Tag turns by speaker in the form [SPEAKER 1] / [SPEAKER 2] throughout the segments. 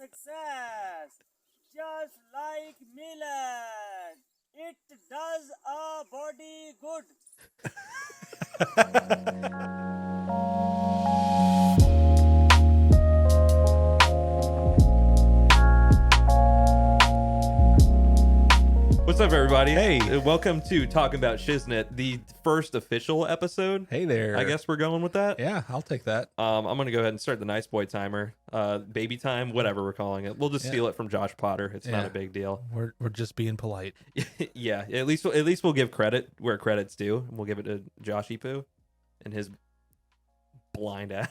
[SPEAKER 1] success, just like millet. It does a body good.
[SPEAKER 2] What's up, everybody?
[SPEAKER 3] Hey.
[SPEAKER 2] Welcome to Talkin Bout Shiznit, the first official episode.
[SPEAKER 3] Hey there.
[SPEAKER 2] I guess we're going with that.
[SPEAKER 3] Yeah, I'll take that.
[SPEAKER 2] I'm going to go ahead and start the nice boy timer, baby time, whatever we're calling it. We'll just steal it from Josh Potter. It's not a big deal.
[SPEAKER 3] We're just being polite.
[SPEAKER 2] Yeah, at least we'll give credit where credit's due. We'll give it to Joshy Poo and his blind ass.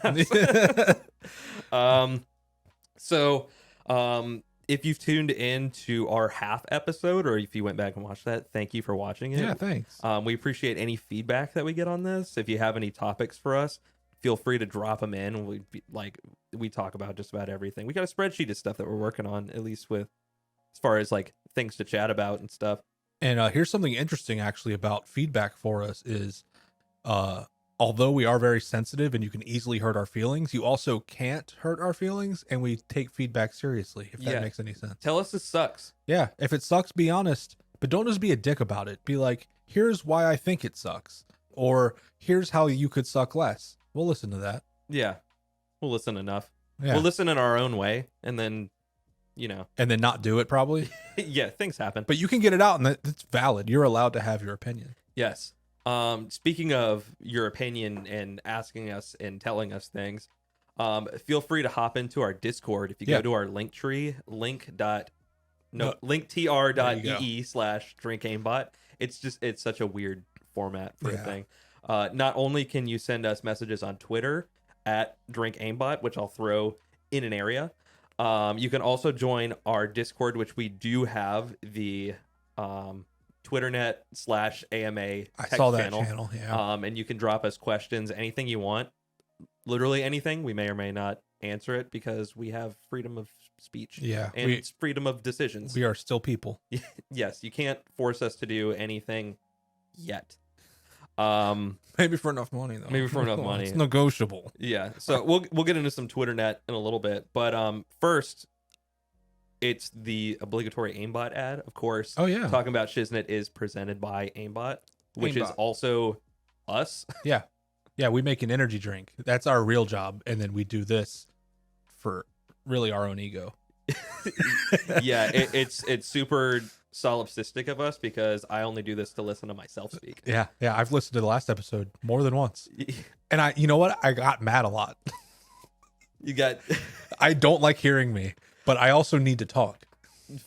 [SPEAKER 2] If you've tuned in to our half episode, or if you went back and watched that, thank you for watching it.
[SPEAKER 3] Yeah, thanks.
[SPEAKER 2] We appreciate any feedback that we get on this. If you have any topics for us, feel free to drop them in. We talk about just about everything. We got a spreadsheet of stuff that we're working on, at least with as far as like things to chat about and stuff.
[SPEAKER 3] And here's something interesting actually about feedback for us is, although we are very sensitive and you can easily hurt our feelings, you also can't hurt our feelings, and we take feedback seriously, if that makes any sense.
[SPEAKER 2] Tell us this sucks.
[SPEAKER 3] Yeah, if it sucks, be honest, but don't just be a dick about it. Be like, here's why I think it sucks, or here's how you could suck less. We'll listen to that.
[SPEAKER 2] Yeah, we'll listen enough.
[SPEAKER 3] Yeah.
[SPEAKER 2] We'll listen in our own way, and then,
[SPEAKER 3] and then not do it probably.
[SPEAKER 2] Yeah, things happen.
[SPEAKER 3] But you can get it out, and that's valid. You're allowed to have your opinion.
[SPEAKER 2] Yes. Speaking of your opinion and asking us and telling us things, feel free to hop into our Discord. If you go to our Linktree, linktr.ee/drinkaimbot. It's such a weird format for a thing. Not only can you send us messages on Twitter at drinkaimbot, which I'll throw in an area. You can also join our Discord, which we do have the Twitternet/AMA text channel.
[SPEAKER 3] Yeah.
[SPEAKER 2] And you can drop us questions, anything you want, literally anything. We may or may not answer it because we have freedom of speech.
[SPEAKER 3] Yeah,
[SPEAKER 2] and it's freedom of decisions.
[SPEAKER 3] We are still people.
[SPEAKER 2] Yes, you can't force us to do anything yet.
[SPEAKER 3] Maybe for enough money though. It's negotiable.
[SPEAKER 2] Yeah. So we'll get into some Twitternet in a little bit, but first, it's the obligatory aimbot ad, of course.
[SPEAKER 3] Oh, yeah.
[SPEAKER 2] Talking About Shiznit is presented by aimbot, which is also us.
[SPEAKER 3] Yeah. Yeah, we make an energy drink. That's our real job. And then we do this for really our own ego.
[SPEAKER 2] Yeah, it's super solipsistic of us because I only do this to listen to myself speak.
[SPEAKER 3] Yeah. Yeah, I've listened to the last episode more than once. And you know what? I got mad a lot. I don't like hearing me. But I also need to talk.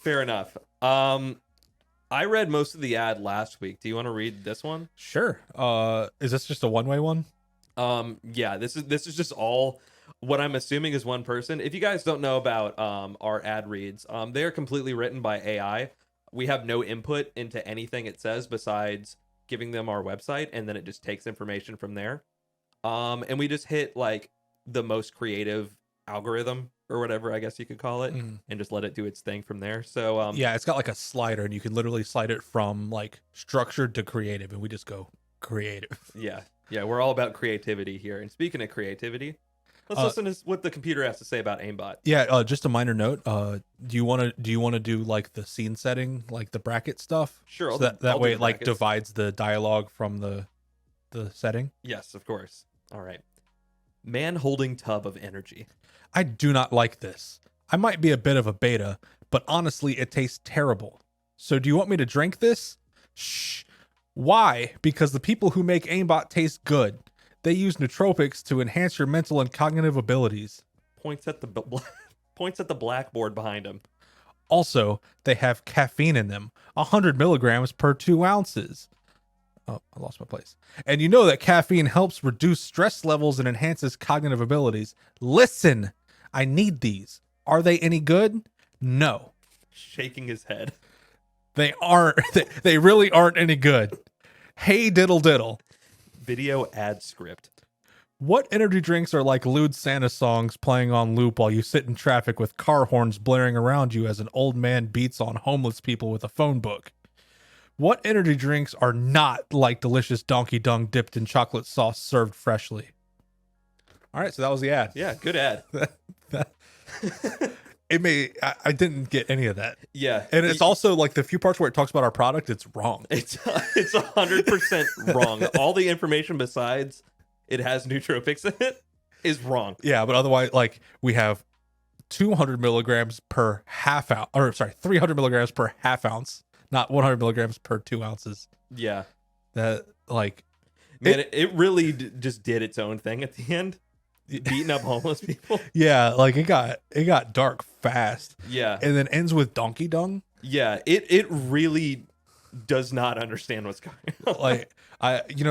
[SPEAKER 2] Fair enough. I read most of the ad last week. Do you want to read this one?
[SPEAKER 3] Sure. Is this just a one-way one?
[SPEAKER 2] Yeah, this is just all what I'm assuming is one person. If you guys don't know about our ad reads, they are completely written by AI. We have no input into anything it says besides giving them our website, and then it just takes information from there. And we just hit like the most creative algorithm or whatever I guess you could call it, and just let it do its thing from there. So
[SPEAKER 3] yeah, it's got like a slider, and you can literally slide it from like structured to creative, and we just go creative.
[SPEAKER 2] Yeah, we're all about creativity here. And speaking of creativity, let's listen to what the computer has to say about aimbot.
[SPEAKER 3] Yeah, just a minor note. Do you want to do like the scene setting, like the bracket stuff?
[SPEAKER 2] Sure.
[SPEAKER 3] So that way it like divides the dialogue from the setting.
[SPEAKER 2] Yes, of course. All right. Man holding tub of energy.
[SPEAKER 3] I do not like this. I might be a bit of a beta, but honestly, it tastes terrible. So do you want me to drink this? Shh. Why? Because the people who make aimbot taste good. They use nootropics to enhance your mental and cognitive abilities.
[SPEAKER 2] Points at the blackboard behind him.
[SPEAKER 3] Also, they have caffeine in them, 100 milligrams per 2 ounces. Oh, I lost my place. And you know that caffeine helps reduce stress levels and enhances cognitive abilities. Listen, I need these. Are they any good? No.
[SPEAKER 2] Shaking his head.
[SPEAKER 3] They aren't. They really aren't any good. Hey, diddle diddle.
[SPEAKER 2] Video ad script.
[SPEAKER 3] What energy drinks are like lewd Santa songs playing on loop while you sit in traffic with car horns blaring around you as an old man beats on homeless people with a phone book? What energy drinks are not like delicious donkey dung dipped in chocolate sauce served freshly? All right, so that was the ad.
[SPEAKER 2] Yeah, good ad.
[SPEAKER 3] I didn't get any of that.
[SPEAKER 2] Yeah.
[SPEAKER 3] And it's also like the few parts where it talks about our product, it's wrong.
[SPEAKER 2] It's 100% wrong. All the information besides it has nootropics in it is wrong.
[SPEAKER 3] Yeah, but otherwise, like we have 200 milligrams per half ounce, or sorry, 300 milligrams per half ounce, not 100 milligrams per 2 ounces.
[SPEAKER 2] Yeah.
[SPEAKER 3] That like,
[SPEAKER 2] man, it really just did its own thing at the end, beating up homeless people.
[SPEAKER 3] Yeah, like it got dark fast.
[SPEAKER 2] Yeah.
[SPEAKER 3] And then ends with donkey dung.
[SPEAKER 2] Yeah, it really does not understand what's going on.
[SPEAKER 3] Like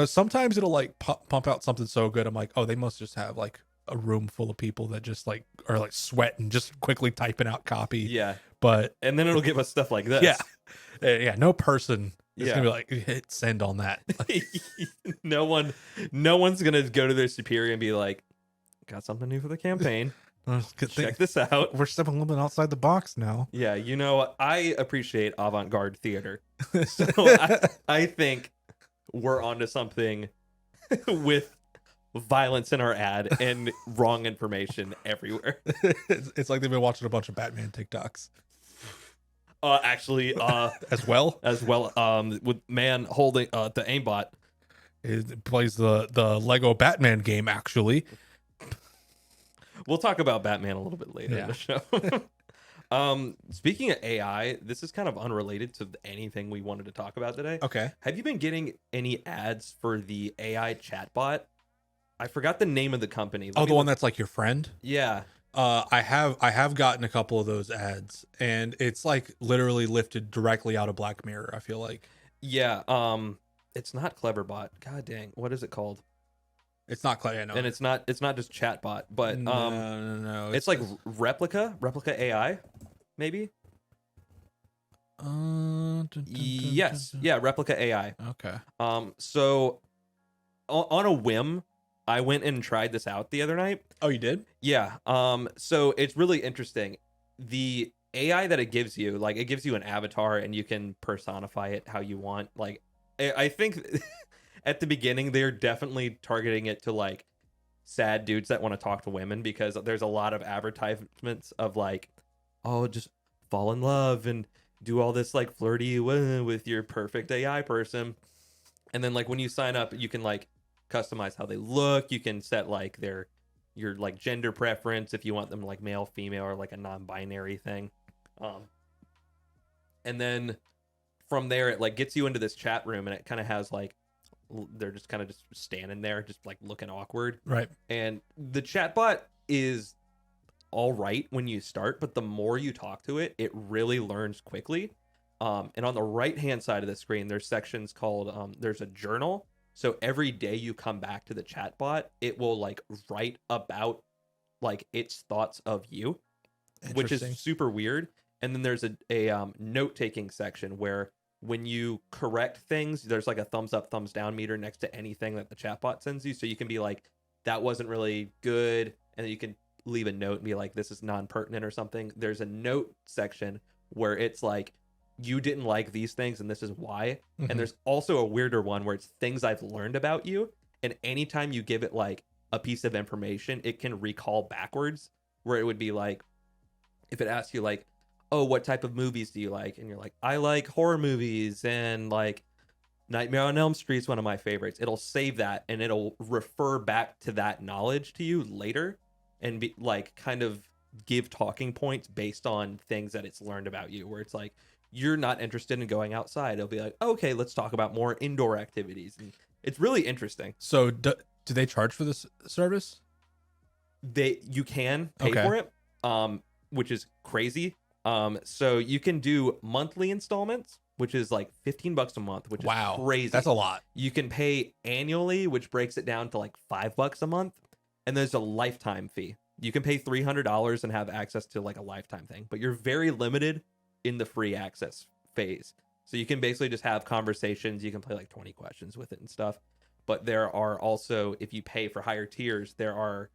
[SPEAKER 3] sometimes it'll like pump out something so good. I'm like, oh, they must just have like a room full of people that just like are like sweating, just quickly typing out copy.
[SPEAKER 2] Yeah.
[SPEAKER 3] But
[SPEAKER 2] and then it'll give us stuff like this.
[SPEAKER 3] Yeah. No person is
[SPEAKER 2] Yeah.
[SPEAKER 3] gonna be like, hit send on that.
[SPEAKER 2] no one's gonna go to their superior and be like, got something new for the campaign. Check this out.
[SPEAKER 3] We're stepping a little bit outside the box now.
[SPEAKER 2] Yeah, I appreciate avant-garde theater. So I think we're onto something with violence in our ad and wrong information everywhere.
[SPEAKER 3] It's like they've been watching a bunch of Batman TikToks.
[SPEAKER 2] Actually,
[SPEAKER 3] as well,
[SPEAKER 2] with man holding the aimbot.
[SPEAKER 3] It plays the Lego Batman game, actually.
[SPEAKER 2] We'll talk about Batman a little bit later in the show. Speaking of AI, this is kind of unrelated to anything we wanted to talk about today.
[SPEAKER 3] Okay.
[SPEAKER 2] Have you been getting any ads for the AI chatbot? I forgot the name of the company.
[SPEAKER 3] The one that's like your friend?
[SPEAKER 2] Yeah.
[SPEAKER 3] I have gotten a couple of those ads, and it's like literally lifted directly out of Black Mirror, I feel like.
[SPEAKER 2] Yeah. It's not Cleverbot. God dang. What is it called?
[SPEAKER 3] It's not clear, no.
[SPEAKER 2] And it's not just chatbot, but
[SPEAKER 3] no.
[SPEAKER 2] It's like replica AI, maybe. Yes, yeah, replica AI.
[SPEAKER 3] Okay.
[SPEAKER 2] So on a whim, I went and tried this out the other night.
[SPEAKER 3] Oh, you did?
[SPEAKER 2] Yeah. So it's really interesting. The AI that it gives you, like, it gives you an avatar, and you can personify it how you want. Like, I think. At the beginning, they're definitely targeting it to like sad dudes that want to talk to women, because there's a lot of advertisements of like, oh, just fall in love and do all this like flirty with your perfect AI person. And then like when you sign up, you can like customize how they look. You can set like your like gender preference if you want them like male, female, or like a non-binary thing. And then from there, it like gets you into this chat room, and it kind of has like, they're just kind of just standing there, just like looking awkward.
[SPEAKER 3] Right.
[SPEAKER 2] And the chatbot is all right when you start, but the more you talk to it, it really learns quickly. And on the right hand side of the screen, there's sections called there's a journal. So every day you come back to the chatbot, it will like write about like its thoughts of you, which is super weird. And then there's a note taking section where when you correct things, there's like a thumbs up, thumbs down meter next to anything that the chatbot sends you. So you can be like, that wasn't really good. And then you can leave a note and be like, this is non-pertinent or something. There's a note section where it's like, you didn't like these things and this is why.
[SPEAKER 3] Mm-hmm.
[SPEAKER 2] And there's also a weirder one where it's things I've learned about you. And anytime you give it like a piece of information, it can recall backwards, where it would be like, if it asks you like, oh, what type of movies do you like? And you're like, I like horror movies, and like Nightmare on Elm Street is one of my favorites. It'll save that, and it'll refer back to that knowledge to you later, and be like kind of give talking points based on things that it's learned about you, where it's like, you're not interested in going outside. It'll be like, okay, let's talk about more indoor activities. And it's really interesting.
[SPEAKER 3] So do they charge for this service?
[SPEAKER 2] You can pay for it, which is crazy. So you can do monthly installments, which is like $15 a month, which is crazy.
[SPEAKER 3] That's a lot.
[SPEAKER 2] You can pay annually, which breaks it down to like $5 a month. And there's a lifetime fee. You can pay $300 and have access to like a lifetime thing, but you're very limited in the free access phase. So you can basically just have conversations. You can play like 20 questions with it and stuff. But there are also, if you pay for higher tiers, there are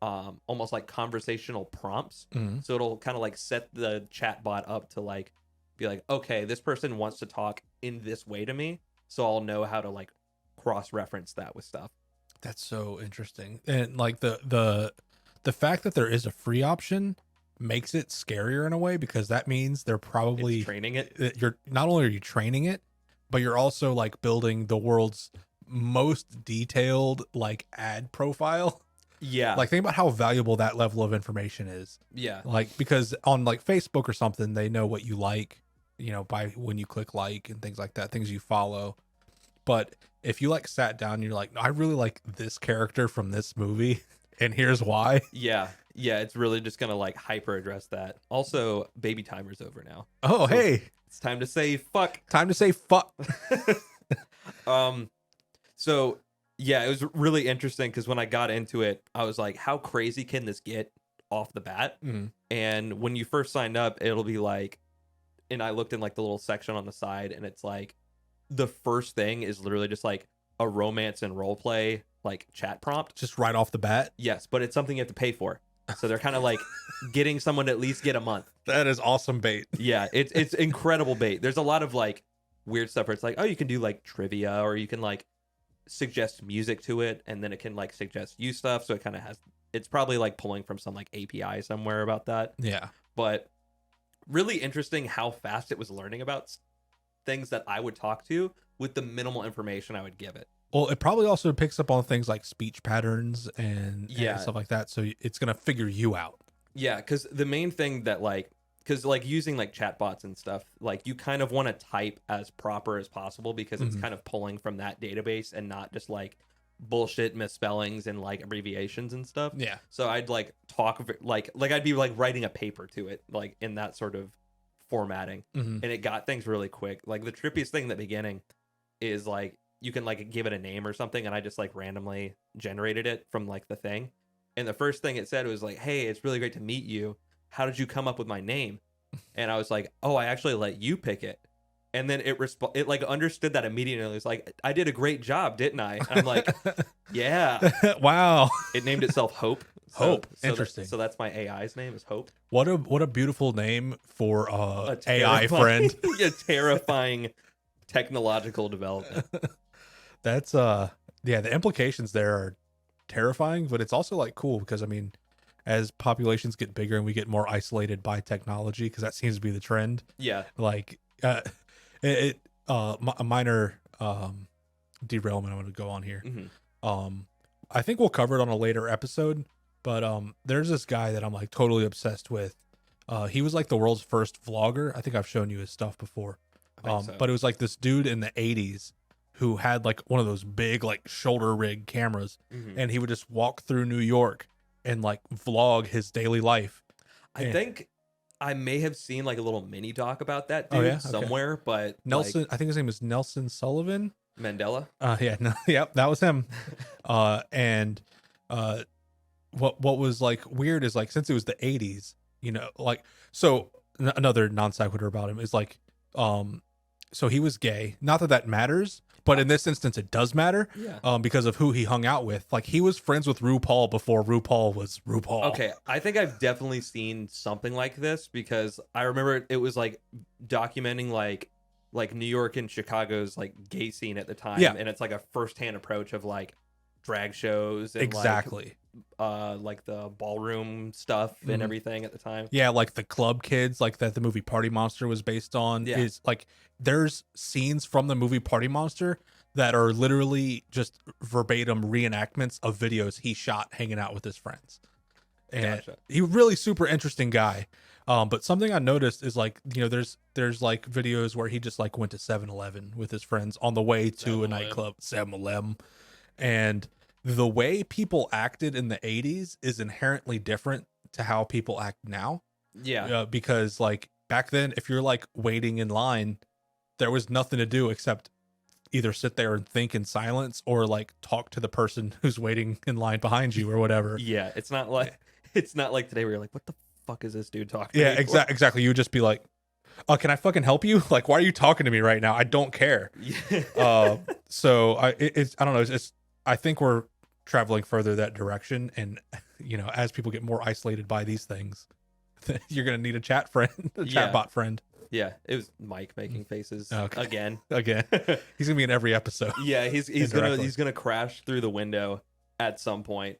[SPEAKER 2] almost like conversational prompts.
[SPEAKER 3] Mm-hmm.
[SPEAKER 2] So it'll kind of like set the chat bot up to like be like, okay, this person wants to talk in this way to me, so I'll know how to like cross-reference that with stuff.
[SPEAKER 3] That's so interesting. And like the fact that there is a free option makes it scarier in a way, because that means they're probably
[SPEAKER 2] It's training it.
[SPEAKER 3] you're not only are you training it, but you're also like building the world's most detailed like ad profile.
[SPEAKER 2] Yeah.
[SPEAKER 3] Like, think about how valuable that level of information is.
[SPEAKER 2] Yeah.
[SPEAKER 3] Like, because on like Facebook or something, they know what you like, by when you click like and things like that, things you follow. But if you like sat down and you're like, I really like this character from this movie and here's why.
[SPEAKER 2] Yeah. Yeah. It's really just going to like hyper address that. Also, baby timer's over now.
[SPEAKER 3] Oh,
[SPEAKER 2] So
[SPEAKER 3] hey,
[SPEAKER 2] it's time to say fuck.
[SPEAKER 3] time to say fuck.
[SPEAKER 2] So yeah, it was really interesting because when I got into it, I was like, how crazy can this get off the bat?
[SPEAKER 3] Mhm.
[SPEAKER 2] And when you first signed up, it'll be like, and I looked in like the little section on the side, and it's like the first thing is literally just like a romance and role play like chat prompt.
[SPEAKER 3] Just right off the bat.
[SPEAKER 2] Yes, but it's something you have to pay for. So they're kind of like getting someone to at least get a month.
[SPEAKER 3] That is awesome bait.
[SPEAKER 2] Yeah, it's incredible bait. There's a lot of like weird stuff where it's like, oh, you can do like trivia, or you can like suggest music to it, and then it can like suggest you stuff. So it kind of has, it's probably like pulling from some like API somewhere about that.
[SPEAKER 3] Yeah.
[SPEAKER 2] But really interesting how fast it was learning about things that I would talk to with the minimal information I would give it.
[SPEAKER 3] Well, it probably also picks up on things like speech patterns and
[SPEAKER 2] Yeah.
[SPEAKER 3] stuff like that. So it's going to figure you out.
[SPEAKER 2] Yeah, because the main thing that like, because like using like chatbots and stuff, like you kind of want to type as proper as possible, because it's
[SPEAKER 3] Mhm.
[SPEAKER 2] kind of pulling from that database and not just like bullshit misspellings and like abbreviations and stuff.
[SPEAKER 3] Yeah.
[SPEAKER 2] So I'd like talk like I'd be like writing a paper to it, like in that sort of formatting,
[SPEAKER 3] Mhm.
[SPEAKER 2] and it got things really quick. Like the trippiest thing in the beginning is like you can like give it a name or something, and I just like randomly generated it from like the thing. And the first thing it said was like, "Hey, it's really great to meet you. How did you come up with my name?" And I was like, "Oh, I actually let you pick it." And then it like understood that immediately. It was like, "I did a great job, didn't I?" And I'm like, "Yeah."
[SPEAKER 3] Wow.
[SPEAKER 2] It named itself Hope.
[SPEAKER 3] Hope.
[SPEAKER 2] So
[SPEAKER 3] Interesting.
[SPEAKER 2] so that's my AI's name is Hope.
[SPEAKER 3] What a beautiful name for
[SPEAKER 2] A
[SPEAKER 3] AI
[SPEAKER 2] terrifying-
[SPEAKER 3] friend.
[SPEAKER 2] A terrifying technological development.
[SPEAKER 3] That's yeah, the implications there are terrifying, but it's also like cool, because I mean, as populations get bigger and we get more isolated by technology, because that seems to be the trend.
[SPEAKER 2] Yeah.
[SPEAKER 3] Like a minor derailment I want to go on here.
[SPEAKER 2] Mhm.
[SPEAKER 3] I think we'll cover it on a later episode, but there's this guy that I'm like totally obsessed with. He was like the world's first vlogger. I think I've shown you his stuff before.
[SPEAKER 2] I think so.
[SPEAKER 3] But it was like this dude in the 80s who had like one of those big like shoulder rig cameras,
[SPEAKER 2] Mhm.
[SPEAKER 3] and he would just walk through New York and like vlog his daily life.
[SPEAKER 2] I think I may have seen like a little mini doc about that dude
[SPEAKER 3] Oh, yeah? Okay.
[SPEAKER 2] somewhere, but
[SPEAKER 3] Nelson,
[SPEAKER 2] like,
[SPEAKER 3] I think his name is Nelson Sullivan.
[SPEAKER 2] Mandela.
[SPEAKER 3] Yeah, no, yep, that was him. And what was like weird is like, since it was the 80s, like, so another non sequitur about him is like, so he was gay. Not that that matters, but in this instance, it does matter.
[SPEAKER 2] Yeah.
[SPEAKER 3] Because of who he hung out with. Like, he was friends with RuPaul before RuPaul was RuPaul.
[SPEAKER 2] Okay, I think I've definitely seen something like this, because I remember it was like documenting like New York and Chicago's like gay scene at the time.
[SPEAKER 3] Yeah.
[SPEAKER 2] And it's like a firsthand approach of like drag shows and
[SPEAKER 3] Exactly.
[SPEAKER 2] like the ballroom stuff and
[SPEAKER 3] Mhm.
[SPEAKER 2] everything at the time.
[SPEAKER 3] Yeah, like the club kids, like that the movie Party Monster was based on.
[SPEAKER 2] Yeah.
[SPEAKER 3] Is like, there's scenes from the movie Party Monster that are literally just verbatim reenactments of videos he shot hanging out with his friends. And
[SPEAKER 2] Gotcha.
[SPEAKER 3] he really super interesting guy. But something I noticed is like, there's like videos where he just like went to 7-Eleven with his friends on the way to a
[SPEAKER 2] 7-Eleven.
[SPEAKER 3] nightclub, 7-Eleven. And the way people acted in the 80s is inherently different to how people act now.
[SPEAKER 2] Yeah.
[SPEAKER 3] Because like back then, if you're like waiting in line, there was nothing to do except either sit there and think in silence, or like talk to the person who's waiting in line behind you or whatever.
[SPEAKER 2] Yeah. It's not like today where you're like, what the fuck is this dude talking
[SPEAKER 3] Yeah,
[SPEAKER 2] to me for?
[SPEAKER 3] exactly. You would just be like, can I fucking help you? Like, why are you talking to me right now? I don't care.
[SPEAKER 2] Yeah.
[SPEAKER 3] So I don't know. It's I think we're traveling further that direction, and as people get more isolated by these things, you're gonna need a chat friend, a
[SPEAKER 2] Yeah.
[SPEAKER 3] chatbot friend.
[SPEAKER 2] Yeah, it was Mike making faces
[SPEAKER 3] Okay.
[SPEAKER 2] again.
[SPEAKER 3] Again, he's gonna be in every episode.
[SPEAKER 2] Yeah, he's
[SPEAKER 3] Indirectly.
[SPEAKER 2] gonna crash through the window at some point.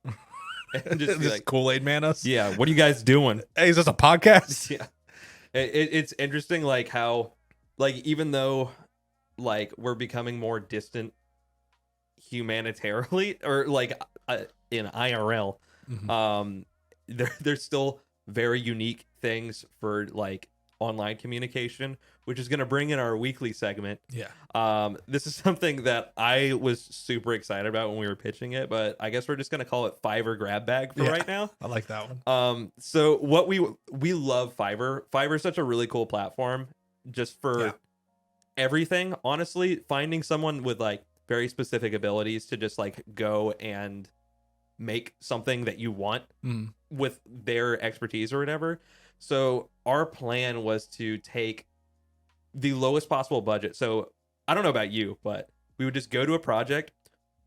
[SPEAKER 2] and just be
[SPEAKER 3] Just
[SPEAKER 2] like,
[SPEAKER 3] Kool-Aid man us.
[SPEAKER 2] yeah, what are you guys doing?
[SPEAKER 3] Hey, is this a podcast?
[SPEAKER 2] Yeah, it's interesting, like how, like even though like we're becoming more distant humanitarily or like in IRL,
[SPEAKER 3] Mhm.
[SPEAKER 2] there's still very unique things for like online communication, which is going to bring in our weekly segment.
[SPEAKER 3] Yeah.
[SPEAKER 2] This is something that I was super excited about when we were pitching it, but I guess we're just going to call it Fiverr Grab Bag for
[SPEAKER 3] Yeah.
[SPEAKER 2] right now.
[SPEAKER 3] I like that one.
[SPEAKER 2] So what we love Fiverr. Fiverr is such a really cool platform just for everything. Honestly, finding someone with like very specific abilities to just like go and make something that you want with their expertise or whatever. So our plan was to take the lowest possible budget. So I don't know about you, but we would just go to a project.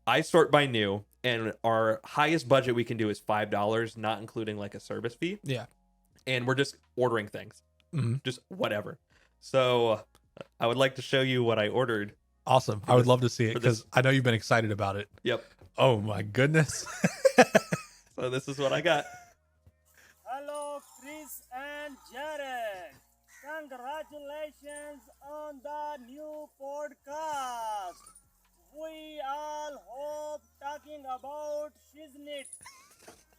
[SPEAKER 2] I sort by new, and our highest budget we can do is $5, not including like a service fee.
[SPEAKER 3] Yeah.
[SPEAKER 2] And we're just ordering things,
[SPEAKER 3] Mhm.
[SPEAKER 2] just whatever. So I would like to show you what I ordered.
[SPEAKER 3] Awesome. I would love to see it
[SPEAKER 2] for
[SPEAKER 3] because
[SPEAKER 2] this-
[SPEAKER 3] I know you've been excited about it.
[SPEAKER 2] Yep.
[SPEAKER 3] Oh my goodness.
[SPEAKER 2] So this is what I got.
[SPEAKER 1] Hello, Chris and Jared. Congratulations on the new podcast. We all hope Talking About Shiznit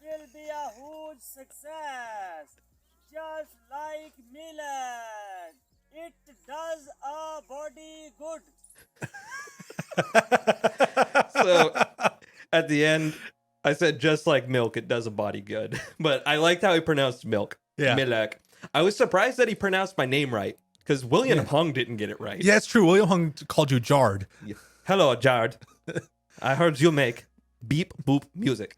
[SPEAKER 1] will be a huge success. Just like millet, it does a body good.
[SPEAKER 2] So at the end, I said just like milk, it does a body good. But I liked how he pronounced milk.
[SPEAKER 3] Yeah.
[SPEAKER 2] Milk. I was surprised that he pronounced my name right because William Hung didn't get it right.
[SPEAKER 3] Yeah, it's true. William Hung called you Jard.
[SPEAKER 2] Yeah. Hello, Jared. I heard you make beep boop music.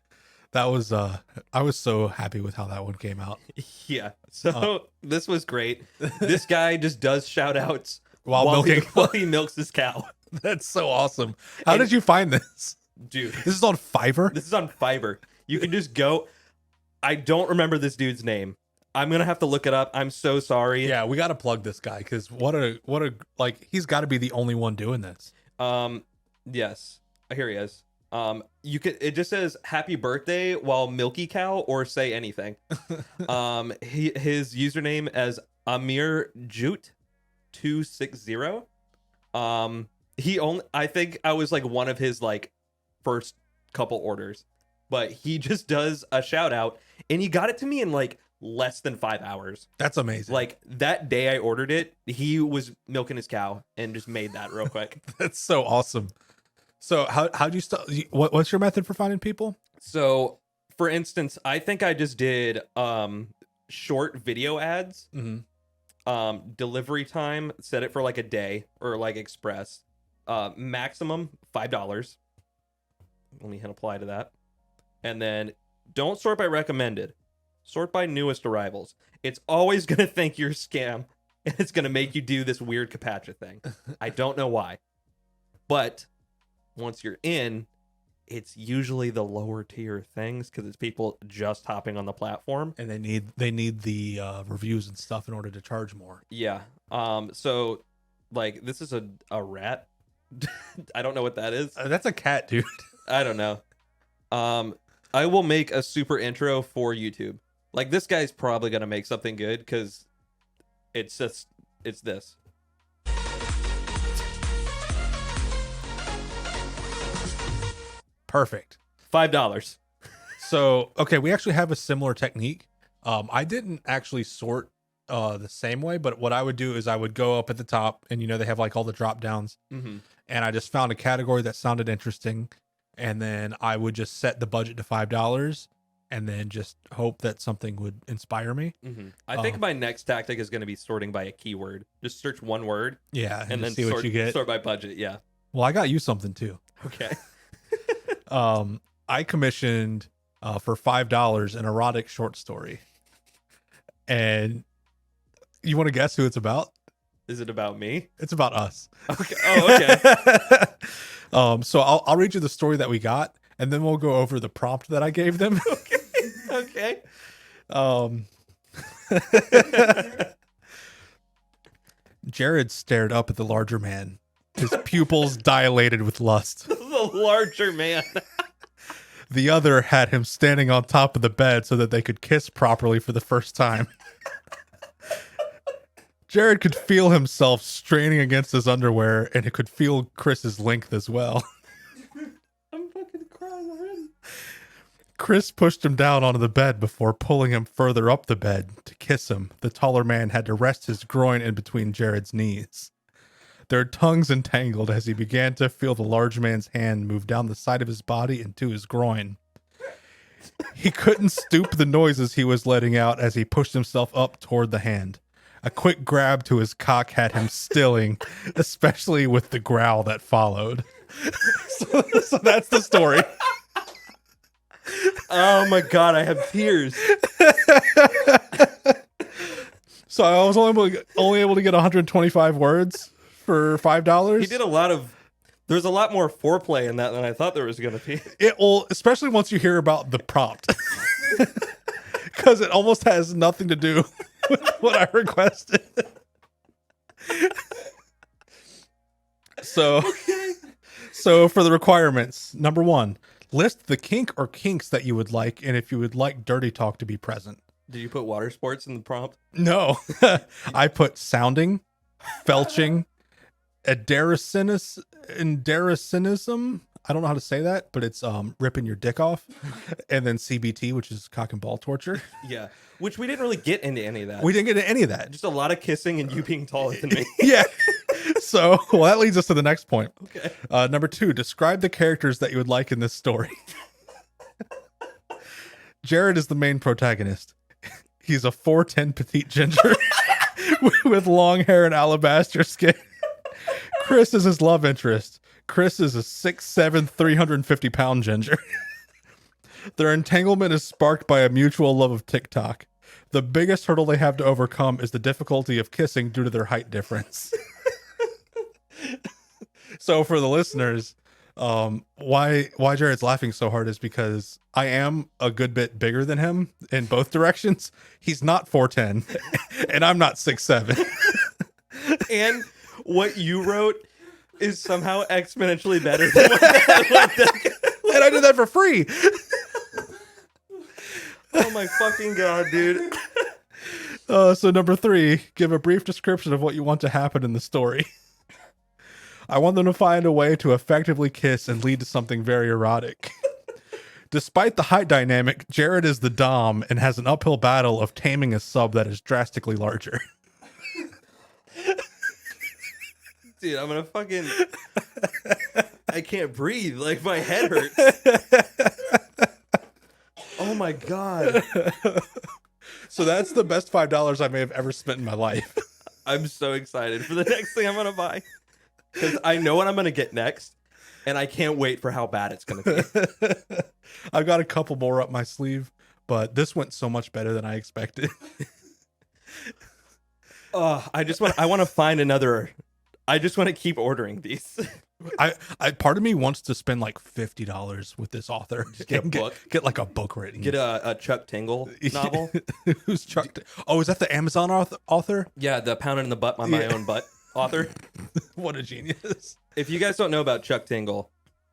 [SPEAKER 3] That was I was so happy with how that one came out.
[SPEAKER 2] Yeah. So this was great. This guy just does shout outs
[SPEAKER 3] While milking.
[SPEAKER 2] while he milks his cow.
[SPEAKER 3] That's so awesome. How
[SPEAKER 2] And-
[SPEAKER 3] did you find this?
[SPEAKER 2] Dude.
[SPEAKER 3] This is on Fiverr?
[SPEAKER 2] This is on Fiverr. You can just go. I don't remember this dude's name. I'm gonna have to look it up. I'm so sorry.
[SPEAKER 3] Yeah, we got to plug this guy because what a like he's got to be the only one doing this.
[SPEAKER 2] Yes. Here he is. You could. It just says "Happy Birthday" while milky cow or say anything. His username as Amir Jute 260. He only. I think I was like one of his like first couple orders, but he just does a shout out, and he got it to me in like less than 5 hours.
[SPEAKER 3] That's amazing.
[SPEAKER 2] Like that day I ordered it, he was milking his cow and just made that real quick.
[SPEAKER 3] That's so awesome. So how do you what's your method for finding people?
[SPEAKER 2] So, for instance, I think I just did short video ads. Delivery time, set it for like a day or like express. Maximum $5. Let me hit apply to that. And then don't sort by recommended. Sort by newest arrivals. It's always going to think you're a scam, and it's going to make you do this weird capacha thing. I don't know why. But once you're in, it's usually the lower tier things because it's people just hopping on the platform.
[SPEAKER 3] And they need the reviews and stuff in order to charge more.
[SPEAKER 2] Yeah. So like this is a rat. I don't know what that is.
[SPEAKER 3] That's a cat, dude.
[SPEAKER 2] I don't know. I will make a super intro for YouTube. Like this guy's probably gonna make something good because it's this.
[SPEAKER 3] Perfect.
[SPEAKER 2] $5.
[SPEAKER 3] So, okay, we actually have a similar technique. I didn't actually sort the same way, but what I would do is I would go up at the top and they have like all the drop downs.
[SPEAKER 2] Mm-hmm.
[SPEAKER 3] And I just found a category that sounded interesting. And then I would just set the budget to $5 and then just hope that something would inspire me.
[SPEAKER 2] Mm-hmm. I think my next tactic is going to be sorting by a keyword. Just search one word.
[SPEAKER 3] Yeah.
[SPEAKER 2] And then
[SPEAKER 3] see what you get.
[SPEAKER 2] Sort by budget. Yeah.
[SPEAKER 3] Well, I got you something too.
[SPEAKER 2] Okay.
[SPEAKER 3] I commissioned for $5 an erotic short story. And you want to guess who it's about?
[SPEAKER 2] Is it about me?
[SPEAKER 3] It's about us.
[SPEAKER 2] Okay. Oh, okay.
[SPEAKER 3] So I'll read you the story that we got, and then we'll go over the prompt that I gave them.
[SPEAKER 2] Okay.
[SPEAKER 3] Jared stared up at the larger man, his pupils dilated with lust.
[SPEAKER 2] The larger man.
[SPEAKER 3] The other had him standing on top of the bed so that they could kiss properly for the first time. Jared could feel himself straining against his underwear, and it could feel Chris's length as well.
[SPEAKER 2] I'm fucking crying already.
[SPEAKER 3] Chris pushed him down onto the bed before pulling him further up the bed to kiss him. The taller man had to rest his groin in between Jared's knees. Their tongues entangled as he began to feel the large man's hand move down the side of his body into his groin. He couldn't stoop the noises he was letting out as he pushed himself up toward the hand. A quick grab to his cock had him stilling, especially with the growl that followed. So that's the story.
[SPEAKER 2] Oh my god, I have tears.
[SPEAKER 3] So I was only able to get 125 words for $5.
[SPEAKER 2] He did a lot of. There's a lot more foreplay in that than I thought there was going to be.
[SPEAKER 3] It will, especially once you hear about the prompt, because it almost has nothing to do with what I requested. So for the requirements, number 1, list the kink or kinks that you would like, and if you would like dirty talk to be present.
[SPEAKER 2] Did you put water sports in the prompt?
[SPEAKER 3] No, I put sounding, felching, endaracinism. I don't know how to say that, but it's ripping your dick off, and then CBT, which is cock and ball torture.
[SPEAKER 2] Yeah, which we didn't really get into any of that.
[SPEAKER 3] We didn't get into any of that.
[SPEAKER 2] Just a lot of kissing and you being taller than me.
[SPEAKER 3] Yeah. So, well, that leads us to the next point.
[SPEAKER 2] Okay.
[SPEAKER 3] Number 2, describe the characters that you would like in this story. Jared is the main protagonist. He's a 4'10" petite ginger with long hair and alabaster skin. Chris is his love interest. Chris is a 6'7", 350-pound ginger. Their entanglement is sparked by a mutual love of TikTok. The biggest hurdle they have to overcome is the difficulty of kissing due to their height difference. So for the listeners, why Jared's laughing so hard is because I am a good bit bigger than him in both directions. He's not 4'10", and I'm not 6'7".
[SPEAKER 2] And what you wrote is somehow exponentially better than what that.
[SPEAKER 3] And I did that for free.
[SPEAKER 2] Oh my fucking god, dude.
[SPEAKER 3] So number 3, give a brief description of what you want to happen in the story. I want them to find a way to effectively kiss and lead to something very erotic. Despite the height dynamic, Jared is the dom and has an uphill battle of taming a sub that is drastically larger.
[SPEAKER 2] Dude, I'm gonna fucking... I can't breathe. Like, my head hurts. Oh my god.
[SPEAKER 3] So that's the best $5 I may have ever spent in my life.
[SPEAKER 2] I'm so excited for the next thing I'm gonna buy. Because I know what I'm gonna get next, and I can't wait for how bad it's gonna be.
[SPEAKER 3] I've got a couple more up my sleeve, but this went so much better than I expected.
[SPEAKER 2] I want to find another. I just want to keep ordering these.
[SPEAKER 3] I part of me wants to spend like $50 with this author.
[SPEAKER 2] Just get a book.
[SPEAKER 3] Get like a book written.
[SPEAKER 2] Get a Chuck Tingle novel.
[SPEAKER 3] Who's Chuck? Oh, is that the Amazon author?
[SPEAKER 2] Yeah, the Pound It in the Butt on my own butt author.
[SPEAKER 3] What a genius.
[SPEAKER 2] If you guys don't know about Chuck Tingle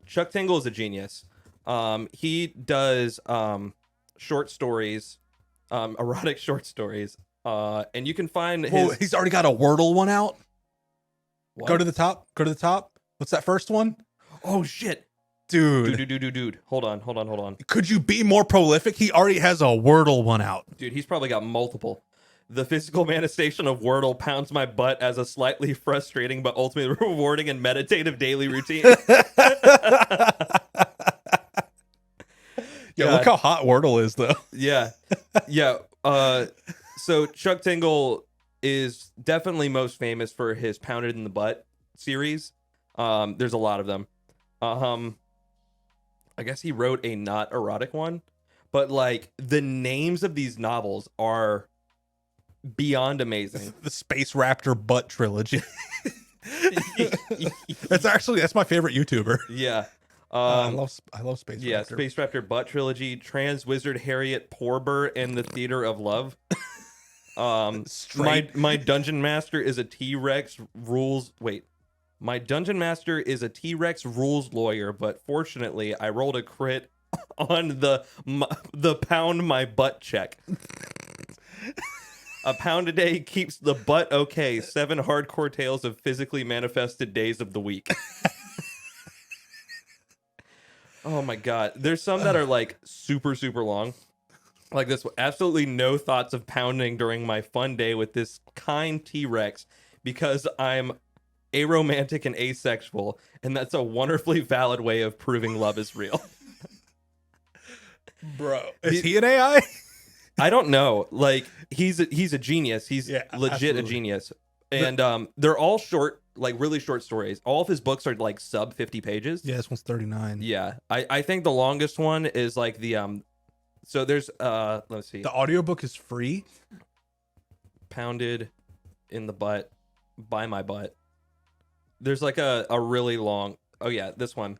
[SPEAKER 2] is a genius. He does short stories, erotic short stories. And you can find his...
[SPEAKER 3] Oh, he's already got a Wordle one out.
[SPEAKER 2] What?
[SPEAKER 3] Go to the top. What's that first one?
[SPEAKER 2] Oh shit.
[SPEAKER 3] Dude.
[SPEAKER 2] Hold on.
[SPEAKER 3] Could you be more prolific? He already has a Wordle one out.
[SPEAKER 2] Dude, he's probably got multiple. The physical manifestation of Wordle pounds my butt as a slightly frustrating but ultimately rewarding and meditative daily routine.
[SPEAKER 3] Yeah, look how hot Wordle is, though.
[SPEAKER 2] Yeah. So Chuck Tingle is definitely most famous for his Pounded in the Butt series. There's a lot of them. I guess he wrote a not erotic one, but like the names of these novels are beyond amazing.
[SPEAKER 3] The Space Raptor Butt Trilogy. That's my favorite YouTuber.
[SPEAKER 2] Yeah.
[SPEAKER 3] I love Space Raptor.
[SPEAKER 2] Yeah, Space Raptor Butt Trilogy, Trans Wizard Harriet Porber and the Theater of Love. My Dungeon Master is a T-Rex rules. Wait, my Dungeon Master is a T-Rex rules lawyer, but fortunately, I rolled a crit on the pound my butt check. A pound a day keeps the butt okay. 7 hardcore tales of physically manifested days of the week. Oh my god. There's some that are like super, super long. Like this, absolutely no thoughts of pounding during my fun day with this kind T-Rex because I'm aromantic and asexual, and that's a wonderfully valid way of proving love is real.
[SPEAKER 3] Bro, is he an AI?
[SPEAKER 2] I don't know. Like he's a genius. He's legit
[SPEAKER 3] absolutely.
[SPEAKER 2] a genius. And they're all short, like really short stories. All of his books are like sub 50 pages.
[SPEAKER 3] Yeah, this one's 39.
[SPEAKER 2] Yeah. I think the longest one is like the so there's let's see.
[SPEAKER 3] The audiobook is free.
[SPEAKER 2] Pounded in the butt by my butt. There's like a really long, oh yeah, this one.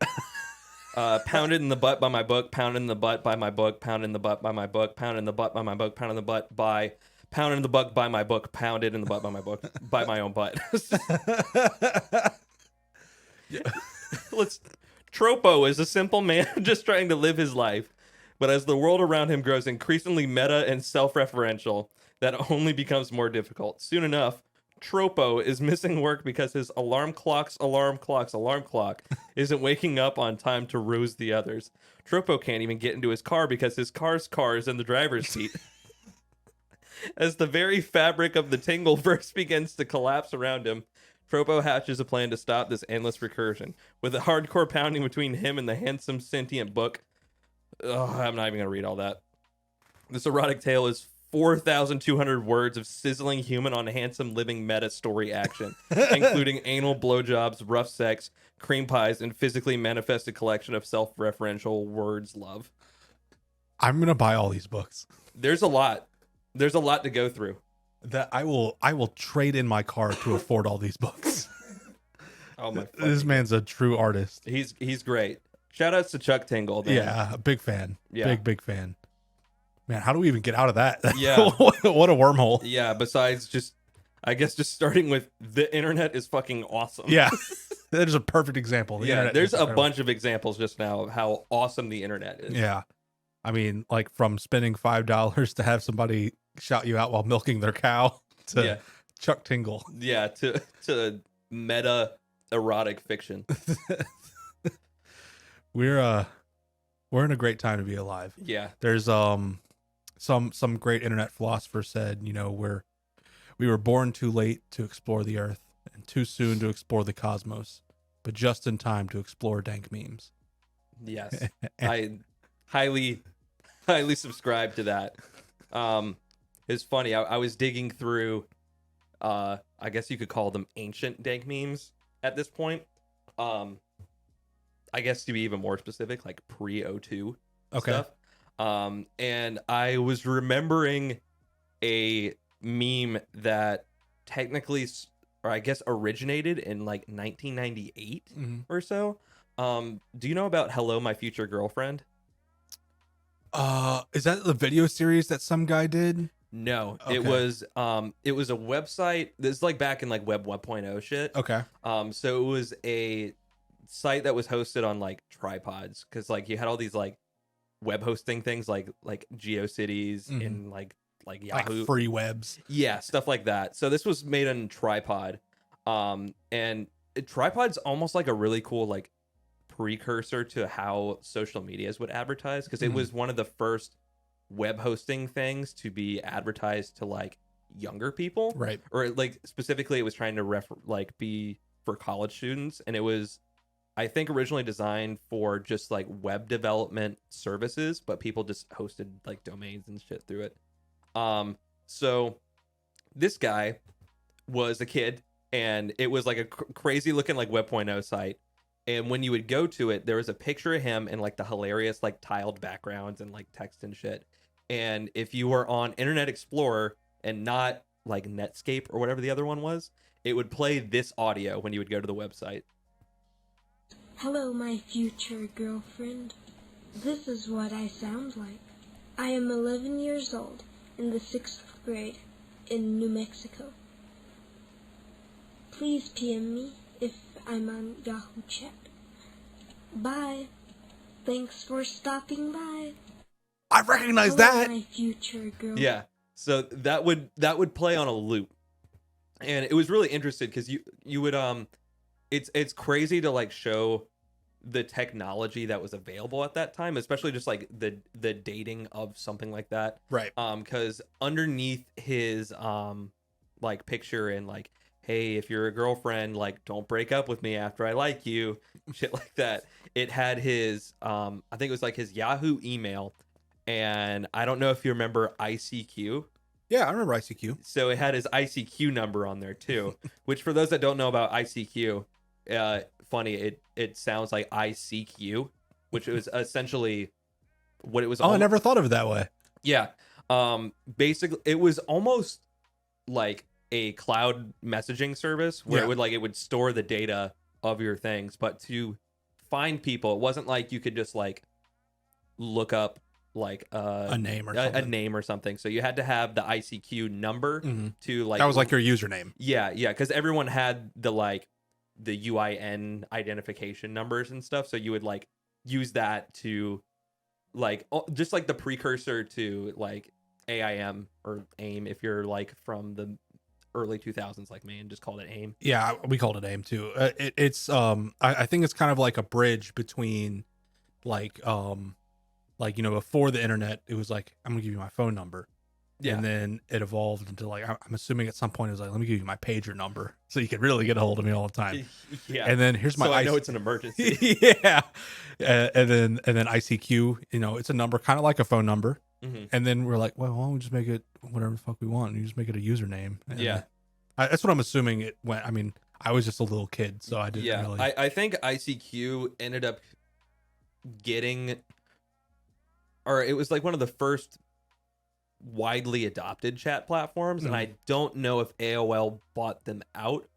[SPEAKER 2] Pounded in the butt by my book, pounded in the butt by my book, pounded in the butt by my book, pounded in the butt by my book, pounded in the butt by, pounded in the butt by my book, pounded in the butt by my book, by my own butt. Tropo is a simple man just trying to live his life. But as the world around him grows increasingly meta and self-referential, that only becomes more difficult. Soon enough, Tropo is missing work because his alarm clock isn't waking up on time to ruse the others. Tropo can't even get into his car because his car's car is in the driver's seat. As the very fabric of the Tingleverse begins to collapse around him, Tropo hatches a plan to stop this endless recursion. With a hardcore pounding between him and the handsome sentient book, I'm not even going to read all that. This erotic tale is 4,200 words of sizzling human on handsome living meta story action, including anal blowjobs, rough sex, cream pies, and physically manifested collection of self-referential words love.
[SPEAKER 3] I'm going to buy all these books.
[SPEAKER 2] There's a lot. There's a lot to go through.
[SPEAKER 3] That I will trade in my car to afford all these books.
[SPEAKER 2] Oh my!
[SPEAKER 3] This man's a true artist.
[SPEAKER 2] He's great. Shout outs to Chuck Tingle. Man.
[SPEAKER 3] Yeah, a big fan.
[SPEAKER 2] Yeah.
[SPEAKER 3] Big fan. Man, how do we even get out of that?
[SPEAKER 2] Yeah.
[SPEAKER 3] What a wormhole.
[SPEAKER 2] Yeah, besides just starting with the internet is fucking awesome.
[SPEAKER 3] Yeah. That is a perfect example. The
[SPEAKER 2] yeah,
[SPEAKER 3] internet
[SPEAKER 2] there's
[SPEAKER 3] is
[SPEAKER 2] a
[SPEAKER 3] incredible.
[SPEAKER 2] bunch of examples just now of how awesome the internet is.
[SPEAKER 3] Yeah. I mean, like from spending $5 to have somebody shout you out while milking their cow to Chuck Tingle.
[SPEAKER 2] Yeah, to meta erotic fiction.
[SPEAKER 3] We're in a great time to be alive.
[SPEAKER 2] Yeah.
[SPEAKER 3] There's some great internet philosopher said, we were born too late to explore the earth and too soon to explore the cosmos, but just in time to explore dank memes.
[SPEAKER 2] Yes. I highly subscribe to that. It's funny. I was digging through I guess you could call them ancient dank memes at this point. I guess to be even more specific, like pre-02 stuff. And I was remembering a meme that technically, or I guess originated in like 1998 or so. Do you know about Hello, My Future Girlfriend?
[SPEAKER 3] Is that the video series that some guy did?
[SPEAKER 2] No,
[SPEAKER 3] Okay.
[SPEAKER 2] it was a website. This is like back in like Web 1.0 shit.
[SPEAKER 3] Okay.
[SPEAKER 2] So it was a site that was hosted on like tripods because like you had all these like web hosting things like GeoCities and like Yahoo,
[SPEAKER 3] like free webs.
[SPEAKER 2] Yeah, stuff like that. So this was made on tripod, and tripod's almost like a really cool like precursor to how social medias would advertise because it was one of the first web hosting things to be advertised to like younger people,
[SPEAKER 3] Right.
[SPEAKER 2] Or like specifically it was trying to be for college students, and it was I think originally designed for just like web development services, but people just hosted like domains and shit through it. So this guy was a kid, and it was like a crazy looking like Web 1.0 site. And when you would go to it, there was a picture of him in like the hilarious like tiled backgrounds and like text and shit. And if you were on Internet Explorer and not like Netscape or whatever the other one was, it would play this audio when you would go to the website.
[SPEAKER 4] Hello, my future girlfriend. This is what I sound like. I am 11 years old in the 6th grade in New Mexico. Please PM me if I'm on Yahoo Chat. Bye. Thanks for stopping by.
[SPEAKER 3] I recognize
[SPEAKER 4] Hello,
[SPEAKER 3] that.
[SPEAKER 4] my future girl.
[SPEAKER 2] Yeah. So that would play on a loop. And it was really interesting because you would it's crazy to like show the technology that was available at that time, especially just like the dating of something like that.
[SPEAKER 3] Right.
[SPEAKER 2] Because underneath his like picture and like, hey, if you're a girlfriend, like don't break up with me after I like you, shit like that. It had his I think it was like his Yahoo email, and I don't know if you remember ICQ.
[SPEAKER 3] Yeah, I remember ICQ.
[SPEAKER 2] So it had his ICQ number on there too, which for those that don't know about ICQ, funny, it sounds like ICQ, which was essentially what it was.
[SPEAKER 3] Oh, I never thought of it that way.
[SPEAKER 2] Yeah. Basically, it was almost like a cloud messaging service where it would store the data of your things, but to find people, it wasn't like you could just like look up like
[SPEAKER 3] A name or
[SPEAKER 2] a
[SPEAKER 3] something.
[SPEAKER 2] name or something. So you had to have the ICQ number to like
[SPEAKER 3] That was like your username.
[SPEAKER 2] yeah, because everyone had the UIN identification numbers and stuff. So you would like use that to like just like the precursor to like AIM or AIM if you're like from the early 2000s like me and just called it AIM.
[SPEAKER 3] Yeah, we called it AIM too. It's I think it's kind of like a bridge between like you know, before the internet, it was like, I'm gonna give you my phone number.
[SPEAKER 2] Yeah.
[SPEAKER 3] And then it evolved into like, I'm assuming at some point it was like, let me give you my pager number so you can really get a hold of me all the time.
[SPEAKER 2] Yeah.
[SPEAKER 3] And then here's my
[SPEAKER 2] so I know it's an emergency.
[SPEAKER 3] yeah. And then ICQ, you know, it's a number kind of like a phone number.
[SPEAKER 2] Mm-hmm.
[SPEAKER 3] And then we're like, well, why don't we just make it whatever the fuck we want? And you just make it a username. And
[SPEAKER 2] Yeah.
[SPEAKER 3] that's what I'm assuming it went. I mean, I was just a little kid, so I didn't really.
[SPEAKER 2] I think ICQ ended up getting, or it was like one of the first widely adopted chat platforms, and I don't know if AOL bought them out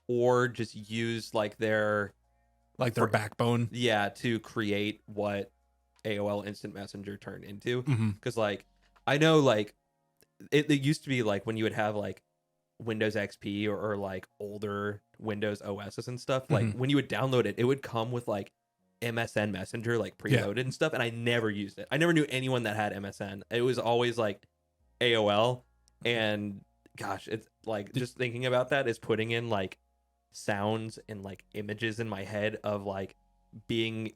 [SPEAKER 2] or just used like their
[SPEAKER 3] backbone.
[SPEAKER 2] Yeah, to create what AOL Instant Messenger turned into.
[SPEAKER 3] Mm-hmm.
[SPEAKER 2] Because like I know like it used to be like when you would have like Windows XP or like older Windows OSs and stuff, like when you would download it, it would come with like MSN Messenger like preloaded and stuff, and I never used it. I never knew anyone that had MSN. It was always like AOL, and gosh, it's like just thinking about that is putting in like sounds and like images in my head of like being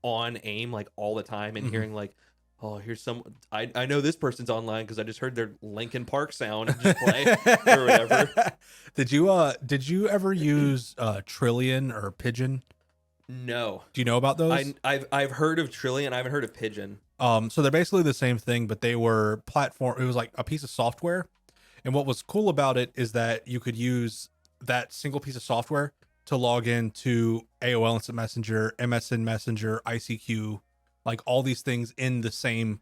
[SPEAKER 2] on AIM like all the time and hearing like, oh, here's some I know this person's online because I just heard their Linkin Park sound just play or whatever.
[SPEAKER 3] Did you ever use Trillion or Pigeon?
[SPEAKER 2] No.
[SPEAKER 3] Do you know about those?
[SPEAKER 2] I've heard of Trillion. I haven't heard of Pigeon.
[SPEAKER 3] So they're basically the same thing, but they were platform. It was like a piece of software, and what was cool about it is that you could use that single piece of software to log into AOL Instant Messenger, MSN Messenger, ICQ, like all these things in the same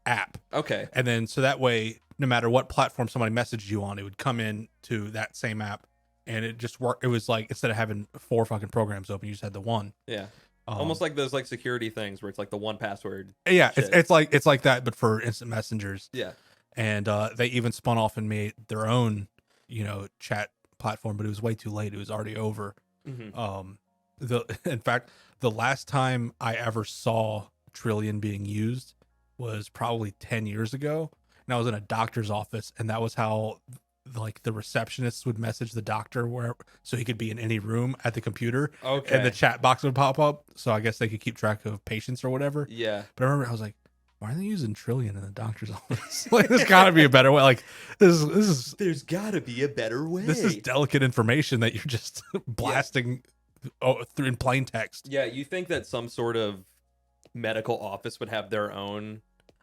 [SPEAKER 3] app.
[SPEAKER 2] Okay.
[SPEAKER 3] And then so that way, no matter what platform somebody messaged you on, it would come in to that same app. And it just worked. It was like, instead of having 4 fucking programs open, you just had the one.
[SPEAKER 2] Yeah. Almost like those like security things where it's like the one password.
[SPEAKER 3] Yeah,
[SPEAKER 2] shit.
[SPEAKER 3] it's like that, but for instant messengers.
[SPEAKER 2] Yeah.
[SPEAKER 3] And they even spun off and made their own, you know, chat platform, but it was way too late. It was already over. In fact, the last time I ever saw Trillion being used was probably 10 years ago. And I was in a doctor's office, and that was how like the receptionists would message the doctor so he could be in any room at the computer.
[SPEAKER 2] Okay.
[SPEAKER 3] And the chat box would pop up. So I guess they could keep track of patients or whatever.
[SPEAKER 2] Yeah.
[SPEAKER 3] But I remember I was like, why are they using Trillion in the doctor's office? Like, there's gotta be a better way. Like this is
[SPEAKER 2] There's gotta be a better way.
[SPEAKER 3] this is delicate information that you're just blasting through in plain text.
[SPEAKER 2] Yeah, you think that some sort of medical office would have their own.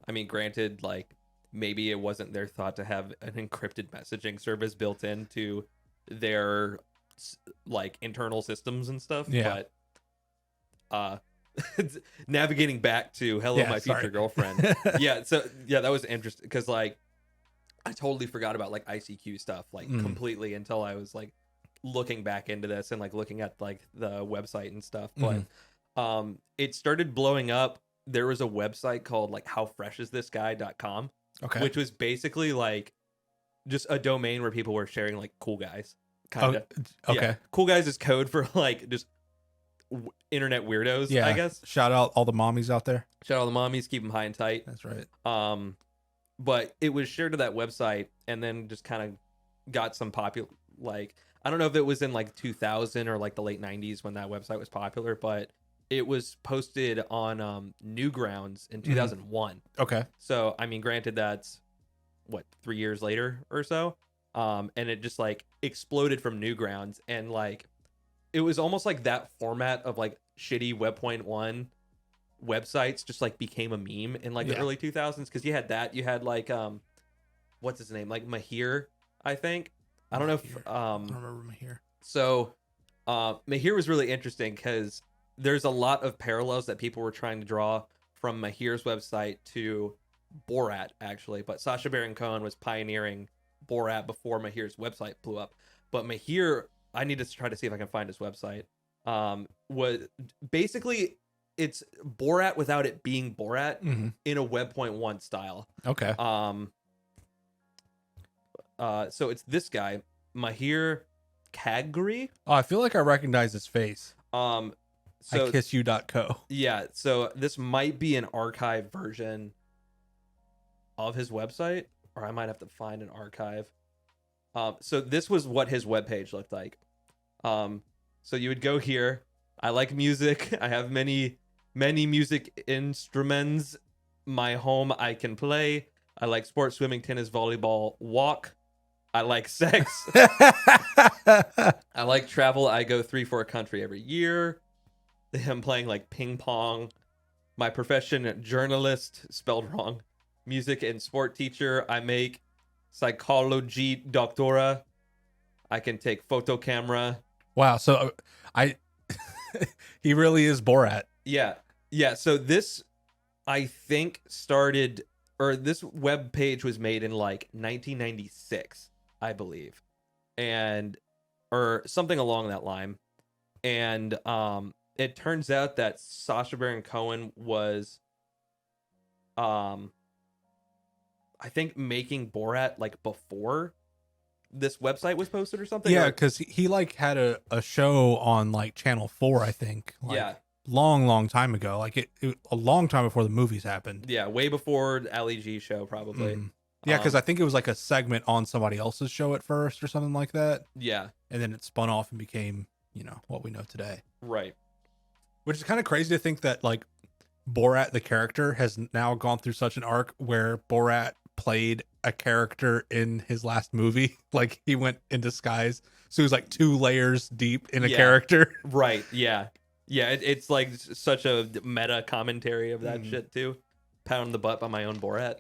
[SPEAKER 2] I mean, granted, like maybe it wasn't their thought to have an encrypted messaging service built into their like internal systems and stuff.
[SPEAKER 3] Yeah.
[SPEAKER 2] But navigating back to hello, my future girlfriend. So that was interesting because like I totally forgot about like ICQ stuff like completely until I was like looking back into this and like looking at like the website and stuff. But it started blowing up. There was a website called like howfreshisthisguy.com.
[SPEAKER 3] Okay.
[SPEAKER 2] Which was basically like just a domain where people were sharing like cool guys. Kind of.
[SPEAKER 3] Okay.
[SPEAKER 2] Yeah. Cool guys is code for like just internet weirdos,
[SPEAKER 3] Yeah.
[SPEAKER 2] I guess.
[SPEAKER 3] Shout out all the mommies out there.
[SPEAKER 2] Shout out the mommies, keep them high and tight.
[SPEAKER 3] That's right.
[SPEAKER 2] But it was shared to that website and then just kind of got some popular, like, I don't know if it was in like 2000 or like the late 90s when that website was popular, but it was posted on Newgrounds in 2001.
[SPEAKER 3] Okay.
[SPEAKER 2] So, I mean, granted, that's what, 3 years later or so. And it just like exploded from Newgrounds, and like it was almost like that format of like shitty Web.1 websites just like became a meme in like the early 2000s, because you had like what's his name, like Mahir, I think. I don't know if
[SPEAKER 3] I don't remember Mahir.
[SPEAKER 2] So Mahir was really interesting because there's a lot of parallels that people were trying to draw from Mahir's website to Borat, actually, but Sacha Baron Cohen was pioneering Borat before Mahir's website blew up. But Mahir, I need to try to see if I can find his website, was basically, it's Borat without it being Borat in a Web.1 style.
[SPEAKER 3] Okay.
[SPEAKER 2] So it's this guy, Mahir Kagri.
[SPEAKER 3] Oh, I feel like I recognize his face.
[SPEAKER 2] So
[SPEAKER 3] ikissyou.co.
[SPEAKER 2] yeah, so this might be an archive version of his website, or I might have to find an archive. So this was what his webpage looked like. So you would go here. I like music. I have many music instruments. My home I can play. I like sports, swimming, tennis, volleyball, walk. I like sex. I like travel. I go 3-4 country every year. I'm playing like ping pong. My profession, journalist, spelled wrong. Music and sport teacher. I make psychology doctora. I can take photo camera.
[SPEAKER 3] Wow. So he really is Borat.
[SPEAKER 2] Yeah. So this, I think, started, or this web page was made in like 1996, I believe, or something along that line. And it turns out that Sacha Baron Cohen was, I think, making Borat like before this website was posted or something.
[SPEAKER 3] Yeah, because he like had a show on like Channel 4, I think. Like,
[SPEAKER 2] yeah.
[SPEAKER 3] Long time ago. Like it a long time before the movies happened.
[SPEAKER 2] Yeah, way before the Ali G show, probably.
[SPEAKER 3] Yeah, because I think it was like a segment on somebody else's show at first or something like that.
[SPEAKER 2] Yeah.
[SPEAKER 3] And then it spun off and became, what we know today.
[SPEAKER 2] Right.
[SPEAKER 3] Which is kind of crazy to think that like Borat, the character, has now gone through such an arc where Borat played a character in his last movie. Like he went in disguise. So he was like 2 layers deep in a character.
[SPEAKER 2] Right. Yeah. Yeah. It's like such a meta commentary of that shit too. Pound the butt by my own Borat.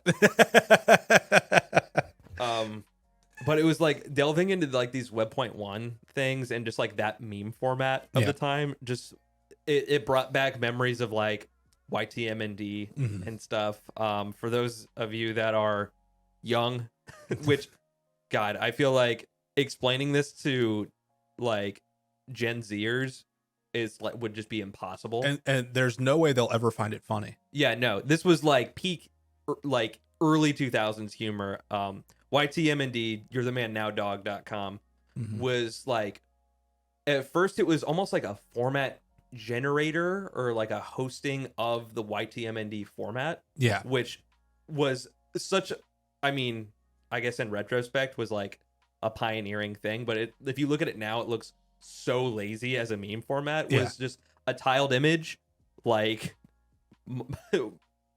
[SPEAKER 2] But it was like delving into like these Web.1 things and just like that meme format of the time. Just it brought back memories of like YTMND and stuff. For those of you that are young, which, God, I feel like explaining this to like Gen Zers is like would just be impossible.
[SPEAKER 3] And there's no way they'll ever find it funny.
[SPEAKER 2] Yeah, no, this was like peak, like early 2000s humor. YTMND, you're the man now dog.com was like, at first it was almost like a format generator or like a hosting of the YTMND format.
[SPEAKER 3] Yeah.
[SPEAKER 2] Which was such, I mean, I guess in retrospect was like a pioneering thing, but if you look at it now, it looks so lazy as a meme format. It was just a tiled image, like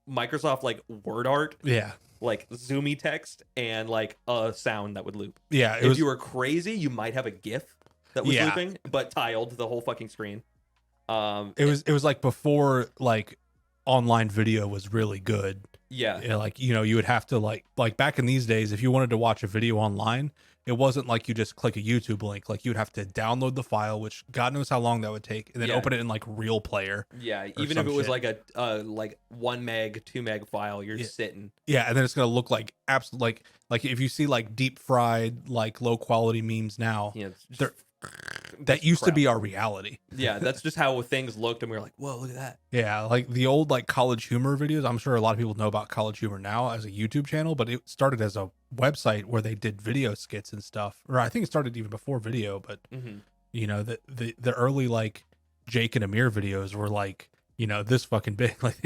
[SPEAKER 2] Microsoft like word art.
[SPEAKER 3] Yeah.
[SPEAKER 2] Like zoomy text and like a sound that would loop.
[SPEAKER 3] Yeah.
[SPEAKER 2] If you were crazy, you might have a GIF that was looping, but tiled the whole fucking screen.
[SPEAKER 3] It was like before like online video was really good.
[SPEAKER 2] Yeah.
[SPEAKER 3] Like, you would have to like back in these days, if you wanted to watch a video online, it wasn't like you just click a YouTube link. Like you'd have to download the file, which God knows how long that would take, and then open it in like Real Player.
[SPEAKER 2] Yeah, even if it was like a like 1 meg, 2 meg file, you're sitting.
[SPEAKER 3] Yeah, and then it's gonna look like absolute like if you see like deep fried like low quality memes now, that used to be our reality.
[SPEAKER 2] Yeah, that's just how things looked, and we were like, whoa, look at that.
[SPEAKER 3] Yeah, like the old like College Humor videos. I'm sure a lot of people know about College Humor now as a YouTube channel, but it started as a website where they did video skits and stuff. Or I think it started even before video, but the early like Jake and Amir videos were like, you know, this fucking big. Like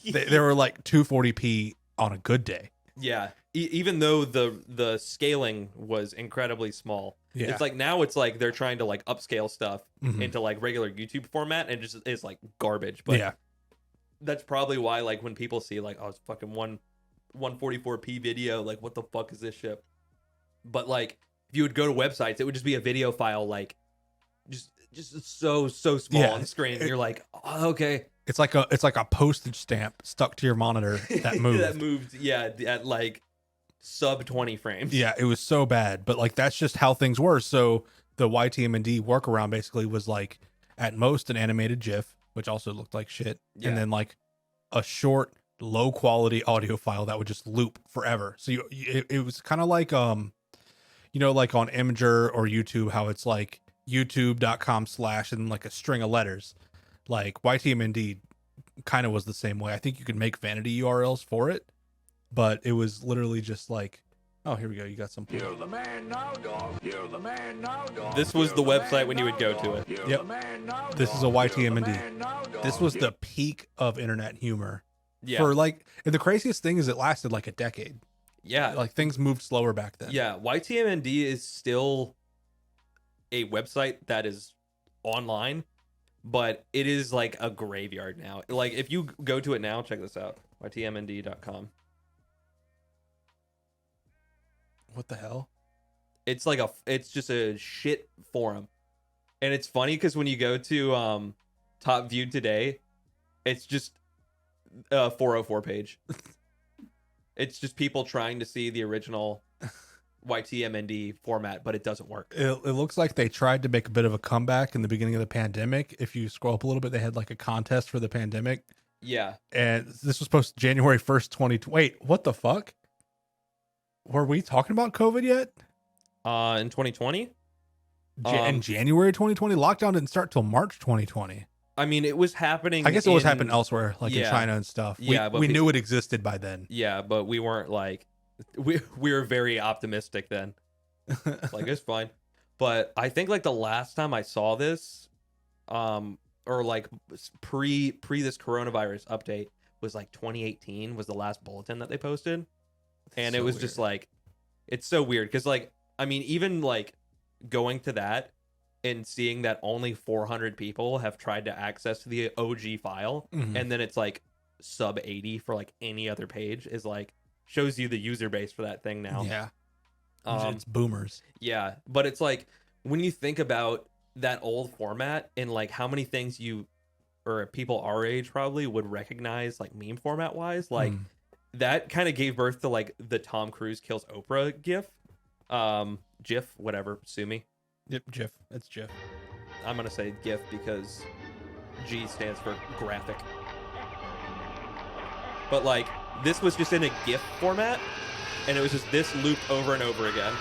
[SPEAKER 3] they were like 240p on a good day.
[SPEAKER 2] Yeah. Even though the scaling was incredibly small.
[SPEAKER 3] Yeah.
[SPEAKER 2] It's like now it's like they're trying to like upscale stuff
[SPEAKER 3] Mhm.
[SPEAKER 2] into like regular YouTube format and just is like garbage. But
[SPEAKER 3] yeah.
[SPEAKER 2] that's probably why like when people see like, oh, it's fucking 144p video, like what the fuck is this shit? But like if you would go to websites, it would just be a video file like just so small
[SPEAKER 3] Yeah.
[SPEAKER 2] on the screen. And you're like, oh, okay.
[SPEAKER 3] It's like a postage stamp stuck to your monitor that moved.
[SPEAKER 2] That moved, yeah, at like sub 20 frames.
[SPEAKER 3] Yeah, it was so bad, but like that's just how things were. So the YTMND workaround basically was like at most an animated GIF, which also looked like shit,
[SPEAKER 2] Yeah.
[SPEAKER 3] and then like a short, low quality audio file that would just loop forever. So it was kind of like you know, like on Imgur or YouTube, how it's like youtube.com/ and like a string of letters. Like YTMND kind of was the same way. I think you could make vanity URLs for it, but it was literally just like, oh, here we go. You got some.
[SPEAKER 5] You're the man now, dog. You're the man now, dog.
[SPEAKER 2] This was the website when you would go to it.
[SPEAKER 5] You're
[SPEAKER 3] Yep.
[SPEAKER 5] the man now,
[SPEAKER 3] This is a
[SPEAKER 5] dog. You're the
[SPEAKER 3] YTMND.
[SPEAKER 5] man now, dog.
[SPEAKER 3] This was the peak of internet humor.
[SPEAKER 2] Yeah.
[SPEAKER 3] For like, and the craziest thing is it lasted like a decade.
[SPEAKER 2] Yeah.
[SPEAKER 3] Like things moved slower back then.
[SPEAKER 2] Yeah, YTMND is still a website that is online, but it is like a graveyard now. Like if you go to it now, check this out. YTMND.com.
[SPEAKER 3] What the hell?
[SPEAKER 2] It's just a shit forum. And it's funny because when you go to top viewed today, it's just a 404 page. It's just people trying to see the original YTMND format, but it doesn't work.
[SPEAKER 3] It looks like they tried to make a bit of a comeback in the beginning of the pandemic. If you scroll up a little bit, they had like a contest for the pandemic.
[SPEAKER 2] Yeah.
[SPEAKER 3] And this was posted January 1st, 2020. Wait, what the fuck? Were we talking about COVID yet?
[SPEAKER 2] In 2020?
[SPEAKER 3] In January 2020? Lockdown didn't start till March 2020.
[SPEAKER 2] I mean, it was happening.
[SPEAKER 3] I guess it was happening elsewhere, like in
[SPEAKER 2] Yeah.
[SPEAKER 3] China and stuff.
[SPEAKER 2] Yeah, but
[SPEAKER 3] we knew it existed by then.
[SPEAKER 2] Yeah, but we weren't like we were very optimistic then. Like it's fine. But I think like the last time I saw this, or like pre this coronavirus update was like 2018 was the last bulletin that they posted, and
[SPEAKER 3] So
[SPEAKER 2] it was
[SPEAKER 3] weird.
[SPEAKER 2] just like it's so weird because like I mean even like going to that and seeing that only 400 people have tried to access the OG file,
[SPEAKER 3] Mhm.
[SPEAKER 2] and then it's like sub 80 for like any other page is like shows you the user base for that thing now.
[SPEAKER 3] Yeah.
[SPEAKER 2] Um,
[SPEAKER 3] It's boomers.
[SPEAKER 2] yeah, but it's like when you think about that old format and like how many things you or people our age probably would recognize like meme format wise, like
[SPEAKER 3] Mm.
[SPEAKER 2] that kind of gave birth to like the Tom Cruise kills Oprah GIF, whatever, sue me.
[SPEAKER 3] Yep, GIF. It's GIF.
[SPEAKER 2] I'm gonna say GIF because G stands for graphic. But like this was just in a GIF format, and it was just this looped over and over again.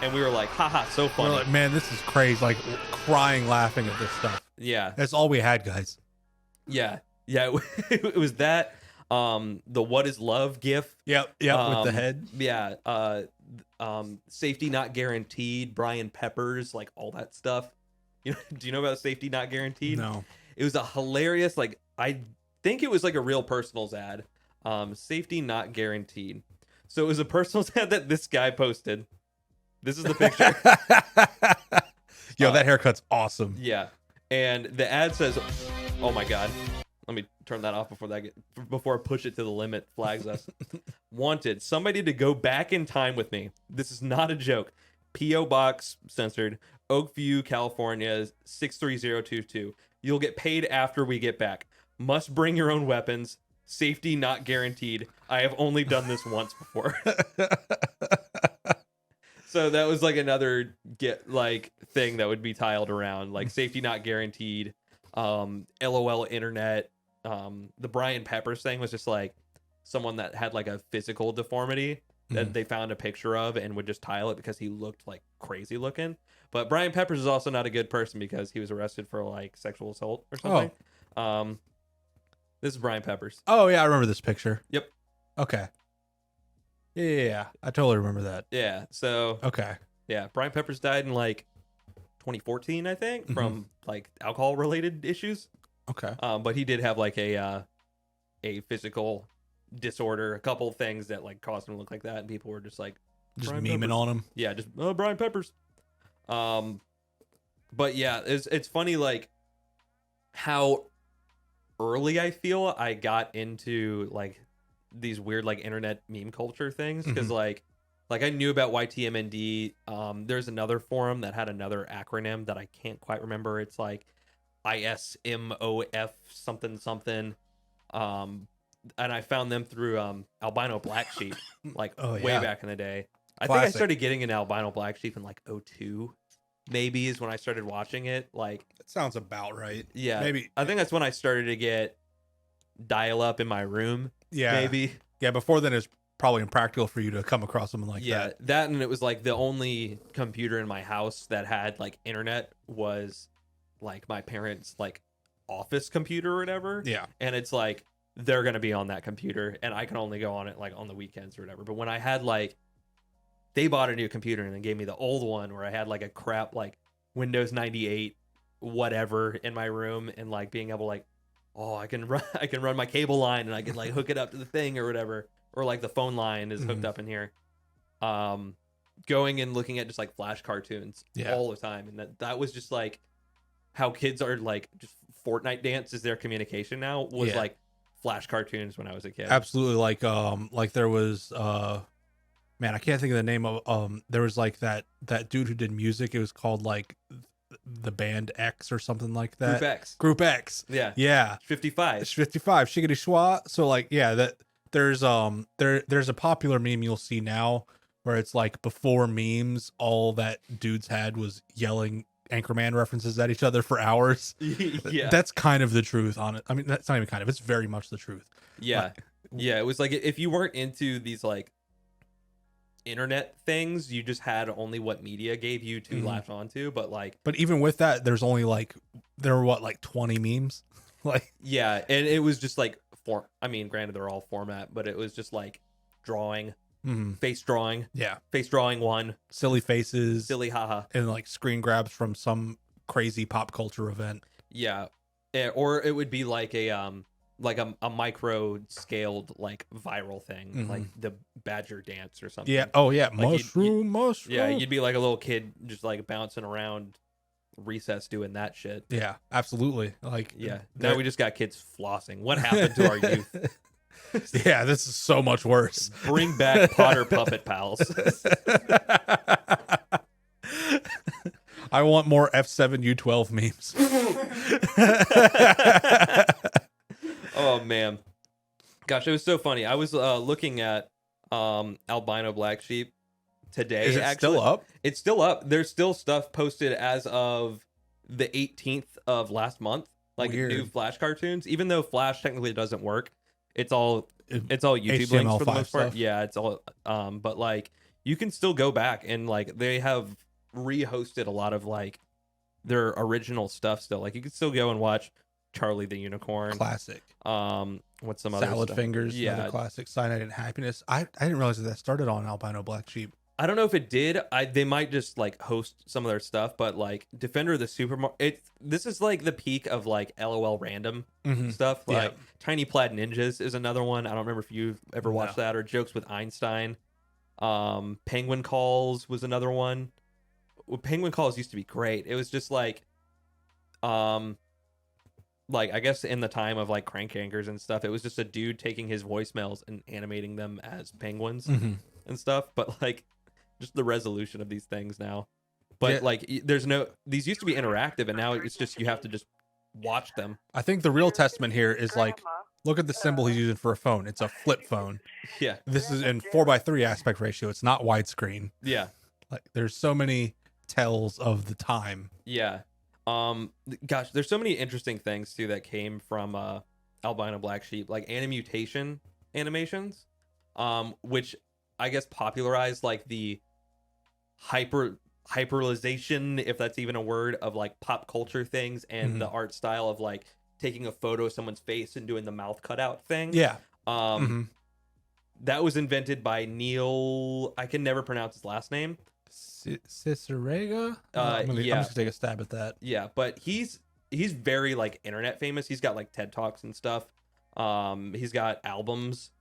[SPEAKER 2] And we were like, haha, so
[SPEAKER 3] We're
[SPEAKER 2] funny.
[SPEAKER 3] like, man, this is crazy. Like crying, laughing at this stuff.
[SPEAKER 2] Yeah,
[SPEAKER 3] That's all we had, guys.
[SPEAKER 2] yeah. It was that. The what is love GIF.
[SPEAKER 3] Yep, with the head.
[SPEAKER 2] Yeah. Safety not guaranteed. Brian Peppers, like all that stuff. You know, do you know about safety not guaranteed?
[SPEAKER 3] No.
[SPEAKER 2] It was a hilarious, like I think it was like a real personals ad. Safety not guaranteed. So it was a personals ad that this guy posted. This is the picture.
[SPEAKER 3] Yo, that haircut's awesome.
[SPEAKER 2] Yeah. And the ad says, oh my God. Let me turn that off before I push it to the limit, flags us. Wanted somebody to go back in time with me. This is not a joke. P.O. Box censored, Oakview, California 63022. You'll get paid after we get back. Must bring your own weapons. Safety not guaranteed. I have only done this once before. So that was like another thing that would be tiled around, like safety not guaranteed. LOL internet. The Brian Peppers thing was just like someone that had like a physical deformity that they found a picture of and would just tile it because he looked like crazy looking. But Brian Peppers is also not a good person because he was arrested for like sexual assault or something. This is Brian Peppers.
[SPEAKER 3] Oh yeah, I remember this picture.
[SPEAKER 2] Yep.
[SPEAKER 3] Okay. Yeah. I totally remember that.
[SPEAKER 2] Yeah. So
[SPEAKER 3] Okay.
[SPEAKER 2] yeah, Brian Peppers died in like 2014, I think, from like alcohol related issues.
[SPEAKER 3] Okay.
[SPEAKER 2] But he did have like a physical disorder, a couple things that like caused him to look like that, and people were just like
[SPEAKER 3] Just
[SPEAKER 2] Brian
[SPEAKER 3] memeing
[SPEAKER 2] Peppers.
[SPEAKER 3] on him.
[SPEAKER 2] Yeah, just Brian Peppers. But yeah, it's funny like how early I feel I got into like these weird like internet meme culture things, because like I knew about YTMND. There's another forum that had another acronym that I can't quite remember. It's like ISMOF something something. And I found them through Albino Black Sheep, like way back in the day. I think I started getting an Albino Black Sheep in like 02, maybe, is when I started watching it. Like,
[SPEAKER 3] That sounds about right.
[SPEAKER 2] yeah,
[SPEAKER 3] Maybe.
[SPEAKER 2] I think that's when I started to get dial up in my room.
[SPEAKER 3] Yeah.
[SPEAKER 2] Maybe.
[SPEAKER 3] Yeah. Before then, it's probably impractical for you to come across something like
[SPEAKER 2] Yeah,
[SPEAKER 3] that.
[SPEAKER 2] that, and it was like the only computer in my house that had like internet was like my parents' like office computer or whatever.
[SPEAKER 3] Yeah.
[SPEAKER 2] And it's like they're gonna be on that computer, and I can only go on it like on the weekends or whatever. But when I had like, they bought a new computer and then gave me the old one where I had like a crap like Windows 98 whatever in my room, and like being able to like, oh, I can run my cable line and I can like hook it up to the thing or whatever, or like the phone line is hooked up in here. Going and looking at just like Flash cartoons all the time, and that was just like how kids are like, just Fortnite dance is their communication now, was like Flash cartoons when I was a kid.
[SPEAKER 3] Absolutely. Like there was man, I can't think of the name of there was like that dude who did music. It was called like the band X or something like that. Group X.
[SPEAKER 2] Yeah.
[SPEAKER 3] Yeah.
[SPEAKER 2] 55.
[SPEAKER 3] It's 55. Shiggity schwa. So like, yeah, that there's a popular meme you'll see now where it's like, before memes, all that dudes had was yelling Anchorman references at each other for hours.
[SPEAKER 2] Yeah.
[SPEAKER 3] That's kind of the truth on it. I mean, that's not even kind of, it's very much the truth.
[SPEAKER 2] Yeah. Yeah. It was like, if you weren't into these like internet things, you just had only what media gave you to latch onto. But like,
[SPEAKER 3] but even with that, there's only like, there were what, like 20 memes? Like,
[SPEAKER 2] yeah. And it was just like, I mean, granted, they're all format, but it was just like drawing, face drawing.
[SPEAKER 3] Yeah.
[SPEAKER 2] Face drawing one.
[SPEAKER 3] Silly faces.
[SPEAKER 2] Silly haha.
[SPEAKER 3] And like screen grabs from some crazy pop culture event.
[SPEAKER 2] Yeah. Or it would be like a micro scaled like viral thing, like the Badger dance or something.
[SPEAKER 3] Yeah. Oh yeah.
[SPEAKER 2] Like
[SPEAKER 3] mushroom.
[SPEAKER 2] Yeah, you'd be like a little kid just like bouncing around recess doing that shit.
[SPEAKER 3] Yeah, absolutely. Like,
[SPEAKER 2] yeah. Now we just got kids flossing. What happened to our youth?
[SPEAKER 3] Yeah, this is so much worse.
[SPEAKER 2] Bring back Potter Puppet Pals.
[SPEAKER 3] I want more F7U12 memes.
[SPEAKER 2] Oh man, gosh, it was so funny. I was looking at Albino Black Sheep today.
[SPEAKER 3] Is it still up?
[SPEAKER 2] It's still up. There's still stuff posted as of the 18th of last month, like new Flash cartoons. Even though Flash technically doesn't work, it's all YouTube links for the most part. Yeah, it's all. But like, you can still go back and like, they have rehosted a lot of like their original stuff still. Like, you can still go and watch Charlie the Unicorn,
[SPEAKER 3] classic.
[SPEAKER 2] What's some other
[SPEAKER 3] Salad
[SPEAKER 2] stuff?
[SPEAKER 3] Fingers?
[SPEAKER 2] Yeah,
[SPEAKER 3] another classic. Cyanide and Happiness. I didn't realize that started on Albino Black Sheep.
[SPEAKER 2] I don't know if it did. They might just like host some of their stuff, but like Defender of the Supermarket, this is like the peak of like LOL random stuff. Like Tiny Plaid Ninjas is another one. I don't remember if you've ever watched that, or Jokes with Einstein. Penguin Calls was another one. Well, Penguin Calls used to be great. It was just like I guess in the time of like crank anchors and stuff, it was just a dude taking his voicemails and animating them as penguins and stuff. But like, just the resolution of these things now. But like, these used to be interactive, and now it's just, you have to just watch them.
[SPEAKER 3] I think the real testament here is like, look at the symbol he's using for a phone. It's a flip phone.
[SPEAKER 2] Yeah.
[SPEAKER 3] This is in 4:3 aspect ratio. It's not widescreen.
[SPEAKER 2] Yeah.
[SPEAKER 3] Like, there's so many tells of the time.
[SPEAKER 2] Yeah. Gosh, there's so many interesting things too that came from Albino Black Sheep, like animutation animations, which I guess popularized like the hyperalization, if that's even a word, of like pop culture things, and the art style of like taking a photo of someone's face and doing the mouth cutout thing.
[SPEAKER 3] Yeah.
[SPEAKER 2] That was invented by Neil, I can never pronounce his last name,
[SPEAKER 3] Cicerega? I'm
[SPEAKER 2] yeah.
[SPEAKER 3] just gonna take a stab at that.
[SPEAKER 2] Yeah, but he's very like internet famous. He's got like TED Talks and stuff. He's got albums,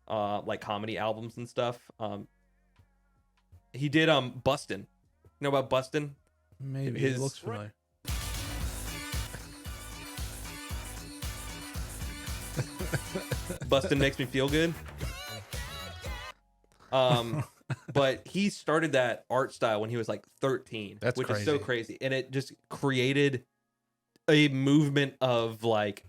[SPEAKER 2] like comedy albums and stuff. He did Bustin'. You know about Bustin'?
[SPEAKER 3] Maybe
[SPEAKER 2] His-
[SPEAKER 3] it looks familiar.
[SPEAKER 2] Bustin' makes me feel good. But he started that art style when he was like 13,
[SPEAKER 3] That's
[SPEAKER 2] which is so
[SPEAKER 3] crazy.
[SPEAKER 2] crazy, and it just created a movement of like,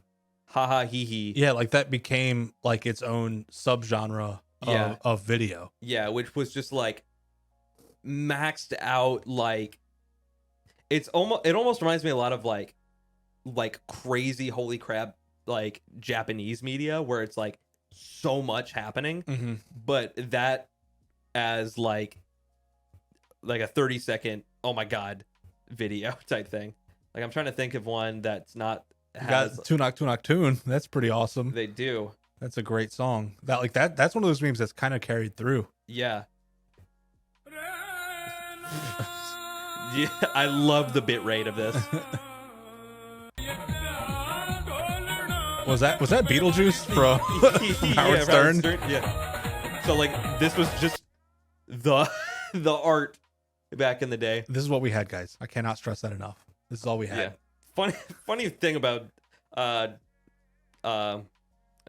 [SPEAKER 2] haha, hee hee.
[SPEAKER 3] Yeah, like that became like its own subgenre
[SPEAKER 2] Yeah.
[SPEAKER 3] of video.
[SPEAKER 2] Yeah, which was just like maxed out. Like it almost reminds me a lot of like crazy holy crap like Japanese media where it's like so much happening,
[SPEAKER 3] Mm-hmm.
[SPEAKER 2] but that as like a 30-second oh my god video type thing. Like I'm trying to think of one that's not
[SPEAKER 3] Got
[SPEAKER 2] has
[SPEAKER 3] Tunak Tune. That's pretty awesome.
[SPEAKER 2] they do.
[SPEAKER 3] That's a great song. That's one of those memes that's kind of carried through.
[SPEAKER 2] Yeah. Yeah, I love the bit rate of this.
[SPEAKER 3] Was that Beetlejuice from Howard
[SPEAKER 2] Yeah,
[SPEAKER 3] Stern?
[SPEAKER 2] Yeah. So like this was just the art back in the day.
[SPEAKER 3] This is what we had, guys. I cannot stress that enough. This is all we had.
[SPEAKER 2] Yeah. Funny thing about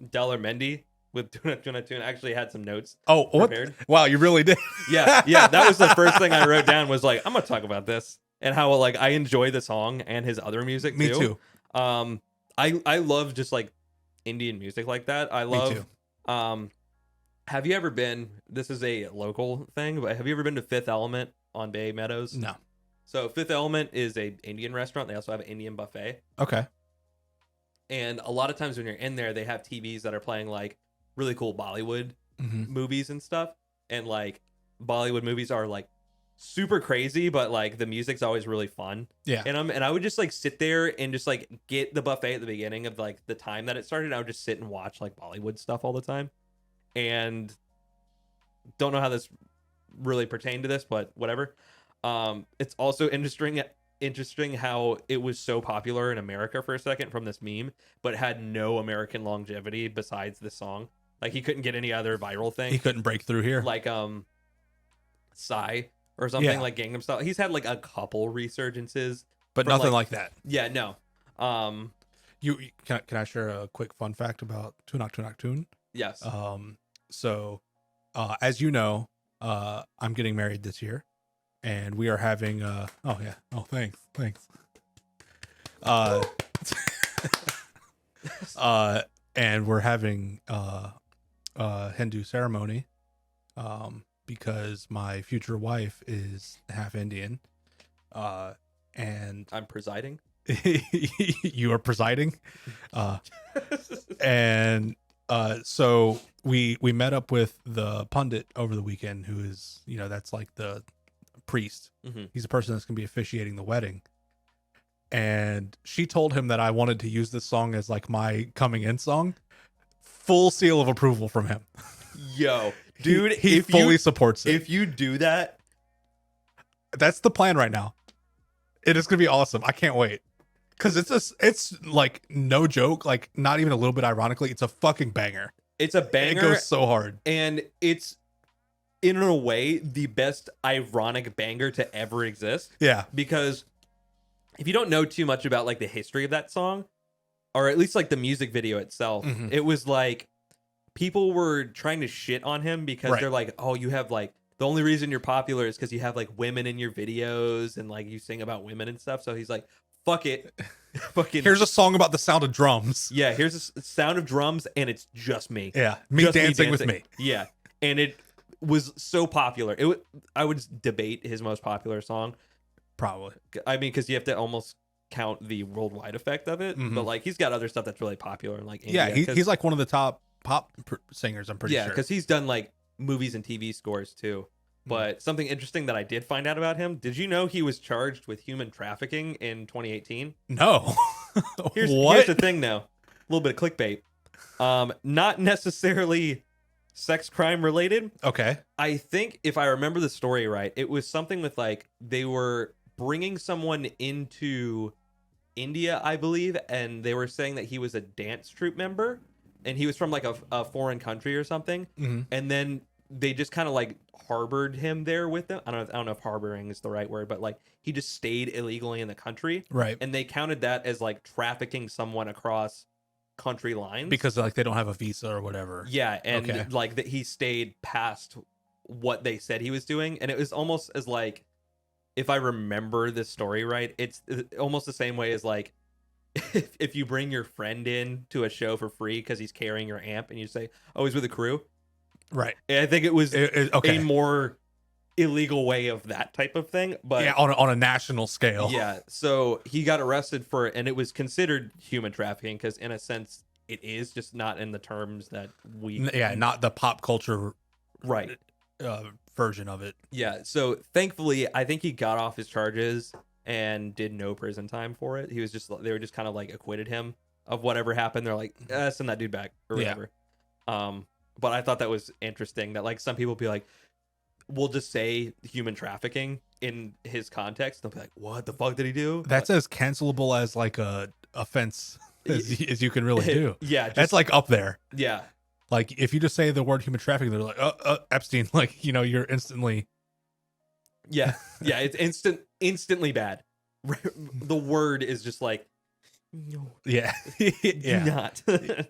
[SPEAKER 2] YTMND with Tunak actually had some notes.
[SPEAKER 3] Oh, what?
[SPEAKER 2] prepared.
[SPEAKER 3] Wow, you really did.
[SPEAKER 2] Yeah, that was the first thing I wrote down was like I'm gonna talk about this and how like I enjoy the song and his other music
[SPEAKER 3] Me
[SPEAKER 2] too.
[SPEAKER 3] too.
[SPEAKER 2] I love just like Indian music like that. I love
[SPEAKER 3] too.
[SPEAKER 2] Have you ever been, this is a local thing, but have you ever been to Fifth Element on Bay Meadows?
[SPEAKER 3] No.
[SPEAKER 2] So Fifth Element is a Indian restaurant. They also have an Indian buffet.
[SPEAKER 3] Okay.
[SPEAKER 2] And a lot of times when you're in there, they have TVs that are playing like really cool Bollywood
[SPEAKER 3] Mm-hmm.
[SPEAKER 2] movies and stuff. And like Bollywood movies are like super crazy, but like the music's always really fun.
[SPEAKER 3] Yeah.
[SPEAKER 2] And I would just like sit there and just like get the buffet at the beginning of like the time that it started. I would just sit and watch like Bollywood stuff all the time. And don't know how this really pertained to this, but whatever. It's also interesting how it was so popular in America for a second from this meme, but had no American longevity besides this song. Like he couldn't get any other viral thing.
[SPEAKER 3] He couldn't break through here.
[SPEAKER 2] Like Psy or something,
[SPEAKER 3] Yeah.
[SPEAKER 2] like Gangnam Style. He's had like a couple resurgences,
[SPEAKER 3] but
[SPEAKER 2] from,
[SPEAKER 3] nothing like that.
[SPEAKER 2] yeah, no.
[SPEAKER 3] You can I share a quick fun fact about Tunak Tune?
[SPEAKER 2] Yes.
[SPEAKER 3] So as you know, I'm getting married this year, and we are having thanks. And we're having Hindu ceremony because my future wife is half Indian, and
[SPEAKER 2] I'm presiding.
[SPEAKER 3] you are presiding, and so we met up with the pundit over the weekend, who is, that's like the priest.
[SPEAKER 2] Mm-hmm.
[SPEAKER 3] He's the person that's gonna be officiating the wedding, and she told him that I wanted to use this song as like my coming in song. Full seal of approval from him.
[SPEAKER 2] Yo, dude,
[SPEAKER 3] he fully supports it.
[SPEAKER 2] If you do that,
[SPEAKER 3] That's the plan right now. It is gonna be awesome. I can't wait. Cause it's like no joke, like not even a little bit ironically, it's a fucking banger.
[SPEAKER 2] it's a banger.
[SPEAKER 3] It goes so hard.
[SPEAKER 2] And it's in a way the best ironic banger to ever exist,
[SPEAKER 3] Yeah.
[SPEAKER 2] because if you don't know too much about like the history of that song, or at least like the music video itself,
[SPEAKER 3] Mhm.
[SPEAKER 2] it was like people were trying to shit on him because
[SPEAKER 3] Right.
[SPEAKER 2] they're like, oh, you have like the only reason you're popular is because you have like women in your videos and like you sing about women and stuff. So he's like, fuck it. Fucking
[SPEAKER 3] Here's a song about the sound of drums.
[SPEAKER 2] yeah, here's a sound of drums and it's just me.
[SPEAKER 3] Yeah. Me
[SPEAKER 2] Just
[SPEAKER 3] dancing with me.
[SPEAKER 2] Yeah. And it was so popular. I would debate his most popular song.
[SPEAKER 3] Probably.
[SPEAKER 2] I mean, because you have to almost count the worldwide effect of it.
[SPEAKER 3] Mhm.
[SPEAKER 2] But like he's got other stuff that's really popular in like
[SPEAKER 3] Yeah,
[SPEAKER 2] India,
[SPEAKER 3] he's like one of the top pop singers, I'm pretty
[SPEAKER 2] yeah,
[SPEAKER 3] sure.
[SPEAKER 2] because he's done like movies and TV scores too. But something interesting that I did find out about him, did you know he was charged with human trafficking in 2018?
[SPEAKER 3] No.
[SPEAKER 2] Here's
[SPEAKER 3] What?
[SPEAKER 2] the thing though. A little bit of clickbait. Not necessarily sex crime related.
[SPEAKER 3] Okay.
[SPEAKER 2] I think if I remember the story right, it was something with like they were bringing someone into India, I believe, and they were saying that he was a dance troupe member and he was from like a foreign country or something.
[SPEAKER 3] Mm-hmm.
[SPEAKER 2] And then they just kind of like harbored him there with them. I don't know if harboring is the right word, but like he just stayed illegally in the country.
[SPEAKER 3] Right.
[SPEAKER 2] And they counted that as like trafficking someone across country lines
[SPEAKER 3] Because like they don't have a visa or whatever.
[SPEAKER 2] Yeah, and
[SPEAKER 3] Okay.
[SPEAKER 2] like that he stayed past what they said he was doing, and it was almost as like, if I remember this story right, it's almost the same way as like if you bring your friend in to a show for free because he's carrying your amp, and you say, "Oh, he's with a crew."
[SPEAKER 3] Right.
[SPEAKER 2] I think it was
[SPEAKER 3] Okay.
[SPEAKER 2] a more illegal way of that type of thing, but
[SPEAKER 3] Yeah, on a national scale.
[SPEAKER 2] yeah, so he got arrested for it, and it was considered human trafficking because, in a sense, it is just not in the terms that we.
[SPEAKER 3] Yeah, not the pop culture
[SPEAKER 2] Right.
[SPEAKER 3] version of it.
[SPEAKER 2] Yeah. So thankfully, I think he got off his charges and did no prison time for it. He was just they were just kind of like acquitted him of whatever happened. They're like, send that dude back or
[SPEAKER 3] Yeah.
[SPEAKER 2] whatever. But I thought that was interesting that like some people be like, we'll just say human trafficking in his context. They'll be like, what the fuck did he do?
[SPEAKER 3] That's as cancelable as like a offense as you can really do.
[SPEAKER 2] Yeah. Just,
[SPEAKER 3] That's like up there.
[SPEAKER 2] yeah.
[SPEAKER 3] Like if you just say the word human trafficking, they're like, Epstein, like, you know, you're instantly.
[SPEAKER 2] Yeah. Yeah. It's instantly bad. The word is just like, no,
[SPEAKER 3] Yeah.
[SPEAKER 2] do
[SPEAKER 3] Yeah.
[SPEAKER 2] not.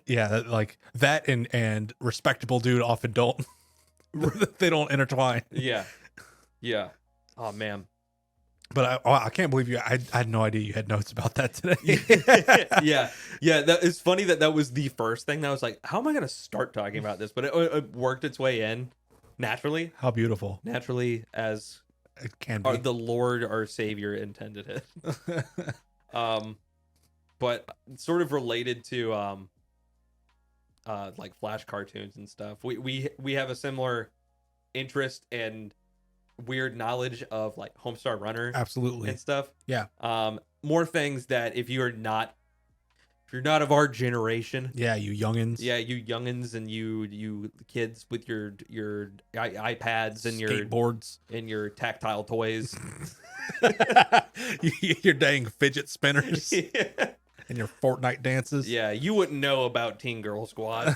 [SPEAKER 3] Yeah. Like that and respectable dude often don't, they don't intertwine.
[SPEAKER 2] Yeah. Yeah. Oh man.
[SPEAKER 3] But I can't believe you. I had no idea you had notes about that today.
[SPEAKER 2] Yeah. That it's funny that was the first thing that I was like, how am I going to start talking about this? But it worked its way in naturally
[SPEAKER 3] How beautiful
[SPEAKER 2] as
[SPEAKER 3] it can be.
[SPEAKER 2] the Lord, our Savior, intended it. But sort of related to like Flash cartoons and stuff. We have a similar interest and weird knowledge of like Homestar Runner
[SPEAKER 3] Absolutely.
[SPEAKER 2] and stuff.
[SPEAKER 3] Yeah.
[SPEAKER 2] More things that if you're not of our generation,
[SPEAKER 3] Yeah, you youngins.
[SPEAKER 2] yeah, you youngins and you kids with your iPads and
[SPEAKER 3] skateboards,
[SPEAKER 2] your tactile toys,
[SPEAKER 3] your dang fidget spinners and your Fortnite dances.
[SPEAKER 2] yeah, you wouldn't know about Teen Girl Squad.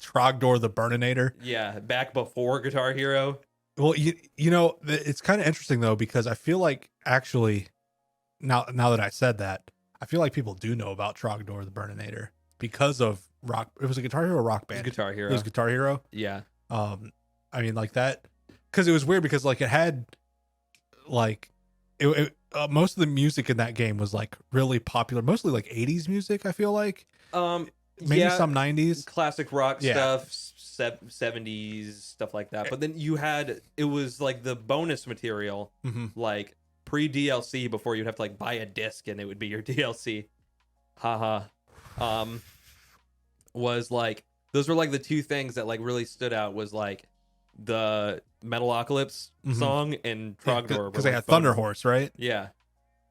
[SPEAKER 3] Trogdor the Burninator.
[SPEAKER 2] Yeah, back before Guitar Hero.
[SPEAKER 3] Well, you know, it's kind of interesting though, because I feel like actually now that I said that, I feel like people do know about Trogdor the Burninator because of rock. It was a Guitar Hero rock band.
[SPEAKER 2] Guitar Hero.
[SPEAKER 3] It was Guitar Hero.
[SPEAKER 2] Yeah.
[SPEAKER 3] I mean, like that, because it was weird because like it had like most of the music in that game was like really popular, mostly like 80s music. I feel like maybe
[SPEAKER 2] yeah,
[SPEAKER 3] some 90s
[SPEAKER 2] classic rock
[SPEAKER 3] Yeah.
[SPEAKER 2] stuff, 70s stuff like that. But then it was like the bonus material,
[SPEAKER 3] Mhm.
[SPEAKER 2] like pre DLC before you'd have to like buy a disc and it would be your DLC. Haha. Was like those were like the two things that like really stood out was like the Metalocalypse
[SPEAKER 3] Mhm.
[SPEAKER 2] song and Trogdor
[SPEAKER 3] because they had Thunder Horse, right?
[SPEAKER 2] Yeah,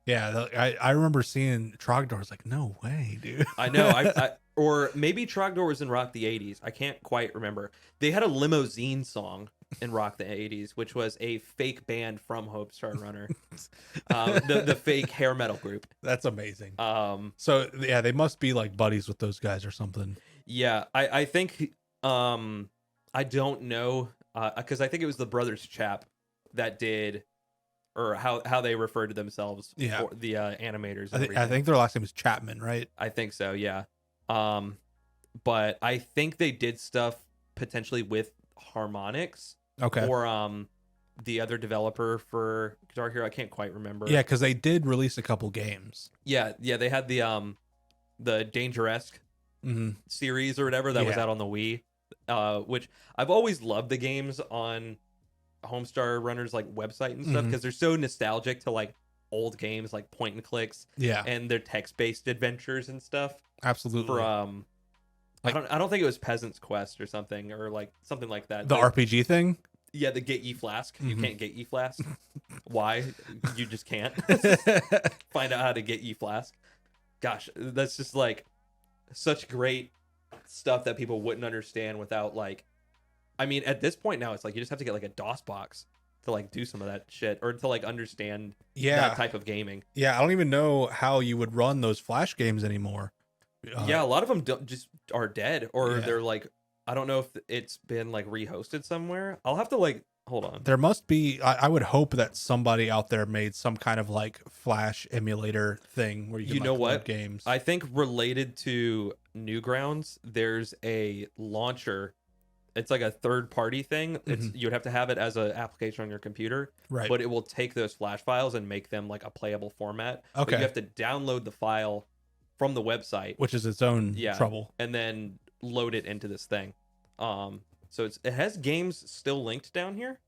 [SPEAKER 3] Yeah, I remember seeing Trogdor. I was like, no way, dude.
[SPEAKER 2] I know. I or maybe Trogdor was in Rock the 80s. I can't quite remember. They had a limousine song in Rock the 80s, which was a fake band from Homestar Runner, the fake hair metal group.
[SPEAKER 3] That's amazing.
[SPEAKER 2] Um,
[SPEAKER 3] So yeah, they must be like buddies with those guys or something.
[SPEAKER 2] yeah, I think I don't know because I think it was the Brothers Chap that did. Or how they refer to themselves,
[SPEAKER 3] Yeah.
[SPEAKER 2] for the animators. And
[SPEAKER 3] I
[SPEAKER 2] everything.
[SPEAKER 3] think their last name is Chapman, right?
[SPEAKER 2] I think so, yeah. But I think they did stuff potentially with Harmonix
[SPEAKER 3] Okay.
[SPEAKER 2] or the other developer for Guitar Hero. I can't quite remember.
[SPEAKER 3] Yeah, because they did release a couple games.
[SPEAKER 2] yeah. They had the Dangeresque
[SPEAKER 3] Mm-hmm.
[SPEAKER 2] series or whatever that was
[SPEAKER 3] Yeah.
[SPEAKER 2] out on the Wii, which I've always loved the games on Homestar Runner's like website and stuff
[SPEAKER 3] Mhm.
[SPEAKER 2] because they're so nostalgic to like old games like point and clicks
[SPEAKER 3] Yeah,
[SPEAKER 2] and their text-based adventures and stuff.
[SPEAKER 3] absolutely.
[SPEAKER 2] For
[SPEAKER 3] Like-
[SPEAKER 2] I don't think it was Peasant's Quest or something like something like that.
[SPEAKER 3] The RPG thing.
[SPEAKER 2] Yeah, the Get Ye Flask. You
[SPEAKER 3] Mhm.
[SPEAKER 2] can't get Ye Flask. Why? You just can't. Find out how to get Ye Flask. Gosh, that's just like such great stuff that people wouldn't understand without like, I mean, at this point now, it's like you just have to get like a DOS box to like do some of that shit or to like understand that type of gaming.
[SPEAKER 3] Yeah, I don't even know how you would run those Flash games anymore.
[SPEAKER 2] Yeah, a lot of them just are dead, or
[SPEAKER 3] Yeah.
[SPEAKER 2] they're like, I don't know if it's been like rehosted somewhere. I'll have to like hold on.
[SPEAKER 3] There must be. I would hope that somebody out there made some kind of like Flash emulator thing where you can
[SPEAKER 2] know
[SPEAKER 3] like, load
[SPEAKER 2] what
[SPEAKER 3] games.
[SPEAKER 2] I think related to Newgrounds, there's a launcher. It's like a third party thing. It's you'd have to have it as an application on your computer,
[SPEAKER 3] Right.
[SPEAKER 2] But it will take those Flash files and make them like a playable format. But
[SPEAKER 3] Okay.
[SPEAKER 2] you have to download the file from the website,
[SPEAKER 3] Which is its own
[SPEAKER 2] yeah,
[SPEAKER 3] trouble.
[SPEAKER 2] and then load it into this thing. So it has games still linked down here.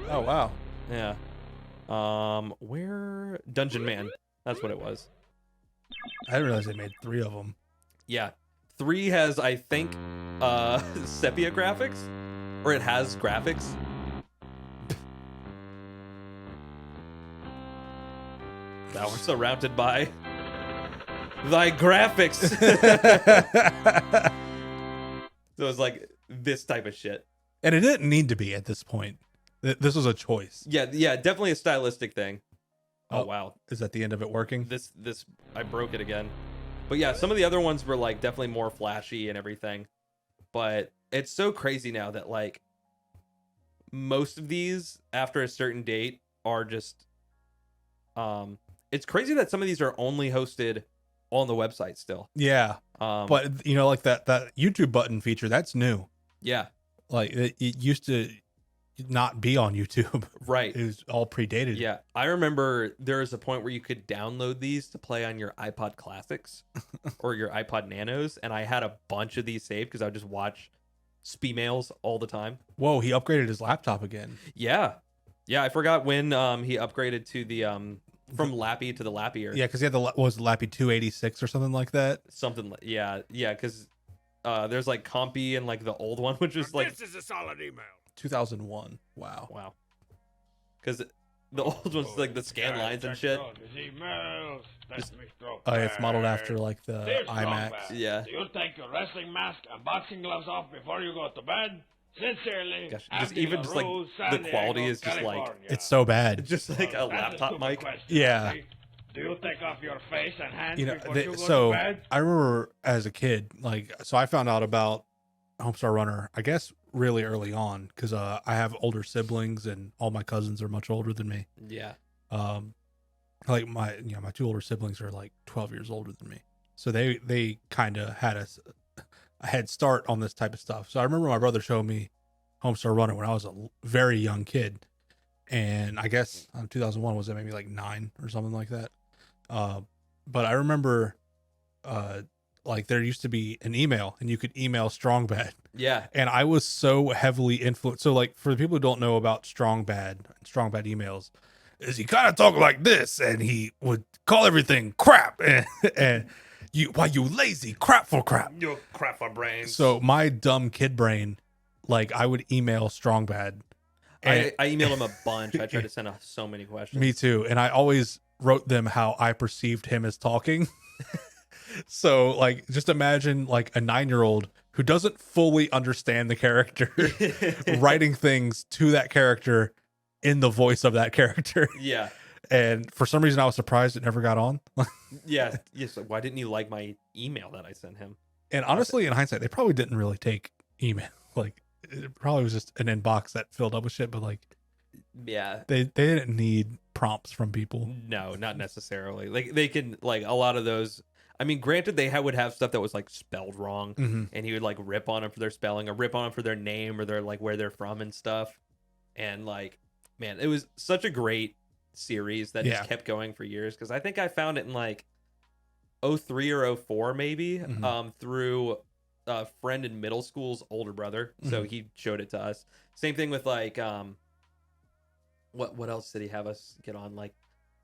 [SPEAKER 3] Oh wow.
[SPEAKER 2] Yeah. Where Dungeon Man? That's what it was.
[SPEAKER 3] I didn't realize they made 3 of them.
[SPEAKER 2] Yeah. 3 has, I think, sepia graphics, or it has graphics. Now we're surrounded by thy graphics. So it's like this type of shit.
[SPEAKER 3] And it didn't need to be at this point. This was a choice.
[SPEAKER 2] Yeah, definitely a stylistic thing. Oh wow.
[SPEAKER 3] Is that the end of it working?
[SPEAKER 2] This I broke it again. But yeah, some of the other ones were like definitely more flashy and everything. But it's so crazy now that like most of these after a certain date are just it's crazy that some of these are only hosted on the website still.
[SPEAKER 3] Yeah. But you know, like that YouTube button feature, that's new.
[SPEAKER 2] Yeah.
[SPEAKER 3] Like it used to not be on YouTube.
[SPEAKER 2] Right.
[SPEAKER 3] It was all predated.
[SPEAKER 2] Yeah. I remember there was a point where you could download these to play on your iPod Classics or your iPod Nanos, and I had a bunch of these saved because I would just watch Speemails all the time.
[SPEAKER 3] Whoa, he upgraded his laptop again.
[SPEAKER 2] Yeah. Yeah, I forgot when he upgraded to the from Lappy to the Lappier.
[SPEAKER 3] Yeah, because he had what was it, Lappy 286 or something like that.
[SPEAKER 2] Something like yeah, because there's like Compy and like the old one, which is like
[SPEAKER 5] This is a solid email.
[SPEAKER 3] 2001. Wow.
[SPEAKER 2] wow. Because the old one's like the scan lines and shit.
[SPEAKER 3] Oh, yeah, it's modeled after like the
[SPEAKER 5] Dear
[SPEAKER 3] iMac.
[SPEAKER 5] Strongman,
[SPEAKER 2] Yeah.
[SPEAKER 5] Do you take your wrestling mask and boxing gloves off before you go to bed? Sincerely,
[SPEAKER 2] Gosh,
[SPEAKER 5] Andy
[SPEAKER 2] even just like
[SPEAKER 5] LaRue,
[SPEAKER 2] the
[SPEAKER 5] San
[SPEAKER 2] quality
[SPEAKER 5] Diego,
[SPEAKER 2] is just like
[SPEAKER 5] California.
[SPEAKER 3] It's so bad.
[SPEAKER 2] just like a
[SPEAKER 5] That's
[SPEAKER 2] laptop
[SPEAKER 5] stupid
[SPEAKER 2] mic.
[SPEAKER 5] question,
[SPEAKER 3] Yeah.
[SPEAKER 5] Andy. Do you take off your face and hands
[SPEAKER 3] You know,
[SPEAKER 5] before you go
[SPEAKER 3] so
[SPEAKER 5] to bed?
[SPEAKER 3] I remember as a kid, like, so I found out about Homestar Runner, I guess, really early on because I have older siblings and all my cousins are much older than me.
[SPEAKER 2] Yeah.
[SPEAKER 3] Like my 2 older siblings are like 12 years older than me, so they kind of had a head start on this type of stuff. So I remember my brother showed me Homestar Runner when I was a very young kid, and I guess 2001 was it maybe like 9 or something like that. But I remember like there used to be an email and you could email Strong Bad.
[SPEAKER 2] Yeah.
[SPEAKER 3] And I was so heavily influenced. So like for the people who don't know about Strong Bad emails, is he kind of talk like this and he would call everything crap and you lazy crap for crap.
[SPEAKER 5] You crap for brains.
[SPEAKER 3] So my dumb kid brain, like I would email Strong Bad.
[SPEAKER 2] I emailed him a bunch. I tried to send so many questions.
[SPEAKER 3] Me too. And I always wrote them how I perceived him as talking. So like just imagine like a 9-year-old who doesn't fully understand the character writing things to that character in the voice of that character.
[SPEAKER 2] Yeah.
[SPEAKER 3] And for some reason I was surprised it never got on.
[SPEAKER 2] Yeah. Yes. Why didn't you like my email that I sent him?
[SPEAKER 3] And honestly, in hindsight, they probably didn't really take email. Like it probably was just an inbox that filled up with shit, but like
[SPEAKER 2] Yeah.
[SPEAKER 3] they didn't need prompts from people.
[SPEAKER 2] No, not necessarily. Like they can like a lot of those. I mean, granted, they would have stuff that was like spelled wrong, and he would like rip on them for their spelling, or rip on them for their name, or their like where they're from and stuff. And like, man, it was such a great series that just kept going for years. Because I think I found it in like 03 or 04 maybe, through a friend in middle school's older brother. So he showed it to us. Same thing with like what else did he have us get on? Like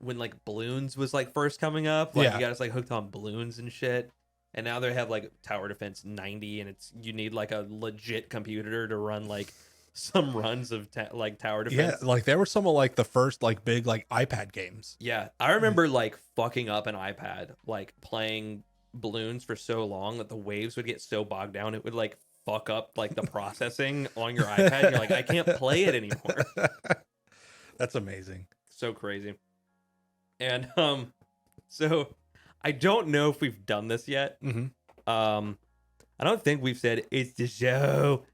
[SPEAKER 2] when like Balloons was like first coming up, like you got us like hooked on Balloons and shit. And now they have like Tower Defense 90, and you need like a legit computer to run like some runs of like Tower Defense.
[SPEAKER 3] Yeah, like there were some of like the first like big like iPad games.
[SPEAKER 2] Yeah, I remember like fucking up an iPad, like playing balloons for so long that the waves would get so bogged down it would like fuck up like the processing on your iPad. And you're like, I can't play it anymore.
[SPEAKER 3] That's amazing.
[SPEAKER 2] So crazy. And so I don't know if we've done this yet.
[SPEAKER 3] Mm-hmm.
[SPEAKER 2] I don't think we've said it's the show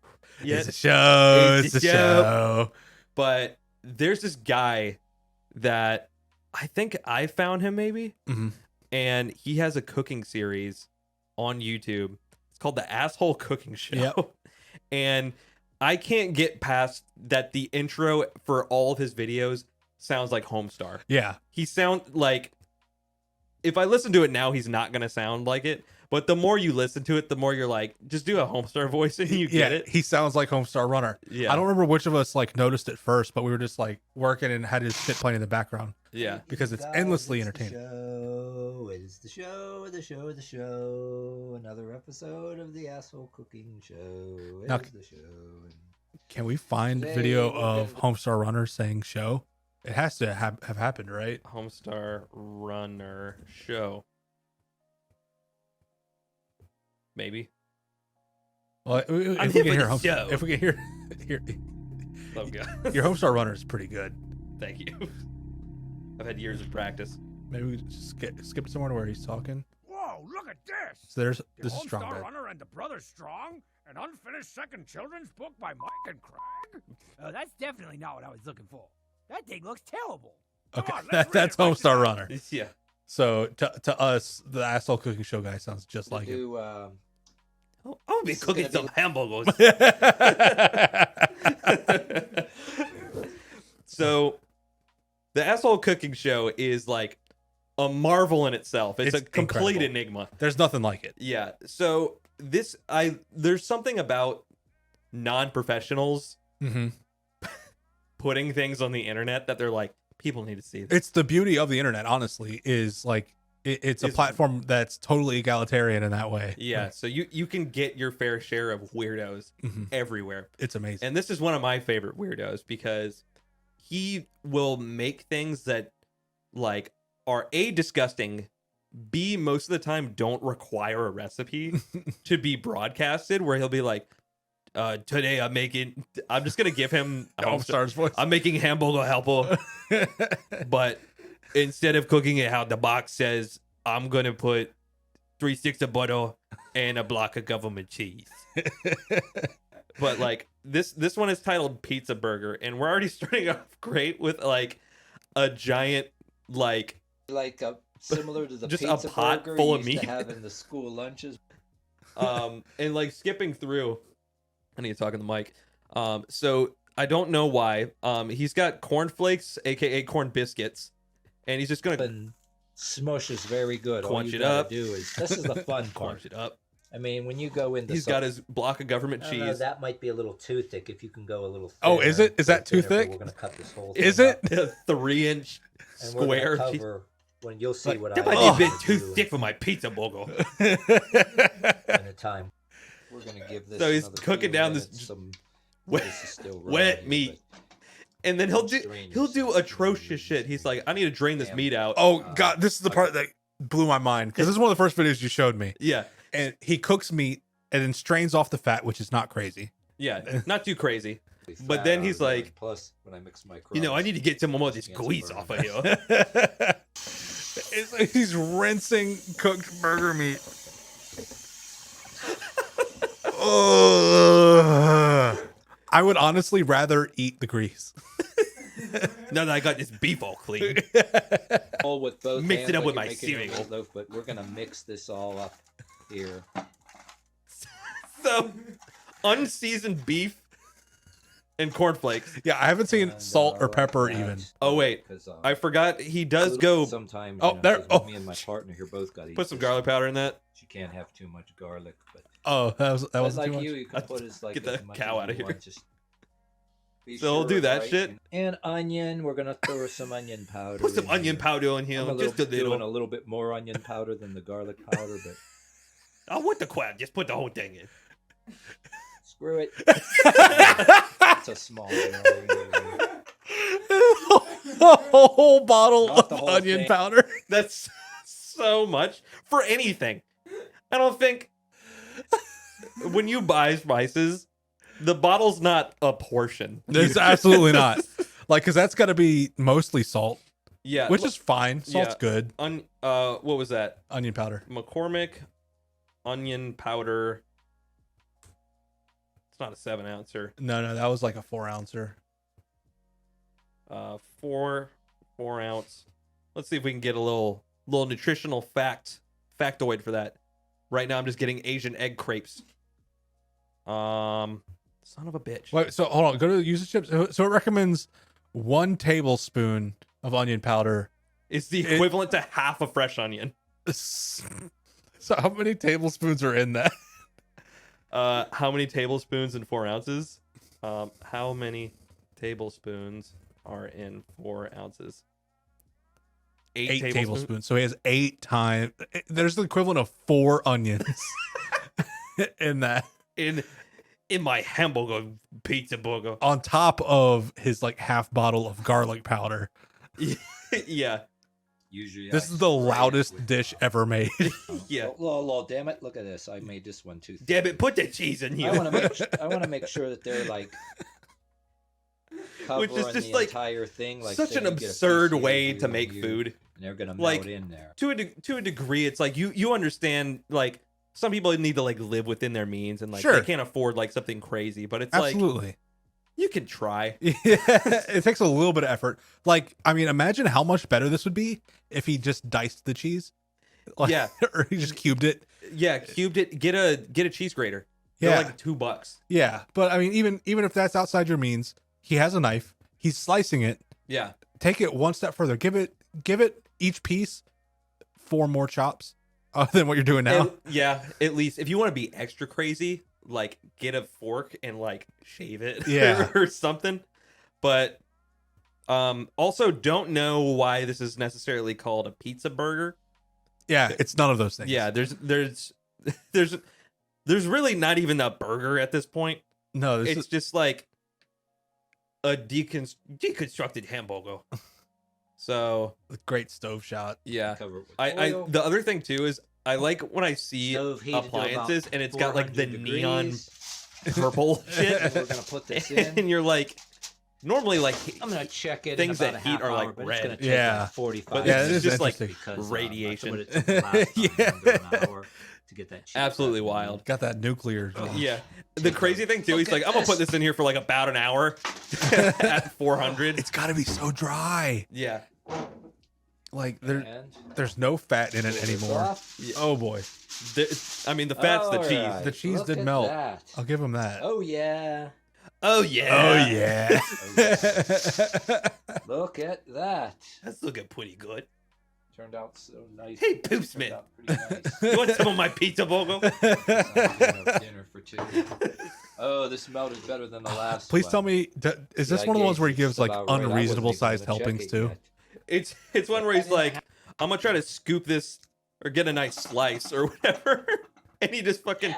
[SPEAKER 2] yet.
[SPEAKER 3] It's a show.
[SPEAKER 2] It's
[SPEAKER 3] It's a
[SPEAKER 2] the
[SPEAKER 3] show.
[SPEAKER 2] But there's this guy that I think I found him maybe.
[SPEAKER 3] Mm-hmm.
[SPEAKER 2] And he has a cooking series on YouTube. It's called The Asshole Cooking Show.
[SPEAKER 3] Yep.
[SPEAKER 2] And I can't get past that the intro for all of his videos sounds like Homestar.
[SPEAKER 3] Yeah.
[SPEAKER 2] He sounds like, if I listen to it now, he's not going to sound like it. But the more you listen to it, the more you're like, just do a Homestar voice and you get it.
[SPEAKER 3] He sounds like Homestar Runner.
[SPEAKER 2] Yeah.
[SPEAKER 3] I don't remember which of us like noticed it first, but we were just like working and had his shit playing in the background
[SPEAKER 2] Yeah.
[SPEAKER 3] because it's
[SPEAKER 6] Guys,
[SPEAKER 3] endlessly
[SPEAKER 6] it's
[SPEAKER 3] entertaining.
[SPEAKER 6] It is the show, the show, the show. Another episode of the Asshole Cooking Show. It
[SPEAKER 3] Now,
[SPEAKER 6] is the show.
[SPEAKER 3] Can we find
[SPEAKER 6] Today
[SPEAKER 3] video
[SPEAKER 6] we're
[SPEAKER 3] of
[SPEAKER 6] gonna-
[SPEAKER 3] Homestar Runner saying show? It has to have happened, right?
[SPEAKER 2] Homestar Runner Show. Maybe.
[SPEAKER 3] Well, if we
[SPEAKER 2] I'm
[SPEAKER 3] can
[SPEAKER 2] here for
[SPEAKER 3] hear
[SPEAKER 2] the show.
[SPEAKER 3] if we can hear
[SPEAKER 2] Oh, God.
[SPEAKER 3] your Homestar Runner is pretty good.
[SPEAKER 2] Thank you. I've had years of practice.
[SPEAKER 3] Maybe we just skip somewhere to where he's talking.
[SPEAKER 5] Whoa, look at this!
[SPEAKER 3] So there's
[SPEAKER 5] The
[SPEAKER 3] this is strong.
[SPEAKER 5] Homestar
[SPEAKER 3] Bed.
[SPEAKER 5] Runner and the Brothers Strong, an unfinished second children's book by Mike and Craig?
[SPEAKER 7] Oh, that's definitely not what I was looking for. That thing looks terrible.
[SPEAKER 3] Okay,
[SPEAKER 5] Come on, let's read
[SPEAKER 3] that's
[SPEAKER 5] it, Mike.
[SPEAKER 3] Homestar Runner.
[SPEAKER 2] Yeah.
[SPEAKER 3] So to us, the Asshole Cooking Show guy sounds just like him.
[SPEAKER 6] Do,
[SPEAKER 2] I'm gonna be
[SPEAKER 6] This is
[SPEAKER 2] cooking
[SPEAKER 6] gonna
[SPEAKER 2] some
[SPEAKER 6] be-
[SPEAKER 2] hamburgers. So, the Asshole Cooking Show is like a marvel in itself. It's a
[SPEAKER 3] It's
[SPEAKER 2] complete
[SPEAKER 3] incredible.
[SPEAKER 2] enigma.
[SPEAKER 3] There's nothing like it.
[SPEAKER 2] Yeah. So there's something about non-professionals
[SPEAKER 3] Mm-hmm.
[SPEAKER 2] putting things on the internet that they're like, people need to see this.
[SPEAKER 3] It's the beauty of the internet, honestly, is like it's a
[SPEAKER 2] Is-
[SPEAKER 3] platform that's totally egalitarian in that way.
[SPEAKER 2] Yeah. So you can get your fair share of weirdos
[SPEAKER 3] Mhm.
[SPEAKER 2] everywhere.
[SPEAKER 3] It's amazing.
[SPEAKER 2] And this is one of my favorite weirdos because he will make things that like are A, disgusting, B, most of the time don't require a recipe to be broadcasted, where he'll be like, today I'm just gonna give him
[SPEAKER 3] Homestar's voice.
[SPEAKER 2] I'm making hamburger helper, but instead of cooking it how the box says, I'm gonna put 3 sticks of butter and a block of government cheese. But like this one is titled Pizza Burger, and we're already starting off great with like a giant like
[SPEAKER 6] similar to the
[SPEAKER 2] Just a
[SPEAKER 6] pizza
[SPEAKER 2] pot
[SPEAKER 6] burger
[SPEAKER 2] full
[SPEAKER 6] you
[SPEAKER 2] of
[SPEAKER 6] used to
[SPEAKER 2] meat.
[SPEAKER 6] have in the school lunches.
[SPEAKER 2] and like skipping through. I need to talk in the mic. So I don't know why. He's got cornflakes, aka corn biscuits, and he's just gonna
[SPEAKER 6] And smush is very good. All
[SPEAKER 2] Crunch
[SPEAKER 6] you
[SPEAKER 2] it
[SPEAKER 6] gotta
[SPEAKER 2] up.
[SPEAKER 6] do is this is the fun
[SPEAKER 2] crunch
[SPEAKER 6] part.
[SPEAKER 2] it up.
[SPEAKER 6] I mean, when you go into
[SPEAKER 2] He's got his block of government
[SPEAKER 6] I don't know,
[SPEAKER 2] cheese.
[SPEAKER 6] that might be a little too thick. If you can go a little
[SPEAKER 3] Oh,
[SPEAKER 6] thinner,
[SPEAKER 3] is it? Is that
[SPEAKER 6] go
[SPEAKER 3] too
[SPEAKER 6] thinner, but
[SPEAKER 3] thick?
[SPEAKER 6] We're gonna cut this whole
[SPEAKER 3] Is
[SPEAKER 6] thing
[SPEAKER 3] it?
[SPEAKER 6] up,
[SPEAKER 2] A 3-inch
[SPEAKER 6] and we're gonna
[SPEAKER 2] square.
[SPEAKER 6] cover when you'll see what
[SPEAKER 2] That
[SPEAKER 6] I
[SPEAKER 2] might be a
[SPEAKER 6] like
[SPEAKER 2] bit
[SPEAKER 6] to
[SPEAKER 2] too
[SPEAKER 6] do
[SPEAKER 2] thick for my pizza burger.
[SPEAKER 6] in a time. We're gonna give this.
[SPEAKER 2] So he's
[SPEAKER 6] another
[SPEAKER 2] cooking
[SPEAKER 6] few
[SPEAKER 2] down this
[SPEAKER 6] minutes, some
[SPEAKER 2] wet-
[SPEAKER 6] this is still raw
[SPEAKER 2] wet
[SPEAKER 6] here,
[SPEAKER 2] meat.
[SPEAKER 6] but
[SPEAKER 2] And then he'll do
[SPEAKER 6] Strange.
[SPEAKER 2] atrocious shit. He's like, I need to drain this meat out.
[SPEAKER 3] Oh god, this is the part that blew my mind because this is one of the first videos you showed me.
[SPEAKER 2] Yeah.
[SPEAKER 3] And he cooks meat and then strains off the fat, which is not crazy.
[SPEAKER 2] Yeah. Not too crazy.
[SPEAKER 6] really
[SPEAKER 2] But
[SPEAKER 6] fat
[SPEAKER 2] then
[SPEAKER 6] out
[SPEAKER 2] he's
[SPEAKER 6] of there.
[SPEAKER 2] like,
[SPEAKER 6] plus when I mix my
[SPEAKER 2] You know, I
[SPEAKER 6] crumbs,
[SPEAKER 2] need to get some more of this
[SPEAKER 6] Get some
[SPEAKER 2] grease
[SPEAKER 6] burn.
[SPEAKER 2] off of here.
[SPEAKER 3] It's like he's rinsing cooked burger meat. Ugh. I would honestly rather eat the grease.
[SPEAKER 2] Now that I got this beef all clean.
[SPEAKER 6] all with both
[SPEAKER 2] Mix it
[SPEAKER 6] hands
[SPEAKER 2] up
[SPEAKER 6] like
[SPEAKER 2] with
[SPEAKER 6] you're
[SPEAKER 2] my
[SPEAKER 6] making a
[SPEAKER 2] cereal.
[SPEAKER 6] meatloaf, but we're gonna mix this all up here.
[SPEAKER 2] So, unseasoned beef and cornflakes.
[SPEAKER 3] Yeah, I haven't seen
[SPEAKER 6] And,
[SPEAKER 3] salt or
[SPEAKER 6] right
[SPEAKER 3] pepper
[SPEAKER 6] now
[SPEAKER 3] even.
[SPEAKER 6] it's-
[SPEAKER 2] Oh, wait.
[SPEAKER 6] 'cause,
[SPEAKER 2] I forgot he does go
[SPEAKER 6] Sometimes.
[SPEAKER 3] Oh, there-
[SPEAKER 6] 'cause
[SPEAKER 3] oh.
[SPEAKER 6] Me and my partner here both got to
[SPEAKER 2] put some garlic powder in that.
[SPEAKER 6] She can't have too much garlic, but
[SPEAKER 3] Oh, that
[SPEAKER 6] but
[SPEAKER 3] wasn't
[SPEAKER 6] like
[SPEAKER 3] too much.
[SPEAKER 6] you can put as like
[SPEAKER 2] Get
[SPEAKER 6] as
[SPEAKER 2] the
[SPEAKER 6] much
[SPEAKER 2] cow
[SPEAKER 6] as
[SPEAKER 2] outta
[SPEAKER 6] you
[SPEAKER 2] here.
[SPEAKER 6] want, just be
[SPEAKER 2] So we'll
[SPEAKER 6] sure
[SPEAKER 2] do
[SPEAKER 6] it's
[SPEAKER 2] that
[SPEAKER 6] right.
[SPEAKER 2] shit.
[SPEAKER 6] And onion, we're gonna throw some onion powder.
[SPEAKER 2] Put some
[SPEAKER 6] in
[SPEAKER 2] onion
[SPEAKER 6] here.
[SPEAKER 2] powder in here,
[SPEAKER 6] I'm
[SPEAKER 2] just a
[SPEAKER 6] doing a
[SPEAKER 2] little.
[SPEAKER 6] little bit more onion powder than the garlic powder, but
[SPEAKER 2] Oh, what the crap? Just put the whole thing in.
[SPEAKER 6] screw it. It's a small.
[SPEAKER 3] A whole bottle
[SPEAKER 6] Not the
[SPEAKER 3] of
[SPEAKER 6] whole
[SPEAKER 3] onion
[SPEAKER 6] thing.
[SPEAKER 3] powder.
[SPEAKER 2] That's so much for anything. I don't think when you buy spices, the bottle's not a portion.
[SPEAKER 3] It's absolutely not. Like, because that's got to be mostly salt,
[SPEAKER 2] Yeah,
[SPEAKER 3] which is fine. Salt's
[SPEAKER 2] yeah.
[SPEAKER 3] good.
[SPEAKER 2] What was that?
[SPEAKER 3] Onion powder.
[SPEAKER 2] McCormick onion powder. It's not a 7-ouncer.
[SPEAKER 3] No, that was like a 4-ouncer.
[SPEAKER 2] 4 ounce. Let's see if we can get a little nutritional factoid for that. Right now, I'm just getting Asian egg crepes. Son of a bitch.
[SPEAKER 3] Wait, so hold on. Go to the usage tips. So it recommends 1 tablespoon of onion powder.
[SPEAKER 2] It's the equivalent to half a fresh onion.
[SPEAKER 3] So how many tablespoons are in that?
[SPEAKER 2] How many tablespoons in 4 ounces? How many tablespoons are in 4 ounces? 8
[SPEAKER 3] tablespoons. So he has 8 times. There's the equivalent of 4 onions in that.
[SPEAKER 2] In my hamburger pizza burger.
[SPEAKER 3] On top of his like half bottle of garlic powder.
[SPEAKER 2] Yeah.
[SPEAKER 6] Usually
[SPEAKER 3] this is the loudest dish ever made.
[SPEAKER 2] Yeah.
[SPEAKER 6] Oh, damn it! Look at this. I made this one too.
[SPEAKER 2] Damn it! Put the cheese in here.
[SPEAKER 6] I want to make sure that they're like covering
[SPEAKER 2] Which is just
[SPEAKER 6] the
[SPEAKER 2] like
[SPEAKER 6] entire thing. Like
[SPEAKER 2] such
[SPEAKER 6] say
[SPEAKER 2] an
[SPEAKER 6] you get a
[SPEAKER 2] absurd
[SPEAKER 6] piece
[SPEAKER 2] way
[SPEAKER 6] here,
[SPEAKER 2] to make
[SPEAKER 6] here,
[SPEAKER 2] food.
[SPEAKER 6] and they're gonna
[SPEAKER 2] Like,
[SPEAKER 6] melt in there.
[SPEAKER 2] To a degree, it's like you understand, like, some people need to like live within their means and like
[SPEAKER 3] Sure.
[SPEAKER 2] they can't afford like something crazy, but it's
[SPEAKER 3] Absolutely.
[SPEAKER 2] like you can try.
[SPEAKER 3] Yeah, it takes a little bit of effort. Like, I mean, imagine how much better this would be if he just diced the cheese. Like,
[SPEAKER 2] Yeah.
[SPEAKER 3] Or he just cubed it.
[SPEAKER 2] Yeah, cubed it. Get a cheese grater.
[SPEAKER 3] Yeah.
[SPEAKER 2] They're like $2.
[SPEAKER 3] Yeah. But I mean, even if that's outside your means, he has a knife. He's slicing it.
[SPEAKER 2] Yeah.
[SPEAKER 3] Take it one step further. Give it each piece 4 more chops than what you're doing now.
[SPEAKER 2] At least if you want to be extra crazy, like get a fork and like shave it.
[SPEAKER 3] Yeah.
[SPEAKER 2] Or something. But also don't know why this is necessarily called a pizza burger.
[SPEAKER 3] Yeah, it's none of those things.
[SPEAKER 2] Yeah, there's really not even a burger at this point.
[SPEAKER 3] No,
[SPEAKER 2] It's just like a deconstructed hamburger. So
[SPEAKER 3] a great stove shot.
[SPEAKER 2] yeah.
[SPEAKER 6] Cover it with
[SPEAKER 2] I
[SPEAKER 6] oil.
[SPEAKER 2] the other thing too is I like when I see
[SPEAKER 6] Stove heated to about
[SPEAKER 2] appliances and it's got like the
[SPEAKER 6] 400
[SPEAKER 2] neon
[SPEAKER 6] degrees.
[SPEAKER 2] purple
[SPEAKER 6] And
[SPEAKER 2] shit,
[SPEAKER 6] we're gonna put this in.
[SPEAKER 2] and you're like, normally like
[SPEAKER 6] I'm gonna check it.
[SPEAKER 2] things
[SPEAKER 6] in
[SPEAKER 2] that
[SPEAKER 6] about a
[SPEAKER 2] heat
[SPEAKER 6] half
[SPEAKER 2] are, like,
[SPEAKER 6] hour, but
[SPEAKER 2] red.
[SPEAKER 6] It's gonna take
[SPEAKER 3] Yeah.
[SPEAKER 6] like 45.
[SPEAKER 2] But
[SPEAKER 3] Yeah,
[SPEAKER 2] this
[SPEAKER 3] it
[SPEAKER 2] is
[SPEAKER 3] is
[SPEAKER 2] just like
[SPEAKER 3] interesting.
[SPEAKER 6] because,
[SPEAKER 2] radiation.
[SPEAKER 6] That's what it took last time,
[SPEAKER 3] Yeah.
[SPEAKER 6] under an hour to get that cheese
[SPEAKER 2] Absolutely
[SPEAKER 6] out.
[SPEAKER 2] wild.
[SPEAKER 3] Got that nuclear.
[SPEAKER 2] Yeah. The crazy thing too, he's
[SPEAKER 6] Look
[SPEAKER 2] like,
[SPEAKER 6] at
[SPEAKER 2] I'm gonna put
[SPEAKER 6] this.
[SPEAKER 2] this in here for like about an hour at 400.
[SPEAKER 3] It's got to be so dry.
[SPEAKER 2] Yeah.
[SPEAKER 3] Like
[SPEAKER 6] And
[SPEAKER 3] there's no fat in it
[SPEAKER 6] pull this
[SPEAKER 3] anymore.
[SPEAKER 6] off.
[SPEAKER 3] Oh boy,
[SPEAKER 2] I mean, the fat's the
[SPEAKER 6] All
[SPEAKER 2] cheese.
[SPEAKER 6] right,
[SPEAKER 3] The cheese
[SPEAKER 6] look
[SPEAKER 3] did
[SPEAKER 6] at
[SPEAKER 3] melt.
[SPEAKER 6] that.
[SPEAKER 3] I'll give him that.
[SPEAKER 6] Oh yeah.
[SPEAKER 2] Oh yeah.
[SPEAKER 3] yeah.
[SPEAKER 6] Look at that.
[SPEAKER 2] That's looking pretty good.
[SPEAKER 6] Turned out so nice.
[SPEAKER 2] Hey,
[SPEAKER 6] Turned
[SPEAKER 2] Poopsman.
[SPEAKER 6] out pretty nice.
[SPEAKER 2] You want some of my pizza burger?
[SPEAKER 6] Dinner for 2. Oh, this melted better than the last
[SPEAKER 3] Please
[SPEAKER 6] one.
[SPEAKER 3] tell me, is this
[SPEAKER 6] Yeah,
[SPEAKER 3] one of the ones
[SPEAKER 6] Gage,
[SPEAKER 3] where he
[SPEAKER 6] this
[SPEAKER 3] gives
[SPEAKER 6] is
[SPEAKER 3] like
[SPEAKER 6] about right. I wasn't
[SPEAKER 3] unreasonable
[SPEAKER 6] even
[SPEAKER 3] sized
[SPEAKER 6] gonna check
[SPEAKER 3] helpings
[SPEAKER 6] it
[SPEAKER 3] too?
[SPEAKER 6] yet.
[SPEAKER 2] It's one where he's like, I'm gonna try to scoop this or get a nice slice or whatever, and he just fucking.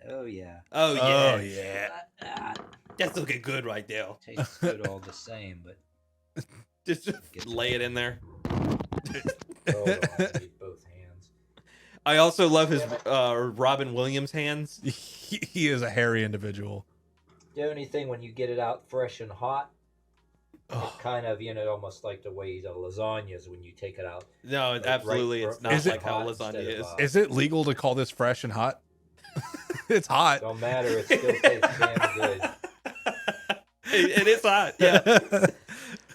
[SPEAKER 6] Oh yeah.
[SPEAKER 2] Oh yeah.
[SPEAKER 3] Oh yeah.
[SPEAKER 2] That's looking good right there.
[SPEAKER 6] Tastes good all the same, but
[SPEAKER 2] Just lay it in there.
[SPEAKER 6] hold on, I need both hands.
[SPEAKER 2] I also love his Robin Williams hands.
[SPEAKER 3] He is a hairy individual.
[SPEAKER 6] The only thing when you get it out fresh and hot,
[SPEAKER 3] Oh.
[SPEAKER 6] it kind of, almost like the way the lasagna is when you take it out.
[SPEAKER 2] No,
[SPEAKER 6] Like,
[SPEAKER 2] absolutely,
[SPEAKER 6] right
[SPEAKER 2] it's not
[SPEAKER 3] Is it
[SPEAKER 2] like how
[SPEAKER 6] hot
[SPEAKER 2] lasagna
[SPEAKER 6] instead of,
[SPEAKER 2] is.
[SPEAKER 3] Is it legal to call this fresh and hot? It's hot.
[SPEAKER 6] Don't matter, it still tastes damn good.
[SPEAKER 2] It is hot, yeah.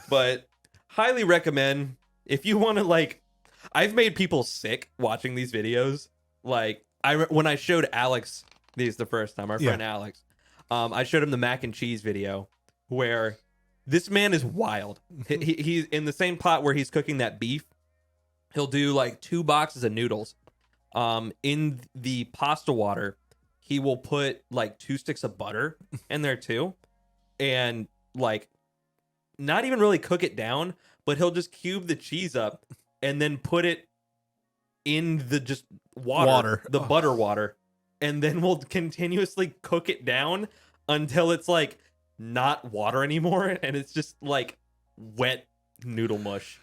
[SPEAKER 2] But highly recommend if you want to like. I've made people sick watching these videos. Like when I showed Alex these the first time, our friend Alex, I showed him the mac and cheese video where this man is wild. He's in the same pot where he's cooking that beef. He'll do like 2 boxes of noodles. In the pasta water, he will put like 2 sticks of butter in there too, and like not even really cook it down, but he'll just cube the cheese up and then put it in the just water. The butter water, and then we'll continuously cook it down until it's like not water anymore, and it's just like wet noodle mush.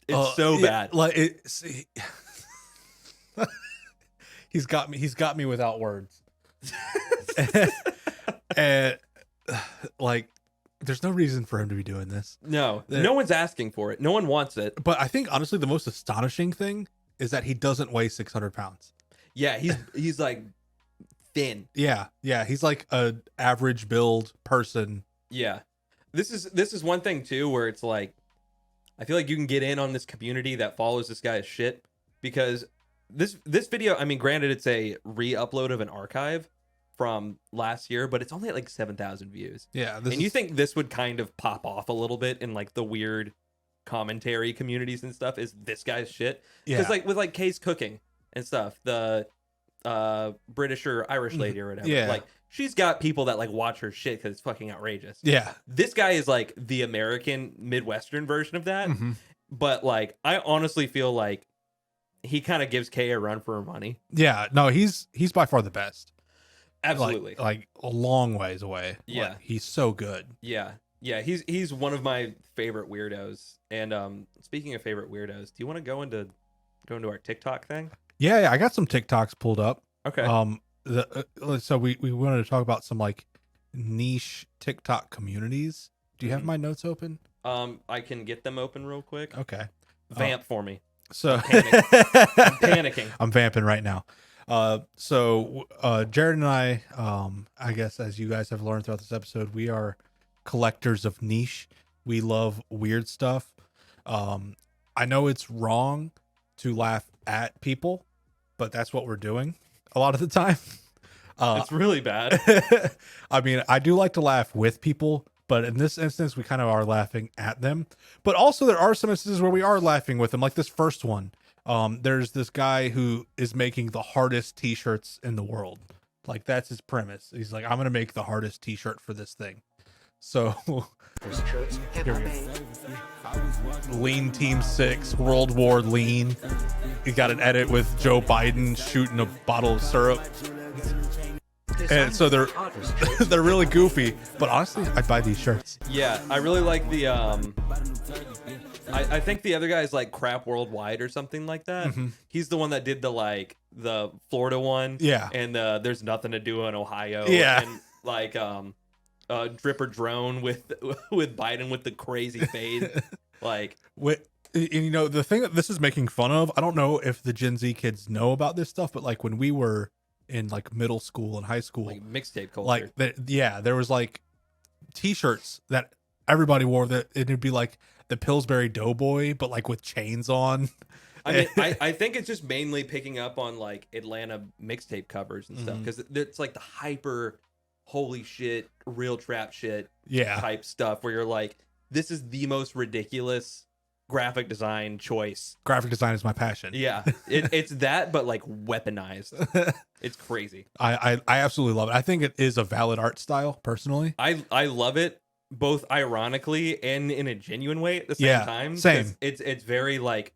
[SPEAKER 2] It's so bad.
[SPEAKER 3] Like it's He's got me without words. And like, there's no reason for him to be doing this.
[SPEAKER 2] No one's asking for it. No one wants it.
[SPEAKER 3] But I think honestly, the most astonishing thing is that he doesn't weigh 600 pounds.
[SPEAKER 2] Yeah, he's like thin.
[SPEAKER 3] Yeah, he's like a average build person.
[SPEAKER 2] Yeah, this is one thing too where it's like, I feel like you can get in on this community that follows this guy's shit, because this video, I mean, granted, it's a re-upload of an archive from last year, but it's only at like 7,000 views.
[SPEAKER 3] Yeah,
[SPEAKER 2] you think this would kind of pop off a little bit in like the weird commentary communities and stuff? Is this guy's shit? Because like with like Kay's cooking and stuff, the British or Irish lady or whatever,
[SPEAKER 3] yeah,
[SPEAKER 2] like she's got people that like watch her shit because it's fucking outrageous.
[SPEAKER 3] Yeah,
[SPEAKER 2] this guy is like the American Midwestern version of that. But like, I honestly feel like he kind of gives Kay a run for her money.
[SPEAKER 3] Yeah, no, he's by far the best.
[SPEAKER 2] Absolutely.
[SPEAKER 3] Like a long ways away.
[SPEAKER 2] Yeah.
[SPEAKER 3] Like, he's so good.
[SPEAKER 2] Yeah. He's one of my favorite weirdos. And speaking of favorite weirdos, do you want to go into our TikTok thing?
[SPEAKER 3] Yeah, I got some TikToks pulled up.
[SPEAKER 2] Okay.
[SPEAKER 3] So we wanted to talk about some like niche TikTok communities. Do you have my notes open?
[SPEAKER 2] I can get them open real quick.
[SPEAKER 3] Okay.
[SPEAKER 2] Vamp for me.
[SPEAKER 3] So
[SPEAKER 2] I'm panicking.
[SPEAKER 3] I'm vamping right now. So Jared and I guess as you guys have learned throughout this episode, we are collectors of niche. We love weird stuff. I know it's wrong to laugh at people, but that's what we're doing a lot of the time.
[SPEAKER 2] It's really bad.
[SPEAKER 3] I mean, I do like to laugh with people, but in this instance, we kind of are laughing at them. But also there are some instances where we are laughing with them, like this first one. There's this guy who is making the hardest t-shirts in the world. Like, that's his premise. He's like, I'm going to make the hardest t-shirt for this thing. So here we go. Lean Team 6, World War Lean. You got an edit with Joe Biden shooting a bottle of syrup. And so they're really goofy, but honestly, I'd buy these shirts.
[SPEAKER 2] Yeah, I really like the I think the other guy is like Crap Worldwide or something like that. He's the one that did the Florida one.
[SPEAKER 3] Yeah.
[SPEAKER 2] And there's nothing to do in Ohio.
[SPEAKER 3] Yeah.
[SPEAKER 2] And like Dripper Drone with Biden with the crazy fade. Like,
[SPEAKER 3] and you know, the thing that this is making fun of, I don't know if the Gen Z kids know about this stuff, but like when we were in like middle school and high school,
[SPEAKER 2] like mixtape culture,
[SPEAKER 3] like there was like t-shirts that everybody wore that it'd be like the Pillsbury Doughboy, but like with chains on.
[SPEAKER 2] I mean, I think it's just mainly picking up on like Atlanta mixtape covers and stuff, because it's like the hyper holy shit real trap shit type stuff where you're like, this is the most ridiculous graphic design choice.
[SPEAKER 3] Graphic design is my passion.
[SPEAKER 2] Yeah, it's that, but like weaponized. It's crazy.
[SPEAKER 3] I absolutely love it. I think it is a valid art style, personally.
[SPEAKER 2] I love it both ironically and in a genuine way at the same time.
[SPEAKER 3] Same.
[SPEAKER 2] It's very like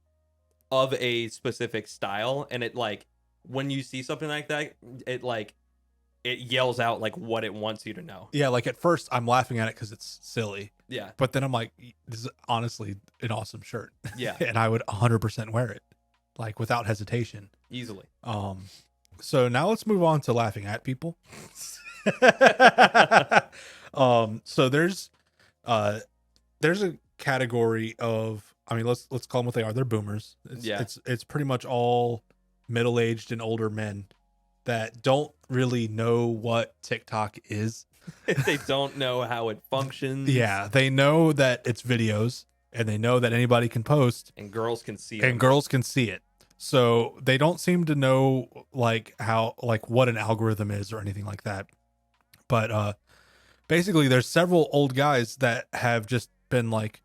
[SPEAKER 2] of a specific style, and it like when you see something like that, it yells out like what it wants you to know.
[SPEAKER 3] Yeah, like at first I'm laughing at it because it's silly.
[SPEAKER 2] Yeah.
[SPEAKER 3] But then I'm like, this is honestly an awesome shirt.
[SPEAKER 2] Yeah.
[SPEAKER 3] And I would 100% wear it, like without hesitation.
[SPEAKER 2] Easily.
[SPEAKER 3] So now let's move on to laughing at people. So there's a category of, I mean, let's call them what they are. They're boomers. It's pretty much all middle-aged and older men that don't really know what TikTok is.
[SPEAKER 2] They don't know how it functions.
[SPEAKER 3] Yeah, they know that it's videos, and they know that anybody can post,
[SPEAKER 2] and girls can see
[SPEAKER 3] it. So they don't seem to know like what an algorithm is or anything like that. But basically there's several old guys that have just been like,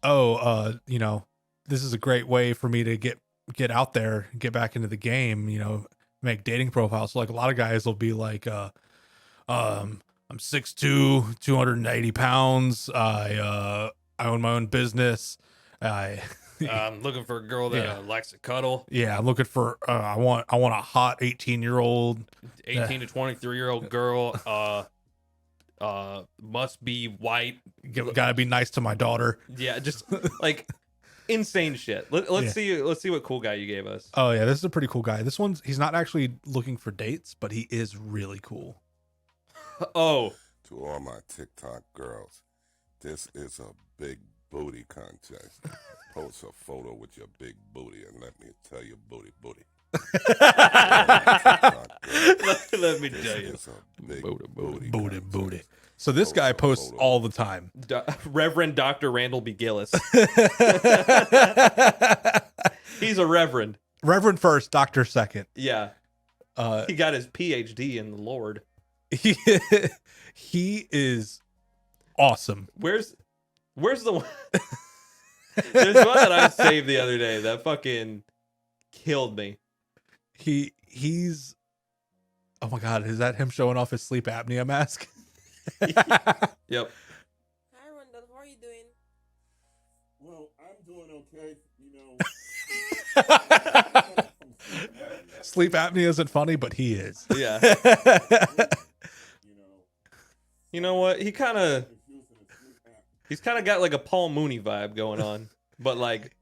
[SPEAKER 3] you know, this is a great way for me to get out there, get back into the game, you know, make dating profiles. So like a lot of guys will be like, I'm 6'2", 280 pounds. I own my own business.
[SPEAKER 2] I'm looking for a girl that likes to cuddle.
[SPEAKER 3] Yeah, I'm looking for I want a hot 18-year-old,
[SPEAKER 2] 18 to 23-year-old girl. Must be white.
[SPEAKER 3] Gotta be nice to my daughter.
[SPEAKER 2] Yeah, just like insane shit. Let's
[SPEAKER 3] Yeah.
[SPEAKER 2] see what cool guy you gave us.
[SPEAKER 3] Oh yeah, this is a pretty cool guy. He's not actually looking for dates, but he is really cool.
[SPEAKER 2] Oh,
[SPEAKER 8] To all my TikTok girls, this is a big booty contest. Post a photo with your big booty and let me tell you booty.
[SPEAKER 2] let me tell you.
[SPEAKER 8] It's a big
[SPEAKER 2] Booty.
[SPEAKER 3] Booty. So this guy posts all the time.
[SPEAKER 2] Reverend Dr. Randall B. Gillis. He's a reverend.
[SPEAKER 3] Reverend first, doctor second.
[SPEAKER 2] Yeah. He got his PhD in the Lord.
[SPEAKER 3] He is awesome.
[SPEAKER 2] Where's the one? There's one that I saved the other day that fucking killed me.
[SPEAKER 3] He's oh my god, is that him showing off his sleep apnea mask?
[SPEAKER 2] Yep.
[SPEAKER 9] Hi, Randall. How are you doing?
[SPEAKER 8] Well, I'm doing okay, you know.
[SPEAKER 3] Sleep apnea isn't funny, but he is.
[SPEAKER 2] Yeah. You know what? He's kind of got like a Paul Mooney vibe going on, but like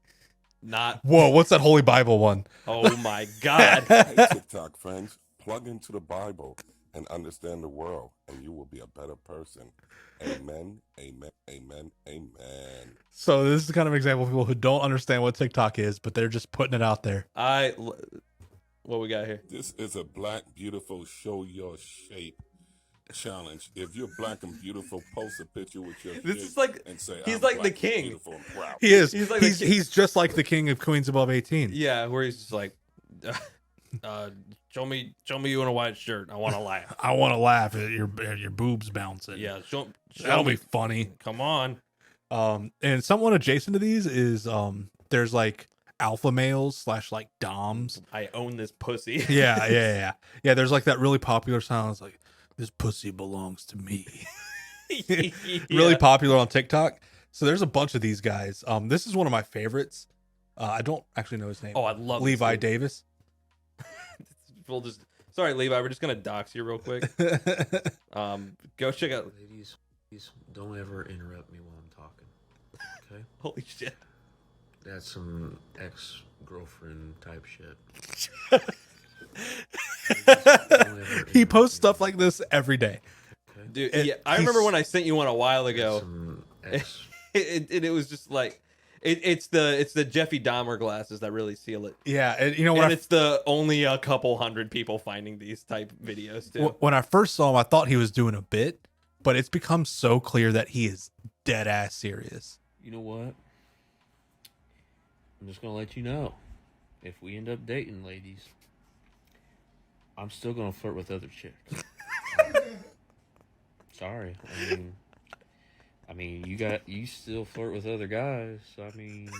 [SPEAKER 2] not.
[SPEAKER 3] Whoa, what's that Holy Bible one?
[SPEAKER 2] Oh my god.
[SPEAKER 8] Hey, TikTok friends, plug into the Bible and understand the world, and you will be a better person. Amen, amen, amen, amen.
[SPEAKER 3] So this is the kind of example of people who don't understand what TikTok is, but they're just putting it out there.
[SPEAKER 2] What we got here?
[SPEAKER 8] This is a black, beautiful, show your shape challenge. If you're black and beautiful, post a picture with your
[SPEAKER 2] This
[SPEAKER 8] shape
[SPEAKER 2] is like
[SPEAKER 8] and say,
[SPEAKER 2] he's
[SPEAKER 8] I'm
[SPEAKER 2] like the
[SPEAKER 8] black,
[SPEAKER 2] king.
[SPEAKER 8] beautiful, and proud.
[SPEAKER 3] He is.
[SPEAKER 2] He's like
[SPEAKER 3] He's just like the king of Queens Above 18.
[SPEAKER 2] Yeah, where he's just like, show me you in a white shirt. I want to laugh.
[SPEAKER 3] I want to laugh at your boobs bouncing.
[SPEAKER 2] Yeah, show
[SPEAKER 3] That'll
[SPEAKER 2] me.
[SPEAKER 3] be funny.
[SPEAKER 2] Come on.
[SPEAKER 3] And someone adjacent to these is there's like alpha males / like doms.
[SPEAKER 2] I own this pussy.
[SPEAKER 3] Yeah. There's like that really popular sound. It's like, this pussy belongs to me. Really popular on TikTok. So there's a bunch of these guys. This is one of my favorites. I don't actually know his name.
[SPEAKER 2] Oh, I love
[SPEAKER 3] Levi
[SPEAKER 2] this dude.
[SPEAKER 3] Davis.
[SPEAKER 2] Sorry, Levi. We're just gonna dox you real quick. Go check out.
[SPEAKER 10] Ladies, please don't ever interrupt me while I'm talking. Okay?
[SPEAKER 2] Holy shit.
[SPEAKER 10] That's some ex-girlfriend type shit.
[SPEAKER 3] He posts stuff like this every day.
[SPEAKER 10] Okay?
[SPEAKER 2] Dude, yeah, I remember when I sent you one a while ago.
[SPEAKER 10] Some ex-
[SPEAKER 2] It was just like it's the Jeffy Dahmer glasses that really seal it.
[SPEAKER 3] Yeah, and you know what?
[SPEAKER 2] And it's the only a couple hundred people finding these type videos too.
[SPEAKER 3] When I first saw him, I thought he was doing a bit, but it's become so clear that he is dead ass serious.
[SPEAKER 10] You know what? I'm just gonna let you know. If we end up dating, ladies, I'm still gonna flirt with other chicks. Sorry. I mean, you still flirt with other guys. So, I mean,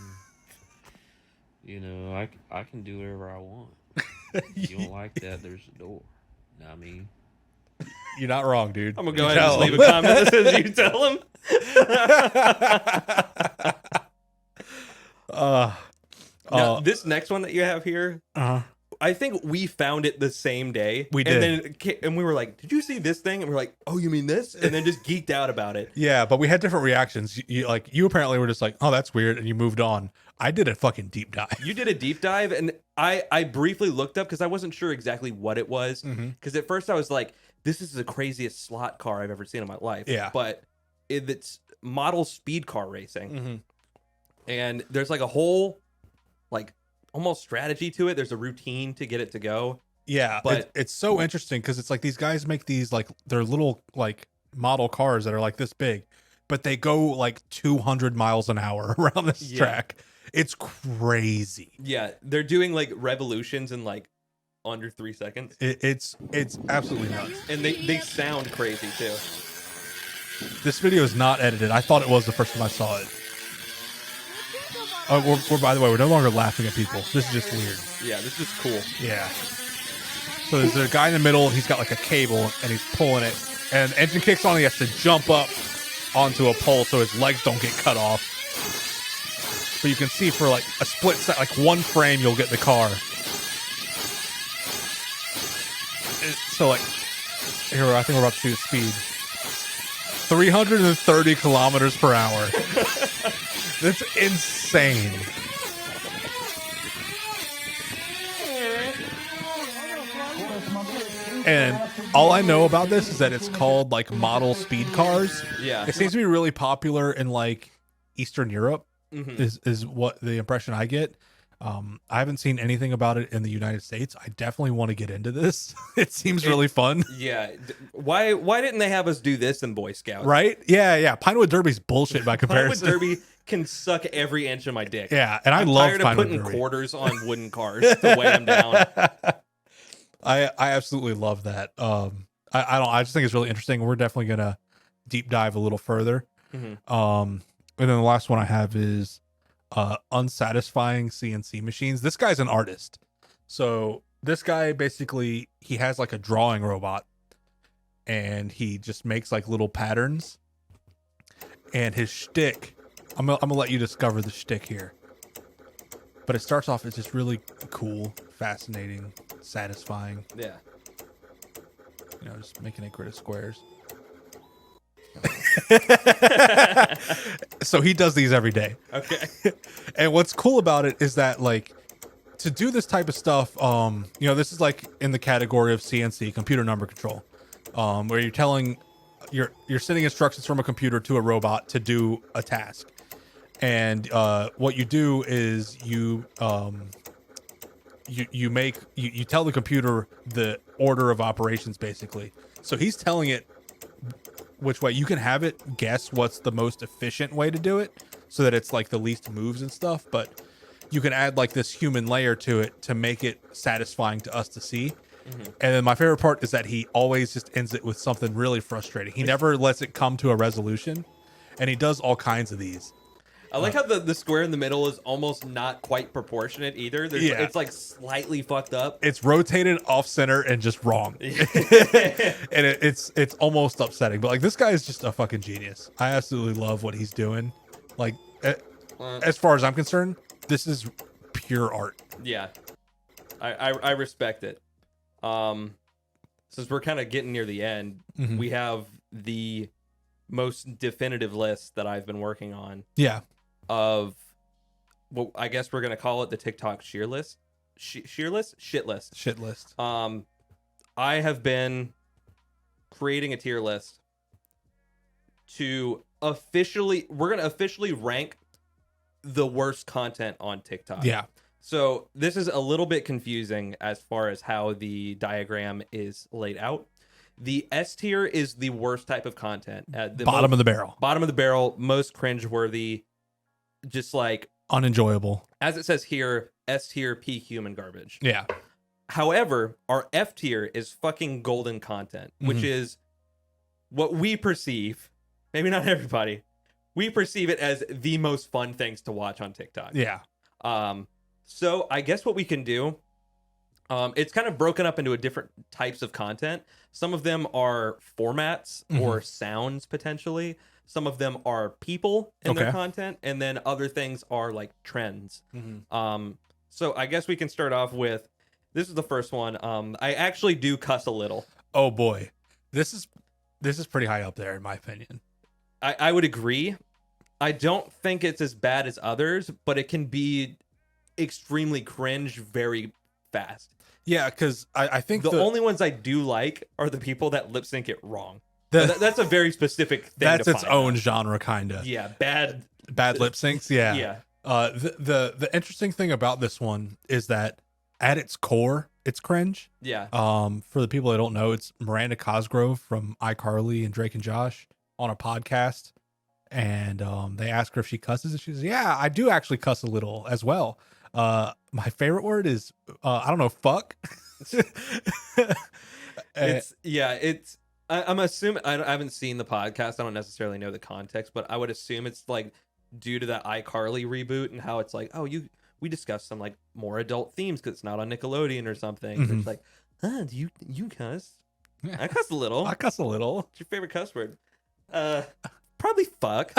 [SPEAKER 10] you know, I can do whatever I want. If you don't like that, there's a door. You know what I mean?
[SPEAKER 3] You're not wrong, dude.
[SPEAKER 2] I'm gonna go ahead and just leave a comment that says you tell him. Now, this next one that you have here, I think we found it the same day.
[SPEAKER 3] We
[SPEAKER 2] did. And we were like, did you see this thing? And we're like, oh, you mean this? And then just geeked out about it.
[SPEAKER 3] Yeah, but we had different reactions. You apparently were just like, oh, that's weird, and you moved on. I did a fucking deep dive.
[SPEAKER 2] You did a deep dive, and I briefly looked up because I wasn't sure exactly what it was. Because at first I was like, this is the craziest slot car I've ever seen in my life.
[SPEAKER 3] Yeah.
[SPEAKER 2] But it's model speed car racing. And there's like a whole, like, almost strategy to it. There's a routine to get it to go.
[SPEAKER 3] Yeah, but it's so interesting because it's like these guys make these like they're little like model cars that are like this big, but they go like 200 miles an hour around this track. It's crazy.
[SPEAKER 2] Yeah, they're doing like revolutions in like under 3 seconds.
[SPEAKER 3] It's absolutely nuts.
[SPEAKER 2] And they sound crazy too.
[SPEAKER 3] This video is not edited. I thought it was the first time I saw it. Oh, we're by the way, we're no longer laughing at people. This is just weird.
[SPEAKER 2] Yeah, this is cool.
[SPEAKER 3] Yeah. So there's a guy in the middle. He's got like a cable and he's pulling it. And the engine kicks on. He has to jump up onto a pole so his legs don't get cut off. But you can see for like a split second, like one frame, you'll get the car. So like, here, I think we're about to see the speed. 330 kilometers per hour. That's insane. And all I know about this is that it's called like model speed cars.
[SPEAKER 2] Yeah.
[SPEAKER 3] It seems to be really popular in like Eastern Europe.
[SPEAKER 2] Mm-hmm.
[SPEAKER 3] Is what the impression I get. I haven't seen anything about it in the United States. I definitely want to get into this. It seems really fun.
[SPEAKER 2] Yeah. Why didn't they have us do this in Boy Scouts?
[SPEAKER 3] Right? Yeah. Pinewood Derby's bullshit by comparison.
[SPEAKER 2] Pinewood Derby can suck every inch of my dick.
[SPEAKER 3] Yeah, and I'm
[SPEAKER 2] tired of
[SPEAKER 3] Pinewood
[SPEAKER 2] putting
[SPEAKER 3] Derby.
[SPEAKER 2] quarters on wooden cars to weigh them down.
[SPEAKER 3] I absolutely love that. I just think it's really interesting. We're definitely gonna deep dive a little further.
[SPEAKER 2] Mm-hmm.
[SPEAKER 3] And then the last one I have is unsatisfying CNC machines. This guy's an artist. So this guy basically, he has like a drawing robot and he just makes like little patterns. And his shtick, I'm gonna let you discover the shtick here. But it starts off as just really cool, fascinating, satisfying.
[SPEAKER 2] Yeah.
[SPEAKER 3] You know, just making a grid of squares. So he does these every day.
[SPEAKER 2] Okay.
[SPEAKER 3] And what's cool about it is that like to do this type of stuff, you know, this is like in the category of CNC, computer number control, where you're telling you're sending instructions from a computer to a robot to do a task. And what you do is you tell the computer the order of operations basically. So he's telling it which way. You can have it guess what's the most efficient way to do it so that it's like the least moves and stuff, but you can add like this human layer to it to make it satisfying to us to see. Mm-hmm. And then my favorite part is that he always just ends it with something really frustrating. He never lets it come to a resolution, and he does all kinds of these.
[SPEAKER 2] I like how the square in the middle is almost not quite proportionate either. It's like slightly fucked up.
[SPEAKER 3] It's rotated off center and just wrong. And it's almost upsetting. But like this guy is just a fucking genius. I absolutely love what he's doing. Like as far as I'm concerned, this is pure art.
[SPEAKER 2] Yeah. I respect it. Since we're kind of getting near the end,
[SPEAKER 3] Mm-hmm.
[SPEAKER 2] we have the most definitive list that I've been working on.
[SPEAKER 3] Yeah.
[SPEAKER 2] Of, well, I guess we're gonna call it the TikTok shit list. I have been creating a tier list to we're gonna officially rank the worst content on TikTok.
[SPEAKER 3] Yeah.
[SPEAKER 2] So this is a little bit confusing as far as how the diagram is laid out. The S tier is the worst type of content. The
[SPEAKER 3] Bottom of the barrel.
[SPEAKER 2] Bottom of the barrel, most cringeworthy, just like
[SPEAKER 3] unenjoyable.
[SPEAKER 2] As it says here, S tier, peak human garbage.
[SPEAKER 3] Yeah.
[SPEAKER 2] However, our F tier is fucking golden content, which is what we perceive, maybe not everybody, we perceive it as the most fun things to watch on TikTok.
[SPEAKER 3] Yeah.
[SPEAKER 2] So I guess what we can do, it's kind of broken up into different types of content. Some of them are formats or sounds potentially. Some of them are people in their content, and then other things are like trends. So I guess we can start off with, this is the first one. I actually do cuss a little.
[SPEAKER 3] Oh boy, this is pretty high up there in my opinion.
[SPEAKER 2] I would agree. I don't think it's as bad as others, but it can be extremely cringe very fast.
[SPEAKER 3] Yeah, because I think
[SPEAKER 2] the only ones I do like are the people that lip sync it wrong. That's a very specific thing.
[SPEAKER 3] That's its own
[SPEAKER 2] out.
[SPEAKER 3] genre, kind of.
[SPEAKER 2] Yeah, bad
[SPEAKER 3] lip syncs. Yeah,
[SPEAKER 2] yeah.
[SPEAKER 3] The interesting thing about this one is that at its core, it's cringe.
[SPEAKER 2] Yeah.
[SPEAKER 3] For the people that don't know, it's Miranda Cosgrove from iCarly and Drake and Josh on a podcast, and they ask her if she cusses, and she says, "Yeah, I do actually cuss a little as well." My favorite word is I don't know, fuck.
[SPEAKER 2] I'm assuming, I haven't seen the podcast, I don't necessarily know the context, but I would assume it's like due to that iCarly reboot and how it's like, oh, we discussed some like more adult themes because it's not on Nickelodeon or something. So it's like, do you cuss? Yeah. I cuss a little.
[SPEAKER 3] I cuss a little.
[SPEAKER 2] What's your favorite cuss word? Probably fuck.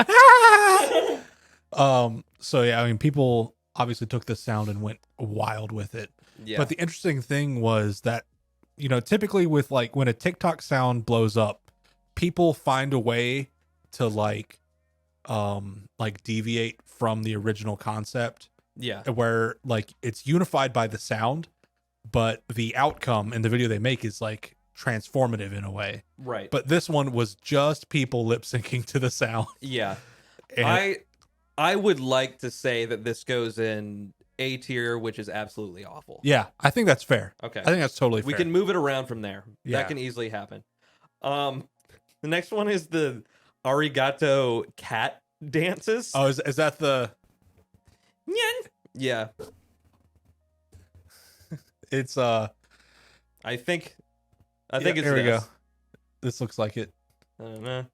[SPEAKER 3] So yeah, I mean, people obviously took this sound and went wild with it.
[SPEAKER 2] Yeah.
[SPEAKER 3] But the interesting thing was that, you know, typically with like when a TikTok sound blows up, people find a way to like deviate from the original concept,
[SPEAKER 2] Yeah.
[SPEAKER 3] where like it's unified by the sound, but the outcome in the video they make is like transformative in a way.
[SPEAKER 2] Right.
[SPEAKER 3] But this one was just people lip syncing to the sound.
[SPEAKER 2] Yeah.
[SPEAKER 3] And
[SPEAKER 2] I would like to say that this goes in A tier, which is absolutely awful.
[SPEAKER 3] yeah, I think that's fair.
[SPEAKER 2] Okay.
[SPEAKER 3] I think that's totally fair.
[SPEAKER 2] We can move it around from there.
[SPEAKER 3] Yeah.
[SPEAKER 2] That can easily happen. The next one is the arigato cat dances.
[SPEAKER 3] Oh, is that the?
[SPEAKER 2] Yeah.
[SPEAKER 3] It's
[SPEAKER 2] I think it's
[SPEAKER 3] here we
[SPEAKER 2] this.
[SPEAKER 3] go. This looks like it.
[SPEAKER 2] I don't know.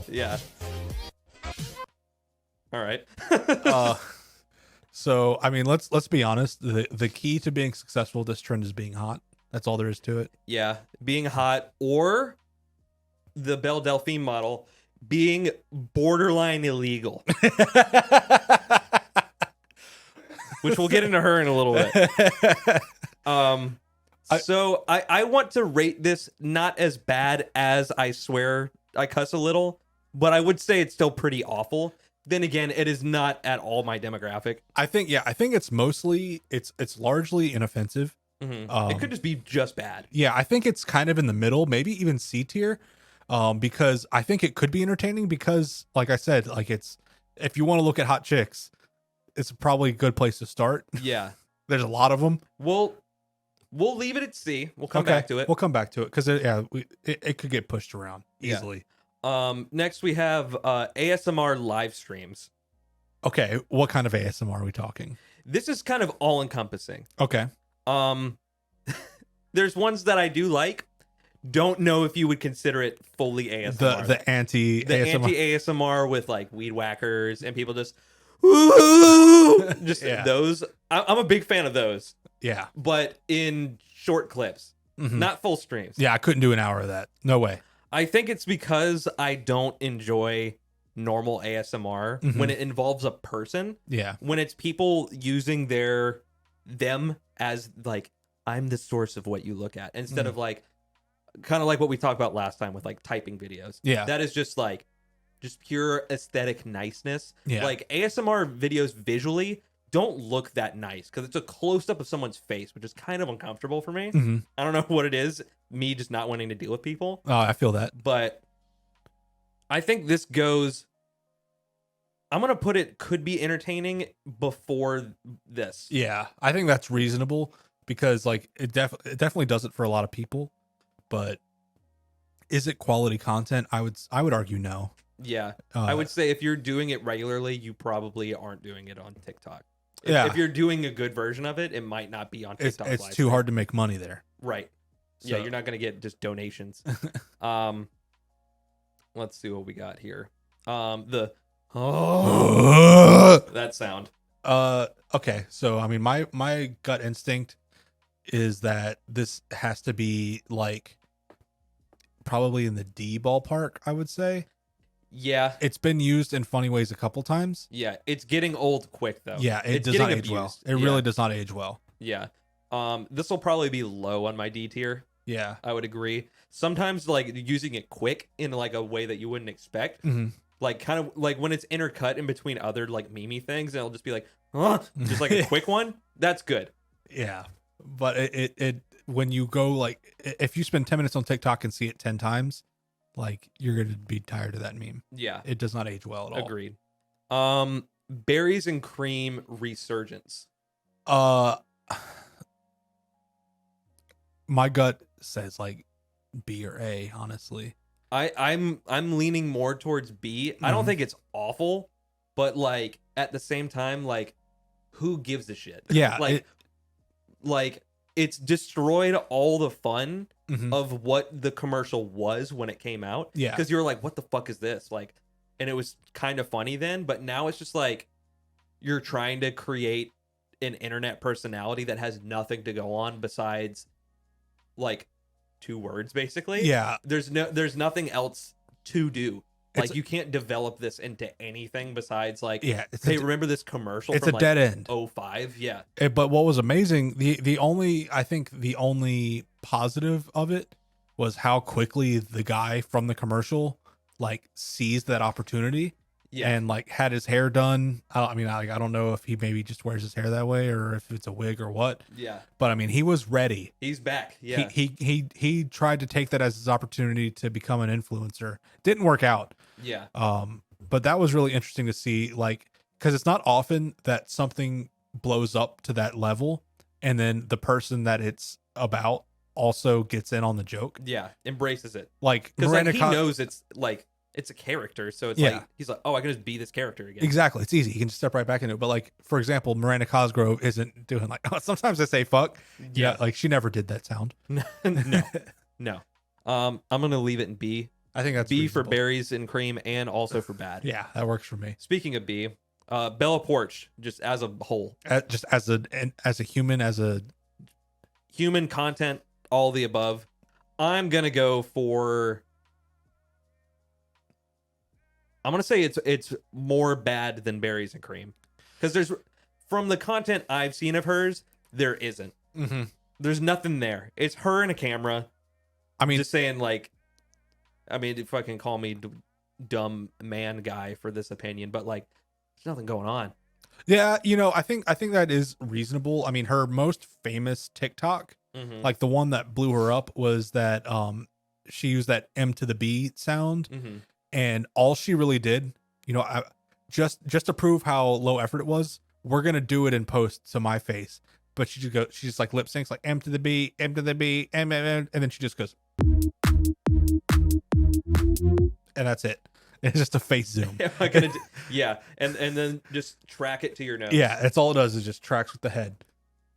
[SPEAKER 2] Yeah. All right.
[SPEAKER 3] So I mean, let's be honest. The key to being successful with this trend is being hot. That's all there is to it.
[SPEAKER 2] Yeah, being hot, or the Belle Delphine model being borderline illegal, which we'll get into her in a little bit. So I want to rate this not as bad as I swear I cuss a little, but I would say it's still pretty awful. Then again, it is not at all my demographic.
[SPEAKER 3] I think it's mostly it's largely inoffensive.
[SPEAKER 2] It could just be just bad.
[SPEAKER 3] Yeah, I think it's kind of in the middle, maybe even C tier, because I think it could be entertaining because, like I said, like it's if you want to look at hot chicks, it's probably a good place to start.
[SPEAKER 2] Yeah,
[SPEAKER 3] there's a lot of them.
[SPEAKER 2] We'll leave it at C. We'll come back to it.
[SPEAKER 3] We'll come back to it because it could get pushed around easily.
[SPEAKER 2] Yeah. Next we have ASMR live streams.
[SPEAKER 3] Okay, what kind of ASMR are we talking?
[SPEAKER 2] This is kind of all encompassing.
[SPEAKER 3] Okay.
[SPEAKER 2] There's ones that I do like. Don't know if you would consider it fully ASMR.
[SPEAKER 3] The anti
[SPEAKER 2] ASMR with like weed whackers and people just those. I'm a big fan of those.
[SPEAKER 3] Yeah,
[SPEAKER 2] but in short clips, not full streams.
[SPEAKER 3] Yeah, I couldn't do an hour of that. No way.
[SPEAKER 2] I think it's because I don't enjoy normal ASMR when it involves a person.
[SPEAKER 3] Yeah.
[SPEAKER 2] When it's people using them as like, I'm the source of what you look at, instead of like kind of like what we talked about last time with like typing videos.
[SPEAKER 3] Yeah.
[SPEAKER 2] That is just like pure aesthetic niceness.
[SPEAKER 3] Yeah.
[SPEAKER 2] Like ASMR videos visually don't look that nice because it's a close up of someone's face, which is kind of uncomfortable for me. I don't know what it is, me just not wanting to deal with people.
[SPEAKER 3] Oh, I feel that.
[SPEAKER 2] But I think this goes, I'm going to put it could be entertaining before this.
[SPEAKER 3] Yeah, I think that's reasonable because like it definitely does it for a lot of people, but is it quality content? I would argue no.
[SPEAKER 2] Yeah. I would say if you're doing it regularly, you probably aren't doing it on TikTok. If you're doing a good version of it, it might not be on TikTok.
[SPEAKER 3] It's too hard to make money there.
[SPEAKER 2] Right.
[SPEAKER 3] So.
[SPEAKER 2] Yeah, you're not going to get just donations. Let's see what we got here. That sound.
[SPEAKER 3] Okay, so I mean my gut instinct is that this has to be like probably in the D ballpark, I would say.
[SPEAKER 2] Yeah.
[SPEAKER 3] It's been used in funny ways a couple times.
[SPEAKER 2] Yeah, it's getting old quick though.
[SPEAKER 3] Yeah, it does not age well. It really does not age well.
[SPEAKER 2] Yeah. This will probably be low on my D tier.
[SPEAKER 3] Yeah.
[SPEAKER 2] I would agree. Sometimes like using it quick in like a way that you wouldn't expect. Like kind of like when it's intercut in between other like meme things, and it'll just be like, just like a quick one. That's good.
[SPEAKER 3] Yeah. But it when you go like if you spend 10 minutes on TikTok and see it 10 times, like you're gonna be tired of that meme.
[SPEAKER 2] Yeah.
[SPEAKER 3] It does not age well at all.
[SPEAKER 2] Agreed. Berries and cream resurgence.
[SPEAKER 3] My gut says like B or A, honestly.
[SPEAKER 2] I'm leaning more towards B. I don't think it's awful, but like at the same time, like who gives a shit?
[SPEAKER 3] Yeah.
[SPEAKER 2] Like it's destroyed all the fun of what the commercial was when it came out.
[SPEAKER 3] Yeah.
[SPEAKER 2] Because you were like, what the fuck is this? Like, and it was kind of funny then, but now it's just like you're trying to create an internet personality that has nothing to go on besides like 2 words basically.
[SPEAKER 3] Yeah.
[SPEAKER 2] There's nothing else to do. Like you can't develop this into anything besides like, hey, remember this commercial?
[SPEAKER 3] It's
[SPEAKER 2] from
[SPEAKER 3] a dead
[SPEAKER 2] like
[SPEAKER 3] end.
[SPEAKER 2] 05? Yeah.
[SPEAKER 3] But what was amazing, the only positive of it was how quickly the guy from the commercial like seized that opportunity
[SPEAKER 2] Yeah.
[SPEAKER 3] and like had his hair done. I mean, I don't know if he maybe just wears his hair that way or if it's a wig or what.
[SPEAKER 2] Yeah.
[SPEAKER 3] But I mean, he was ready.
[SPEAKER 2] He's back. Yeah.
[SPEAKER 3] He tried to take that as his opportunity to become an influencer. Didn't work out.
[SPEAKER 2] Yeah.
[SPEAKER 3] But that was really interesting to see, like, because it's not often that something blows up to that level and then the person that it's about also gets in on the joke.
[SPEAKER 2] Yeah. Embraces it.
[SPEAKER 3] Like,
[SPEAKER 2] Because
[SPEAKER 3] Miranda
[SPEAKER 2] he knows it's like, it's a character. So it's like, he's like, oh, I can just be this character again.
[SPEAKER 3] Exactly. It's easy. You can just step right back into it. But like, for example, Miranda Cosgrove isn't doing like, oh, sometimes I say fuck. Yeah. Like she never did that sound.
[SPEAKER 2] No. I'm going to leave it in B.
[SPEAKER 3] I think that's
[SPEAKER 2] B
[SPEAKER 3] reasonable.
[SPEAKER 2] for berries and cream and also for bad.
[SPEAKER 3] Yeah, that works for me.
[SPEAKER 2] Speaking of B, Bella Porch, just as a whole.
[SPEAKER 3] Just as a human
[SPEAKER 2] content, all the above. I'm going to go for, I'm going to say it's more bad than berries and cream. Because from the content I've seen of hers, there isn't.
[SPEAKER 3] Mm-hmm.
[SPEAKER 2] There's nothing there. It's her and a camera.
[SPEAKER 3] I mean,
[SPEAKER 2] just saying, like, I mean, if I can call me dumb man guy for this opinion, but like, there's nothing going on.
[SPEAKER 3] Yeah, you know, I think that is reasonable. I mean, her most famous TikTok, like the one that blew her up, was that she used that M to the B sound, and all she really did, you know, just to prove how low effort it was, we're gonna do it in post to my face. But she just like lip syncs like M to the B, M to the B, M, and then she just goes, and that's it. It's just a face zoom.
[SPEAKER 2] Yeah, and then just track it to your nose.
[SPEAKER 3] Yeah, that's all it does is just tracks with the head.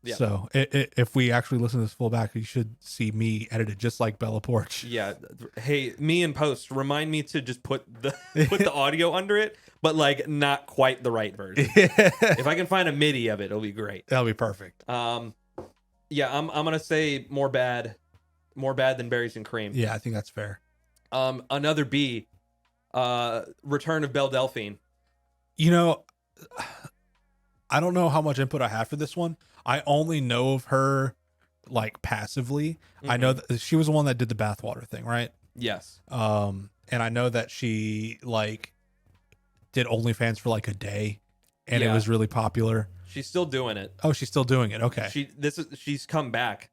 [SPEAKER 2] Yeah.
[SPEAKER 3] So if we actually listen to this full back, you should see me edited just like Bella Porch.
[SPEAKER 2] Yeah. Hey, me in post, remind me to just put the audio under it, but like not quite the right version. If I can find a MIDI of it, it'll be great.
[SPEAKER 3] That'll be perfect.
[SPEAKER 2] Yeah, I'm gonna say more bad than berries and cream.
[SPEAKER 3] Yeah, I think that's fair.
[SPEAKER 2] Another B, Return of Belle Delphine.
[SPEAKER 3] You know, I don't know how much input I have for this one. I only know of her like passively. I know that she was the one that did the bathwater thing, right?
[SPEAKER 2] Yes.
[SPEAKER 3] And I know that she like did OnlyFans for like a day, and it was really popular.
[SPEAKER 2] She's still doing it.
[SPEAKER 3] Oh, she's still doing it. Okay.
[SPEAKER 2] She's come back,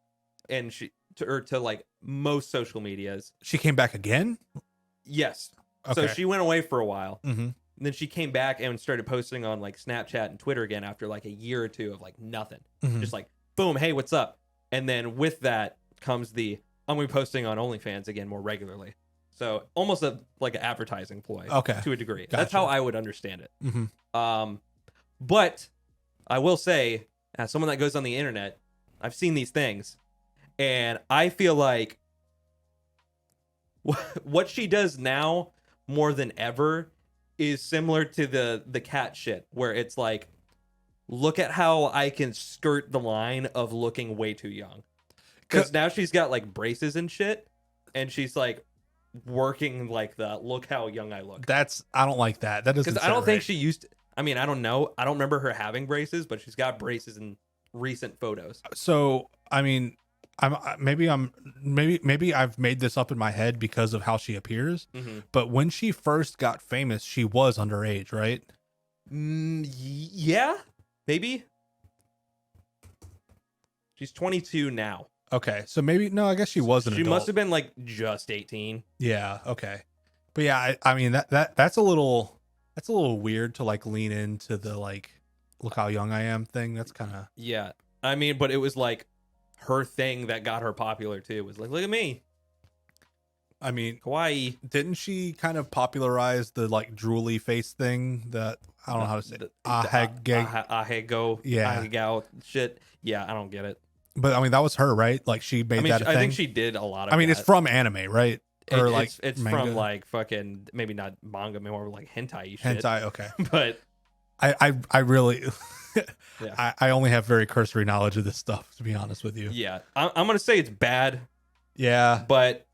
[SPEAKER 2] and to like most social medias.
[SPEAKER 3] She came back again?
[SPEAKER 2] Yes.
[SPEAKER 3] Okay.
[SPEAKER 2] So she went away for a while.
[SPEAKER 3] Mm-hmm.
[SPEAKER 2] And then she came back and started posting on like Snapchat and Twitter again after like a year or two of like nothing. Just like, boom, hey, what's up? And then with that comes I'm going to be posting on OnlyFans again more regularly. So almost like an advertising ploy.
[SPEAKER 3] Okay.
[SPEAKER 2] To a degree.
[SPEAKER 3] Gotcha.
[SPEAKER 2] That's how I would understand it.
[SPEAKER 3] Mm-hmm.
[SPEAKER 2] But I will say, as someone that goes on the internet, I've seen these things. And I feel like what she does now more than ever is similar to the cat shit, where it's like, look at how I can skirt the line of looking way too young. Because now she's got like braces and shit, and she's like working like the look how young I look.
[SPEAKER 3] I don't like that. That doesn't.
[SPEAKER 2] Because I don't think she used to, I mean, I don't know. I don't remember her having braces, but she's got braces in recent photos.
[SPEAKER 3] So, I mean, maybe I've made this up in my head because of how she appears. But when she first got famous, she was underage, right?
[SPEAKER 2] Yeah, maybe. She's 22 now.
[SPEAKER 3] Okay, so maybe no. I guess she was an adult.
[SPEAKER 2] She must have been like just 18.
[SPEAKER 3] Yeah. Okay. But yeah, I mean that's a little weird to like lean into the like look how young I am thing. That's kind of
[SPEAKER 2] I mean, but it was like her thing that got her popular too. Was like, look at me.
[SPEAKER 3] I mean,
[SPEAKER 2] Hawaii.
[SPEAKER 3] Didn't she kind of popularize the like drooly face thing that I don't know how to say it. Ahego. Yeah.
[SPEAKER 2] Ahegao shit. Yeah, I don't get it.
[SPEAKER 3] But I mean, that was her, right? Like she made that a thing.
[SPEAKER 2] I think she did a lot of
[SPEAKER 3] it's from anime, right? Or
[SPEAKER 2] it's from like fucking, maybe not manga, more like hentai shit.
[SPEAKER 3] Hentai, okay.
[SPEAKER 2] But
[SPEAKER 3] I really I only have very cursory knowledge of this stuff, to be honest with you.
[SPEAKER 2] Yeah. I'm gonna say it's bad.
[SPEAKER 3] Yeah.
[SPEAKER 2] But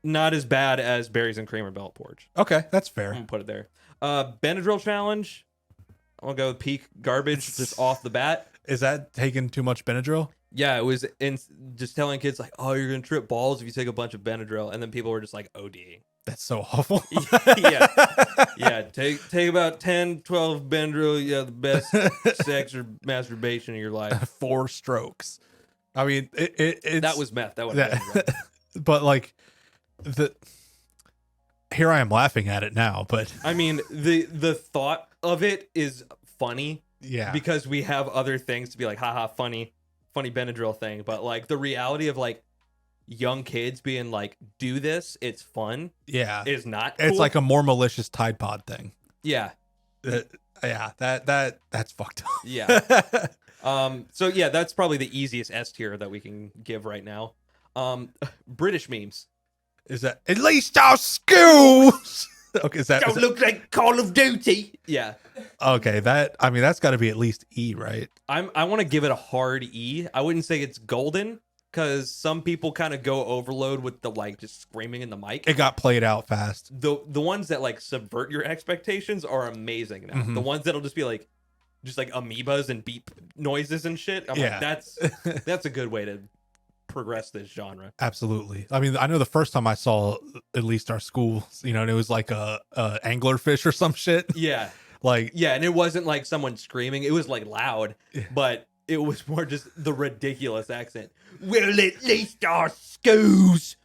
[SPEAKER 2] not as bad as berries and cream or Bella Porch.
[SPEAKER 3] Okay, that's fair.
[SPEAKER 2] I'm gonna put it there. Benadryl challenge. I'm gonna go with peak garbage just off the bat.
[SPEAKER 3] Is that taking too much Benadryl?
[SPEAKER 2] Yeah, it was just telling kids like, oh, you're gonna trip balls if you take a bunch of Benadryl, and then people were just like ODing.
[SPEAKER 3] That's so awful.
[SPEAKER 2] Yeah. Take about 10, 12 Benadryl. Yeah, the best sex or masturbation of your life.
[SPEAKER 3] 4 strokes. I mean, it's
[SPEAKER 2] That was meth. That would have been rough.
[SPEAKER 3] But like here I am laughing at it now, but
[SPEAKER 2] I mean, the thought of it is funny.
[SPEAKER 3] Yeah.
[SPEAKER 2] Because we have other things to be like, haha, funny Benadryl thing. But like the reality of like young kids being like, do this, it's fun.
[SPEAKER 3] Yeah.
[SPEAKER 2] Is not cool.
[SPEAKER 3] It's like a more malicious Tide Pod thing.
[SPEAKER 2] Yeah.
[SPEAKER 3] That's fucked up.
[SPEAKER 2] Yeah. So yeah, that's probably the easiest S tier that we can give right now. British memes.
[SPEAKER 3] Is that at least our schools? Okay,
[SPEAKER 2] Don't look like Call of Duty. Yeah.
[SPEAKER 3] Okay, that's got to be at least E, right?
[SPEAKER 2] I want to give it a hard E. I wouldn't say it's golden because some people kind of go overload with the like just screaming in the mic.
[SPEAKER 3] It got played out fast.
[SPEAKER 2] The ones that like subvert your expectations are amazing now.
[SPEAKER 3] Mhm.
[SPEAKER 2] The ones that'll just be like amoebas and beep noises and shit. I'm like, that's a good way to progress this genre.
[SPEAKER 3] Absolutely. I mean, I know the first time I saw at least our schools, and it was like a anglerfish or some shit.
[SPEAKER 2] Yeah.
[SPEAKER 3] Like,
[SPEAKER 2] yeah, and it wasn't like someone screaming. It was like loud, but it was more just the ridiculous accent. Well, at least our schools.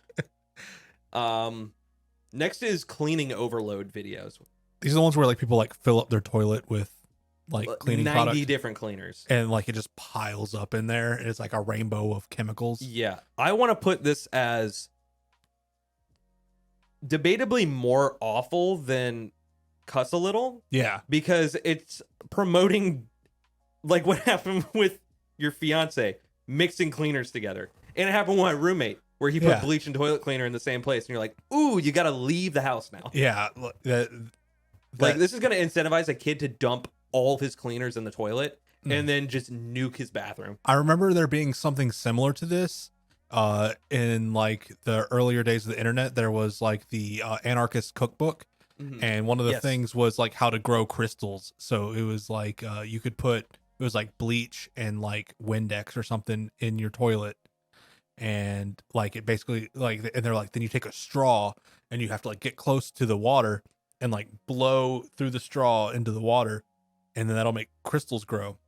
[SPEAKER 2] Next is cleaning overload videos.
[SPEAKER 3] These are the ones where like people like fill up their toilet with like cleaning
[SPEAKER 2] 90
[SPEAKER 3] products.
[SPEAKER 2] different cleaners.
[SPEAKER 3] And like it just piles up in there and it's like a rainbow of chemicals.
[SPEAKER 2] Yeah. I want to put this as debatably more awful than Cuss a Little.
[SPEAKER 3] Yeah.
[SPEAKER 2] Because it's promoting like what happened with your fiance mixing cleaners together. And it happened with my roommate where he put bleach and toilet cleaner in the same place. And you're like, ooh, you got to leave the house now.
[SPEAKER 3] Yeah.
[SPEAKER 2] Like this is going to incentivize a kid to dump all of his cleaners in the toilet and then just nuke his bathroom.
[SPEAKER 3] I remember there being something similar to this in like the earlier days of the internet. There was like the anarchist cookbook. Mm-hmm. And one of the things was like how to grow crystals. So it was like you could put, it was like bleach and like Windex or something in your toilet. And like it basically like, and they're like, then you take a straw and you have to like get close to the water and like blow through the straw into the water. And then that'll make crystals grow.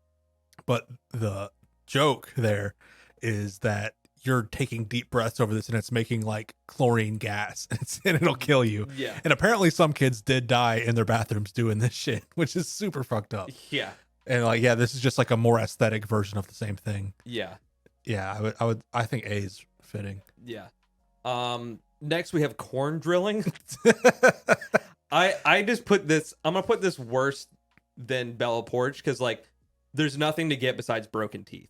[SPEAKER 3] But the joke there is that you're taking deep breaths over this and it's making like chlorine gas and it'll kill you.
[SPEAKER 2] Yeah.
[SPEAKER 3] And apparently some kids did die in their bathrooms doing this shit, which is super fucked up.
[SPEAKER 2] Yeah.
[SPEAKER 3] And like, yeah, this is just like a more aesthetic version of the same thing.
[SPEAKER 2] Yeah.
[SPEAKER 3] Yeah. I think A is fitting.
[SPEAKER 2] Yeah. Next we have corn drilling. I just put this, I'm going to put this worse than Bella Porch because like there's nothing to get besides broken teeth.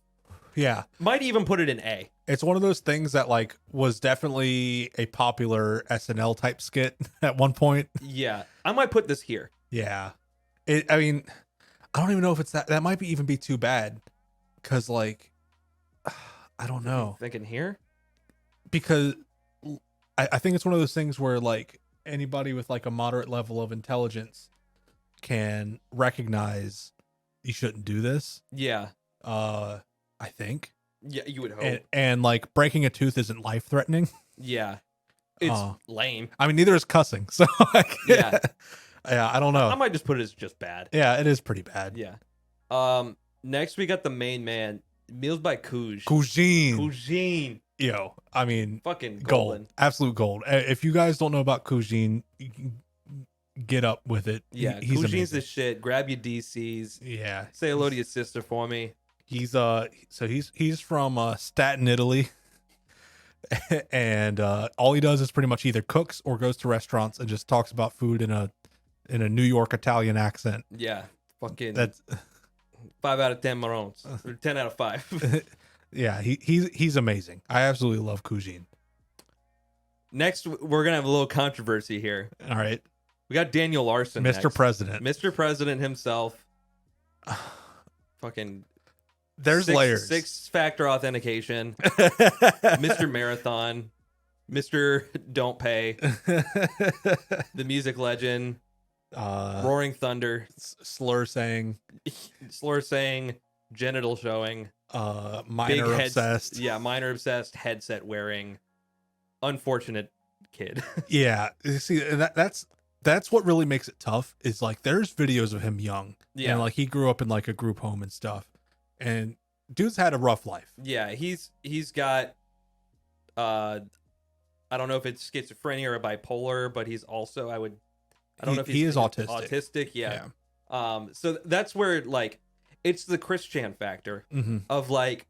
[SPEAKER 3] Yeah.
[SPEAKER 2] Might even put it in A.
[SPEAKER 3] It's one of those things that like was definitely a popular SNL type skit at one point.
[SPEAKER 2] Yeah. I might put this here.
[SPEAKER 3] Yeah. I mean, I don't even know if it's that might be even be too bad. Cause like, I don't know.
[SPEAKER 2] Thinking here?
[SPEAKER 3] Because I think it's one of those things where like anybody with like a moderate level of intelligence can recognize you shouldn't do this.
[SPEAKER 2] Yeah.
[SPEAKER 3] I think.
[SPEAKER 2] Yeah, you would hope.
[SPEAKER 3] And like breaking a tooth isn't life threatening.
[SPEAKER 2] Yeah. It's lame.
[SPEAKER 3] I mean, neither is cussing. So like,
[SPEAKER 2] yeah.
[SPEAKER 3] Yeah, I don't know.
[SPEAKER 2] I might just put it as just bad.
[SPEAKER 3] Yeah, it is pretty bad.
[SPEAKER 2] Yeah. Next we got the main man, Meals by Cooj.
[SPEAKER 3] Coujine. Yo, I mean,
[SPEAKER 2] fucking
[SPEAKER 3] gold. Absolute gold. If you guys don't know about Coujine, get up with it.
[SPEAKER 2] Yeah,
[SPEAKER 3] he's
[SPEAKER 2] Coujine's the shit. Grab your DCs.
[SPEAKER 3] Yeah.
[SPEAKER 2] Say hello to your sister for me.
[SPEAKER 3] He's he's from Staten, Italy. And all he does is pretty much either cooks or goes to restaurants and just talks about food in a New York Italian accent.
[SPEAKER 2] Yeah. Fucking
[SPEAKER 3] that's
[SPEAKER 2] 5 out of 10 Marons. Or 10 out of 5.
[SPEAKER 3] Yeah, he's amazing. I absolutely love Coujine.
[SPEAKER 2] Next, we're gonna have a little controversy here.
[SPEAKER 3] All right,
[SPEAKER 2] we got Daniel Larson,
[SPEAKER 3] Mr. President,
[SPEAKER 2] Mr. President himself. Fucking,
[SPEAKER 3] there's layers.
[SPEAKER 2] 6-factor authentication. Mr. Marathon, Mr. Don't Pay, the music legend, Roaring Thunder,
[SPEAKER 3] slur saying,
[SPEAKER 2] genital showing.
[SPEAKER 3] Minor obsessed.
[SPEAKER 2] Yeah, minor obsessed, headset wearing, unfortunate kid.
[SPEAKER 3] Yeah, see, that's what really makes it tough. Is like there's videos of him young,
[SPEAKER 2] Yeah.
[SPEAKER 3] and like he grew up in like a group home and stuff, and dude's had a rough life.
[SPEAKER 2] Yeah, he's got I don't know if it's schizophrenia or bipolar, but he's also I don't know if
[SPEAKER 3] he is autistic.
[SPEAKER 2] Autistic, yeah. So that's where like it's the Chris Chan factor of like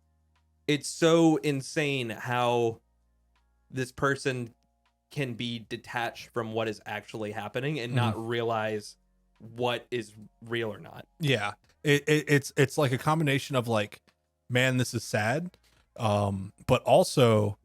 [SPEAKER 2] it's so insane how this person can be detached from what is actually happening and not realize what is real or not.
[SPEAKER 3] Yeah, it's like a combination of like, man, this is sad, but also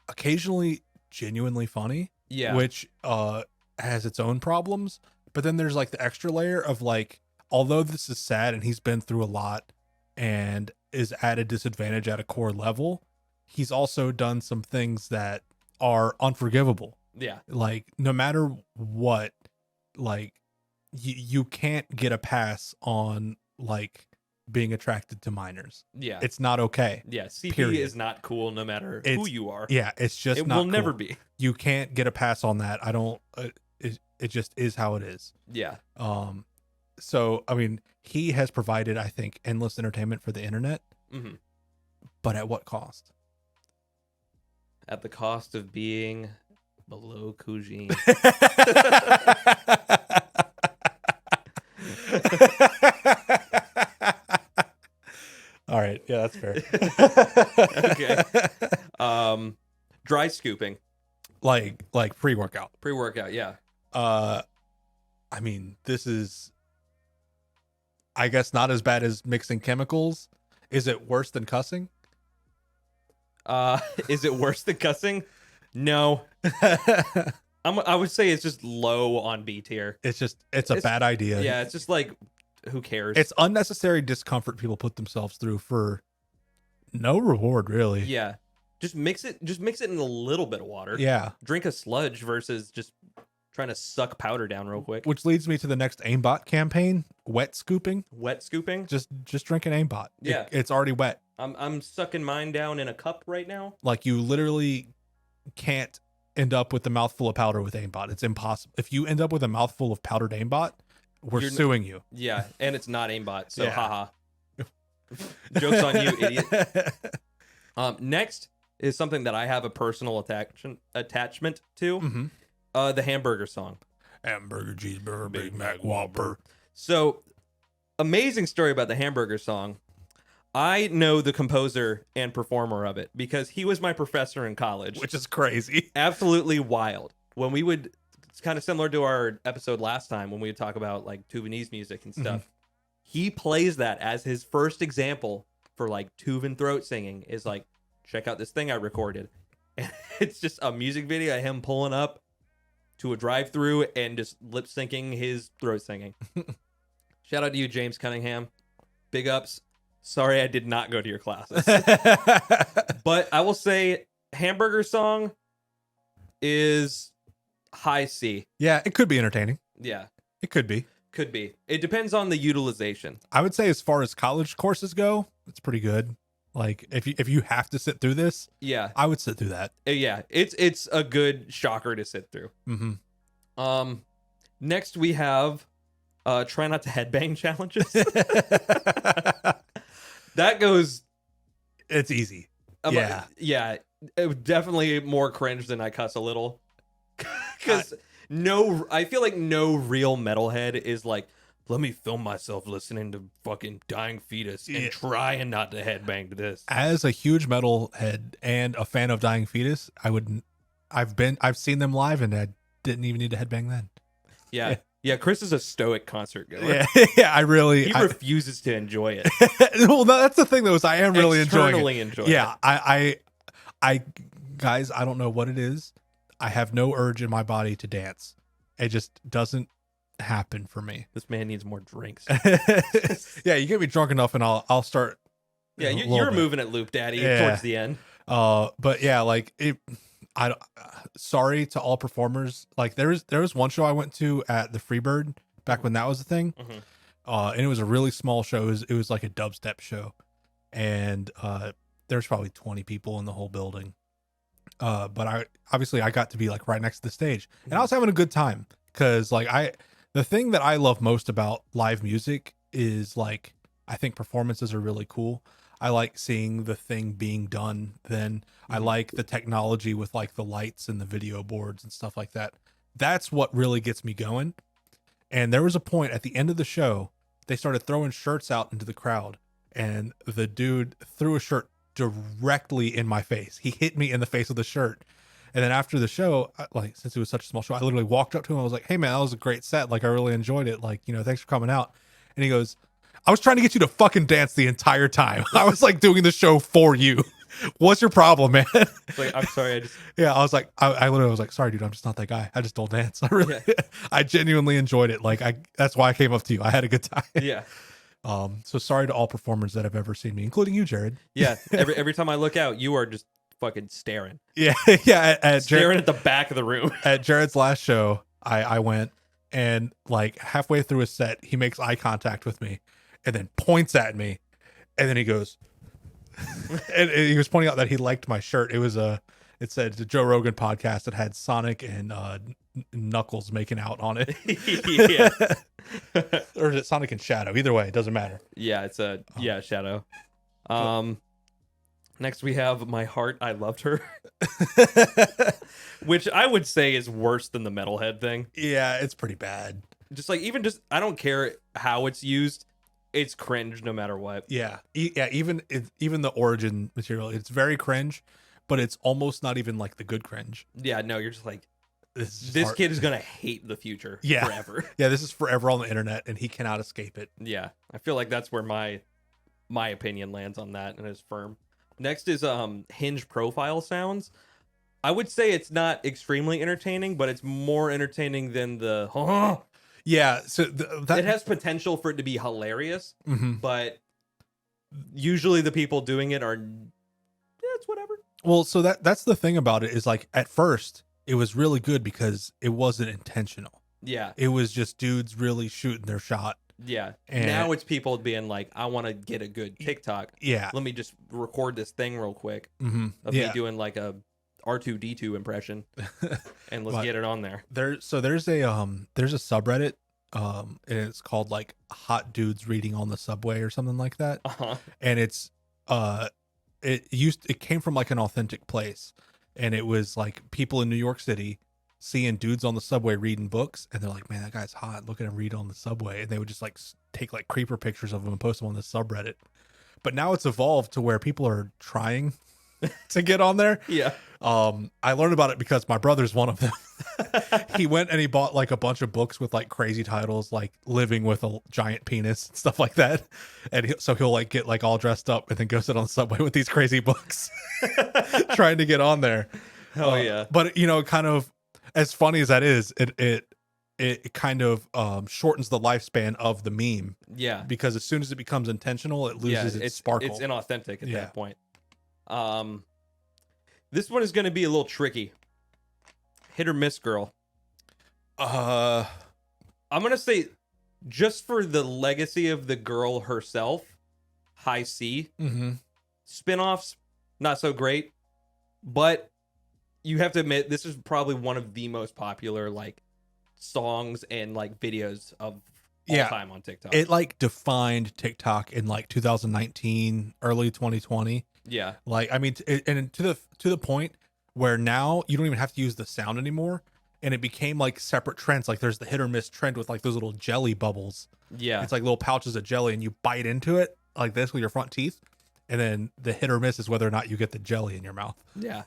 [SPEAKER 3] occasionally genuinely funny.
[SPEAKER 2] Yeah,
[SPEAKER 3] which has its own problems. But then there's like the extra layer of like, although this is sad and he's been through a lot and is at a disadvantage at a core level, he's also done some things that are unforgivable.
[SPEAKER 2] Yeah.
[SPEAKER 3] Like no matter what, like you can't get a pass on like being attracted to minors.
[SPEAKER 2] Yeah.
[SPEAKER 3] It's not okay.
[SPEAKER 2] Yeah. CP
[SPEAKER 3] period.
[SPEAKER 2] is not cool no matter who you are.
[SPEAKER 3] Yeah. It's just
[SPEAKER 2] it
[SPEAKER 3] not
[SPEAKER 2] will never
[SPEAKER 3] cool.
[SPEAKER 2] be.
[SPEAKER 3] You can't get a pass on that. I don't, it just is how it is.
[SPEAKER 2] Yeah.
[SPEAKER 3] So, I mean, he has provided, I think, endless entertainment for the internet, but at what cost?
[SPEAKER 2] At the cost of being below Kujin.
[SPEAKER 3] All right. Yeah, that's fair.
[SPEAKER 2] Okay. Dry scooping.
[SPEAKER 3] Like pre-workout.
[SPEAKER 2] Pre-workout, yeah.
[SPEAKER 3] I mean, this is, I guess, not as bad as mixing chemicals. Is it worse than cussing?
[SPEAKER 2] Is it worse than cussing? No. I would say it's just low on B tier.
[SPEAKER 3] It's a bad idea.
[SPEAKER 2] Yeah, it's just like, who cares?
[SPEAKER 3] It's unnecessary discomfort people put themselves through for no reward, really.
[SPEAKER 2] Yeah. Just mix it in a little bit of water.
[SPEAKER 3] Yeah.
[SPEAKER 2] Drink a sludge versus just trying to suck powder down real quick.
[SPEAKER 3] Which leads me to the next aimbot campaign, wet scooping.
[SPEAKER 2] Wet scooping?
[SPEAKER 3] Just drink an aimbot.
[SPEAKER 2] Yeah.
[SPEAKER 3] It's already wet.
[SPEAKER 2] I'm sucking mine down in a cup right now.
[SPEAKER 3] Like you literally can't end up with a mouthful of powder with aimbot. It's impossible. If you end up with a mouthful of powdered aimbot, we're suing you.
[SPEAKER 2] Yeah, and it's not aimbot, so
[SPEAKER 3] Yeah.
[SPEAKER 2] haha. Joke's on you, idiot. Next is something that I have a personal attachment to. The hamburger song.
[SPEAKER 3] Hamburger, cheeseburger, Big Mac, Whopper.
[SPEAKER 2] So, amazing story about the hamburger song. I know the composer and performer of it because he was my professor in college.
[SPEAKER 3] Which is crazy.
[SPEAKER 2] Absolutely wild. When we would, it's kind of similar to our episode last time when we would talk about like Tuvanese music and stuff. He plays that as his first example for like Tuvan throat singing is like, check out this thing I recorded. And it's just a music video of him pulling up to a drive-through and just lip syncing his throat singing. Shout out to you, James Cunningham. Big ups. Sorry I did not go to your classes. But I will say hamburger song is high C.
[SPEAKER 3] Yeah, it could be entertaining.
[SPEAKER 2] Yeah.
[SPEAKER 3] It could be.
[SPEAKER 2] Could be. It depends on the utilization.
[SPEAKER 3] I would say as far as college courses go, it's pretty good. Like if you have to sit through this,
[SPEAKER 2] yeah,
[SPEAKER 3] I would sit through that.
[SPEAKER 2] Yeah, it's a good shocker to sit through. Next we have try not to headbang challenges. That goes.
[SPEAKER 3] It's easy.
[SPEAKER 2] Yeah. It was definitely more cringe than I cuss a little. Because I feel like no real metalhead is like, let me film myself listening to fucking Dying Fetus and trying not to headbang to this.
[SPEAKER 3] As a huge metalhead and a fan of Dying Fetus, I've seen them live and I didn't even need to headbang then.
[SPEAKER 2] Yeah. Yeah, Chris is a stoic concert goer.
[SPEAKER 3] Yeah, he
[SPEAKER 2] refuses to enjoy it.
[SPEAKER 3] Well, no, that's the thing though, is I am really enjoying it.
[SPEAKER 2] Yeah,
[SPEAKER 3] I guys, I don't know what it is. I have no urge in my body to dance. It just doesn't happen for me.
[SPEAKER 2] This man needs more drinks.
[SPEAKER 3] Yeah, you get me drunk enough and I'll start.
[SPEAKER 2] Yeah, you're moving at Loop Daddy towards the end.
[SPEAKER 3] But yeah, like it. Sorry to all performers. Like there was one show I went to at the Freebird back when that was a thing, and it was a really small show. It was like a dubstep show, and there's probably 20 people in the whole building, But I got to be like right next to the stage, and I was having a good time because like the thing that I love most about live music is like I think performances are really cool. I like seeing the thing being done. Then I like the technology with like the lights and the video boards and stuff like that. That's what really gets me going. And there was a point at the end of the show, they started throwing shirts out into the crowd, and the dude threw a shirt directly in my face. He hit me in the face with the shirt. And then after the show, like since it was such a small show, I literally walked up to him. I was like, "Hey man, that was a great set. Like I really enjoyed it. Like, you know, thanks for coming out." And he goes, "I was trying to get you to fucking dance the entire time. I was like doing the show for you. What's your problem, man?"
[SPEAKER 2] Like, I'm sorry.
[SPEAKER 3] Yeah, I was like, I literally was like, "Sorry, dude, I'm just not that guy. I just don't dance." I really, I genuinely enjoyed it. Like that's why I came up to you. I had a good time.
[SPEAKER 2] Yeah.
[SPEAKER 3] So sorry to all performers that have ever seen me, including you, Jared.
[SPEAKER 2] Yeah. Every time I look out, you are just fucking staring.
[SPEAKER 3] Yeah, yeah.
[SPEAKER 2] Staring at the back of the room.
[SPEAKER 3] At Jared's last show, I went, and like halfway through his set, he makes eye contact with me, and then points at me, and then he goes, and he was pointing out that he liked my shirt. It said the Joe Rogan podcast that had Sonic and Knuckles making out on it.
[SPEAKER 2] Yeah.
[SPEAKER 3] Or is it Sonic and Shadow? Either way, it doesn't matter.
[SPEAKER 2] Yeah, it's Shadow. Next we have My Heart, I Loved Her. Which I would say is worse than the metalhead thing.
[SPEAKER 3] Yeah, it's pretty bad.
[SPEAKER 2] Just like I don't care how it's used. It's cringe no matter what.
[SPEAKER 3] Yeah. Yeah, even the origin material, it's very cringe, but it's almost not even like the good cringe.
[SPEAKER 2] Yeah, no, you're just like this kid is gonna hate the future forever.
[SPEAKER 3] Yeah, this is forever on the internet and he cannot escape it.
[SPEAKER 2] Yeah. I feel like that's where my opinion lands on that and is firm. Next is Hinge profile sounds. I would say it's not extremely entertaining, but it's more entertaining than the
[SPEAKER 3] Yeah, so
[SPEAKER 2] it has potential for it to be hilarious, but usually the people doing it are it's whatever.
[SPEAKER 3] Well, so that's the thing about it is like at first it was really good because it wasn't intentional.
[SPEAKER 2] Yeah.
[SPEAKER 3] It was just dudes really shooting their shot.
[SPEAKER 2] Yeah.
[SPEAKER 3] And
[SPEAKER 2] now it's people being like, I want to get a good TikTok.
[SPEAKER 3] Yeah.
[SPEAKER 2] Let me just record this thing real quick of me doing like a R2D2 impression and let's get it on there.
[SPEAKER 3] There's a subreddit and it's called like Hot Dudes Reading on the Subway or something like that. And it's it came from like an authentic place, and it was like people in New York City seeing dudes on the subway reading books, and they're like, "Man, that guy's hot. Look at him read on the subway." And they would just like take like creeper pictures of him and post them on the subreddit. But now it's evolved to where people are trying to get on there.
[SPEAKER 2] Yeah.
[SPEAKER 3] I learned about it because my brother's one of them. He went and he bought like a bunch of books with like crazy titles, like Living with a Giant Penis and stuff like that. And so he'll like get like all dressed up and then go sit on the subway with these crazy books, trying to get on there.
[SPEAKER 2] Oh yeah.
[SPEAKER 3] But you know, kind of as funny as that is, it kind of shortens the lifespan of the meme.
[SPEAKER 2] Yeah.
[SPEAKER 3] Because as soon as it becomes intentional, it loses its sparkle.
[SPEAKER 2] It's inauthentic at that point. This one is going to be a little tricky. Hit or miss, girl. I'm going to say, just for the legacy of the girl herself, high C. Spinoffs, not so great. But you have to admit, this is probably one of the most popular like songs and like videos of all time on TikTok.
[SPEAKER 3] It like defined TikTok in like 2019, early 2020.
[SPEAKER 2] Yeah.
[SPEAKER 3] Like, I mean, and to the point where now you don't even have to use the sound anymore. And it became like separate trends. Like there's the hit or miss trend with like those little jelly bubbles.
[SPEAKER 2] Yeah.
[SPEAKER 3] It's like little pouches of jelly and you bite into it like this with your front teeth. And then the hit or miss is whether or not you get the jelly in your mouth.
[SPEAKER 2] Yeah.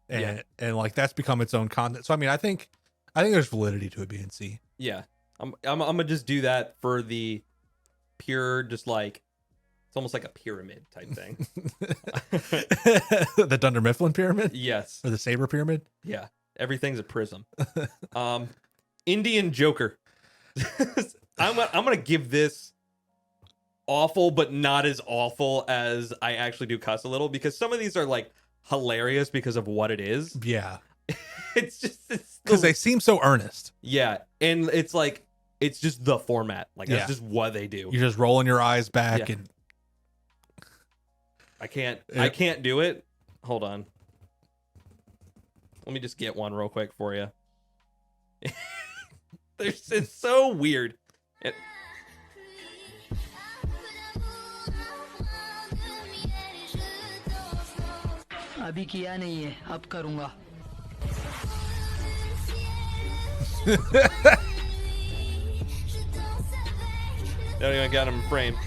[SPEAKER 3] And like that's become its own content. So I mean, I think there's validity to it being C.
[SPEAKER 2] Yeah. I'm gonna just do that for the pure, just like it's almost like a pyramid type thing.
[SPEAKER 3] The Dunder Mifflin pyramid?
[SPEAKER 2] Yes.
[SPEAKER 3] Or the Saber pyramid?
[SPEAKER 2] Yeah. Everything's a prism. Indian Joker. I'm gonna give this awful, but not as awful as I actually do cuss a little, because some of these are like hilarious because of what it is.
[SPEAKER 3] Yeah.
[SPEAKER 2] It's
[SPEAKER 3] because they seem so earnest.
[SPEAKER 2] Yeah. And it's like it's just the format. Like that's just what they do.
[SPEAKER 3] You're just rolling your eyes back and
[SPEAKER 2] I can't do it. Hold on. Let me just get one real quick for you. It's so weird.
[SPEAKER 11] अभी किया नहीं है, अब करूँगा.
[SPEAKER 2] Don't even got him framed.